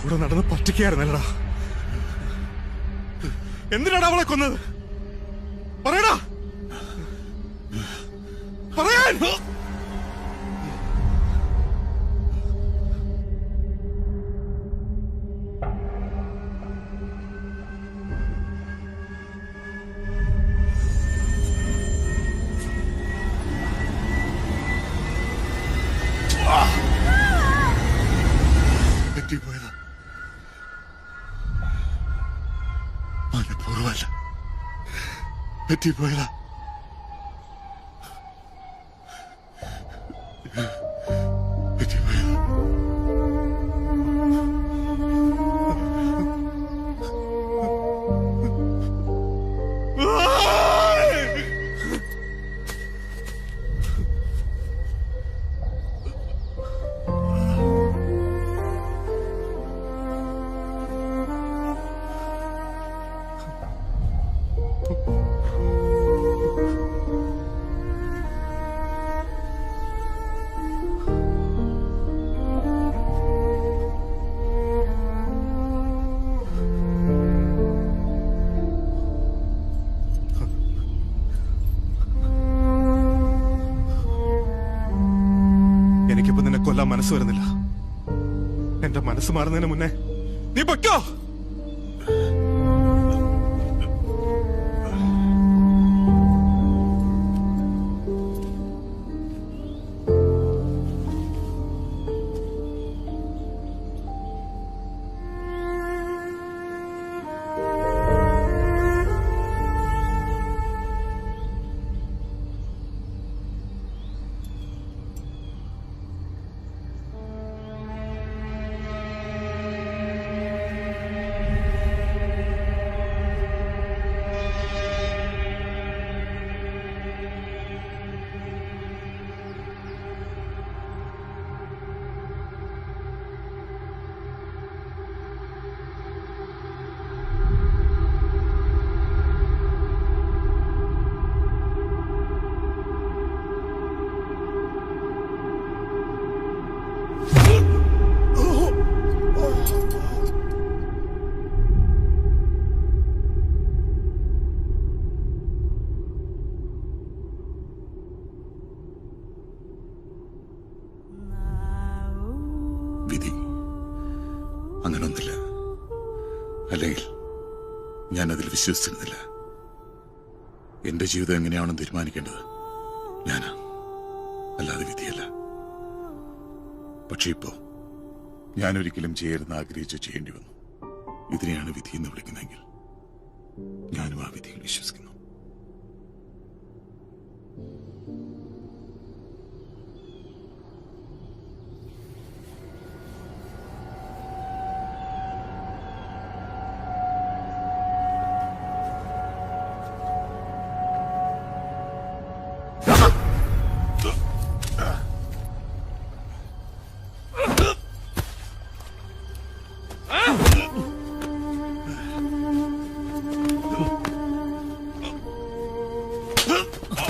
കൂടെ നടന്ന് പറ്റിക്കായിരുന്നല്ലടാ. എന്തിനാണ് അവളെ കൊന്നത്? പറയടാ, പറയാൻ. പറ്റിപ്പോയതാ, മനഃപൂർവ്വമല്ല, പറ്റിപ്പോയതാ. എനിക്കിപ്പോ നിന്നെ കൊല്ലാൻ മനസ്സ് വരുന്നില്ല. എന്റെ മനസ്സ് മാറുന്നതിന് മുന്നേ നീ പൊയ്ക്കോ. വിധി അങ്ങനൊന്നില്ല. അല്ലെങ്കിൽ ഞാൻ അതിൽ വിശ്വസിച്ചിരുന്നില്ല. എന്റെ ജീവിതം എങ്ങനെയാണെന്ന് തീരുമാനിക്കേണ്ടത് ഞാനാ, അല്ലാതെ വിധിയല്ല. പക്ഷെ ഇപ്പോ ഞാനൊരിക്കലും ചെയ്യരുന്ന് ആഗ്രഹിച്ചു ചെയ്യേണ്ടി വന്നു. ഇതിനെയാണ് വിധി എന്ന് വിളിക്കുന്നതെങ്കിൽ ഞാനും ആ വിധിയിൽ വിശ്വസിക്കുന്നു.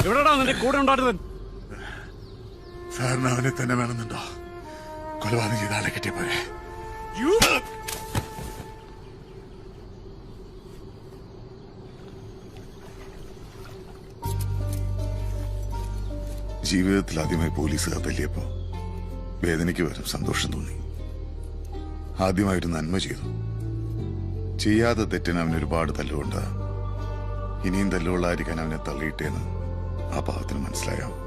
എവിടെടാ നിന്റെ കൂടെ ഉണ്ടായിരുന്നവൻ? സാറിന് അവനെ തന്നെ വേണമെന്നുണ്ടോ? കൊലപാതകം ചെയ്ത ആളെ കിട്ടിയ പോലെ. ജീവിതത്തിൽ ആദ്യമായി പോലീസുകാർ തല്ലിയപ്പോ വേദനയ്ക്ക് വരും സന്തോഷം തോന്നി. ആദ്യമായൊരു നന്മ ചെയ്തു. ചെയ്യാതെ തെറ്റിന് അവന് ഒരുപാട് തല്ലുകൊണ്ട് ഇനിയും തല്ലുകൊള്ളായിരിക്കാൻ അവനെ തള്ളിയിട്ടേന്ന് ആ പാവത്തിന് മനസ്സിലായാവും.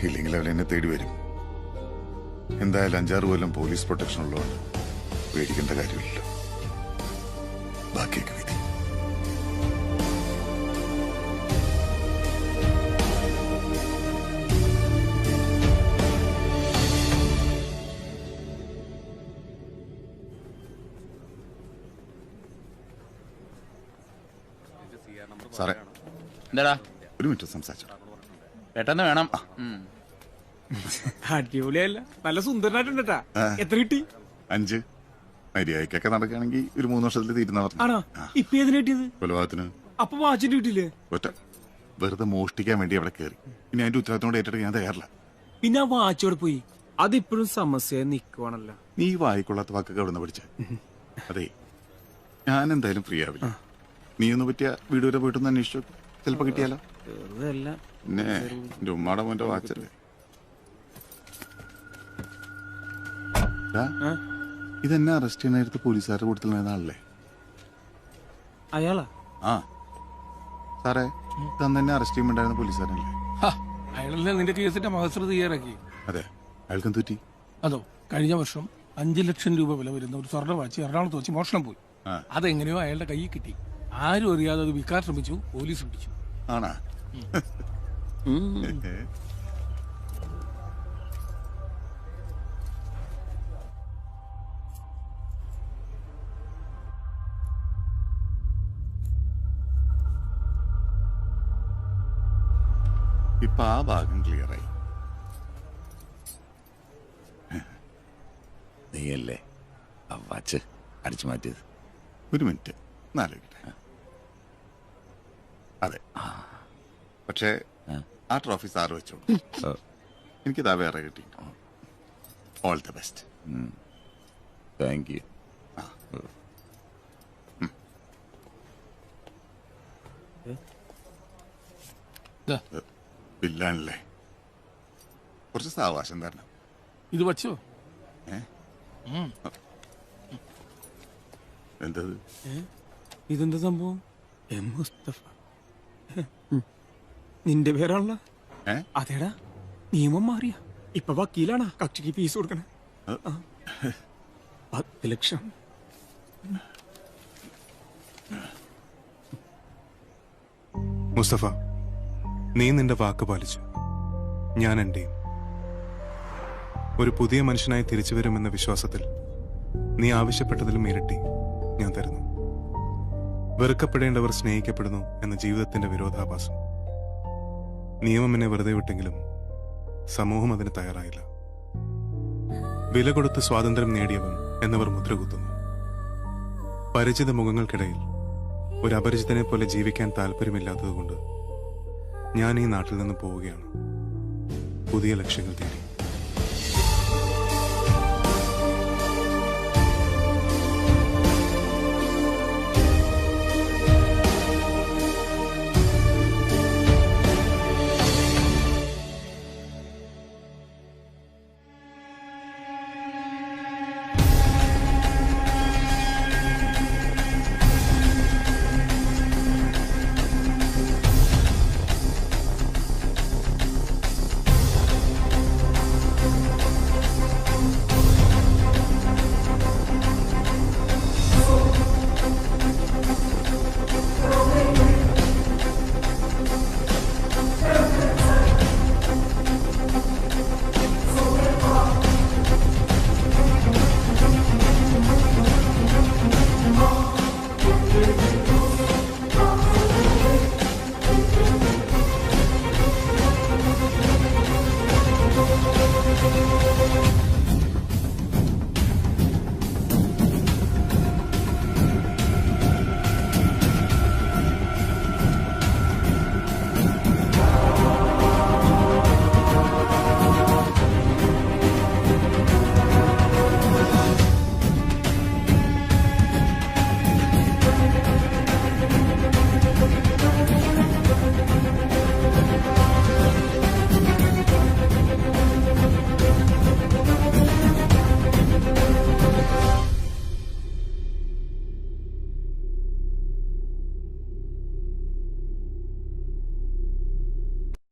ഇല്ലെങ്കിൽ അവൻ എന്നെ തേടി വരും. എന്തായാലും 5-6 കൊല്ലം പോലീസ് പ്രൊട്ടക്ഷൻ ഉള്ളതുകൊണ്ട് പേടിക്കേണ്ട കാര്യമില്ലല്ലോ. ബാക്കിയൊക്കെ വിധി. സാറേ, എന്താടാ? ഒരു മിനിറ്റ് സംസാരിച്ചു. പെട്ടെന്ന് വേണം. അടിപൊളിയല്ല, നല്ല സുന്ദരനായിട്ടുണ്ടാ. എത്ര കിട്ടി? 5. മര്യാദക്കൊക്കെ നടക്കുകയാണെങ്കിൽ ഒരു 3 വർഷത്തിൽ തീരുന്ന പറഞ്ഞു. ആണോ? ഇപ്പൊ ഏതിന് കിട്ടിയത്? കൊലപാതകത്തിന്. അപ്പൊ വാച്ചിന് കിട്ടിയില്ലേ? ഒറ്റ വെറുതെ മോഷ്ടിക്കാൻ വേണ്ടി അവിടെ കയറി. ഇനി അതിന്റെ ഉത്തരവാദിത്തോടെ ഏറ്റെടുക്കാൻ ഞാൻ തയ്യാറില്ല. പിന്നെ ആ വാച്ചോടെ പോയി. അതിപ്പോഴും സമസ്യ നിക്കുവാണല്ലോ. നീ വായിക്കൊള്ളാത്ത വാക്കൊക്കെ അവിടെ നിന്ന് പഠിച്ച. അതെ, ഞാൻ എന്തായാലും ഫ്രീ ആവില്ല. നീ ഒന്ന് പറ്റിയ വീട് വരെ പോയിട്ടൊന്ന് അന്വേഷിച്ചു, ചിലപ്പോ കിട്ടിയാലോ. പിന്നെ എന്റെ ഉമ്മാടെ മോന്റെ വാച്ചല്ലേ. ഇതെന്നെ അറസ്റ്റ് ചെയ്യാൻ നേരത്തെ പോലീസുകാരുടെ കൂട്ടത്തിൽ നിന്നാണല്ലേ? അയാളാ? ആ സാറേ, തന്നെ അറസ്റ്റ് ചെയ്യുമ്പോണ്ടായിരുന്ന പോലീസുകാരനല്ലേ? അയാളല്ലേ നിന്റെ കേസിന്റെ മഹസർ തയ്യാറാക്കി? അതെ. അയാൾക്കും തെറ്റി. അതോ, കഴിഞ്ഞ വർഷം 5 ലക്ഷം രൂപ വില വരുന്ന ഒരു സ്വർണ്ണ വാച്ച് എറണാകുളത്ത് വെച്ച് മോഷണം പോയി. അതെങ്ങനെയോ അയാളുടെ കയ്യിൽ കിട്ടി. ആരും അറിയാതെ അത് വിൽക്കാൻ ശ്രമിച്ചു, പോലീസ് പിടിച്ചു. ആണാ? ഇപ്പൊ ആ ഭാഗം ക്ലിയറായി. നീയല്ലേ ആ വാച്ച് അടിച്ചു മാറ്റിയത്? ഒരു മിനിറ്റ് എന്നാലോചിക്കട്ടെ. അതെ, പക്ഷേ ആ ട്രോഫി സാറ് വെച്ചോളൂ. എനിക്കിതാ വേറെ കിട്ടി. All the best. Thank you. ഇല്ലാണല്ലേ? കുറച്ച് സാവകാശം തരണം. ഇത് വച്ചോ? എന്തത്? ഇതെന്താ സംഭവം? എം മുസ്തഫ. നിന്റെ പേരാണല്ലോ? അതേടാ, നിയമം മാറിയ ഇപ്പൊ വക്കീലാണാ കക്ഷിക്ക് ഫീസ് കൊടുക്കണേ. 10 ലക്ഷം. മുസ്തഫ, നീ നിന്റെ വാക്ക് പാലിച്ചു. ഞാൻ എന്റെയും. ഒരു പുതിയ മനുഷ്യനായി തിരിച്ചു വരുമെന്ന വിശ്വാസത്തിൽ നീ ആവശ്യപ്പെട്ടതിലും ഇരട്ടി ഞാൻ തരുന്നു. വെറുക്കപ്പെടേണ്ടവർ സ്നേഹിക്കപ്പെടുന്നു എന്ന ജീവിതത്തിന്റെ വിരോധാഭാസം. നിയമം എന്നെ വെറുതെ വിട്ടെങ്കിലും സമൂഹം അതിന് തയ്യാറായില്ല. വില കൊടുത്ത് സ്വാതന്ത്ര്യം നേടിയവൻ എന്നവർ മുദ്രകുത്തുന്നു. പരിചിത മുഖങ്ങൾക്കിടയിൽ ഒരു അപരിചിതനെ പോലെ ജീവിക്കാൻ താല്പര്യമില്ലാത്തതുകൊണ്ട് ഞാൻ ഈ നാട്ടിൽ നിന്ന് പോവുകയാണ്, പുതിയ ലക്ഷ്യങ്ങൾ തേടി.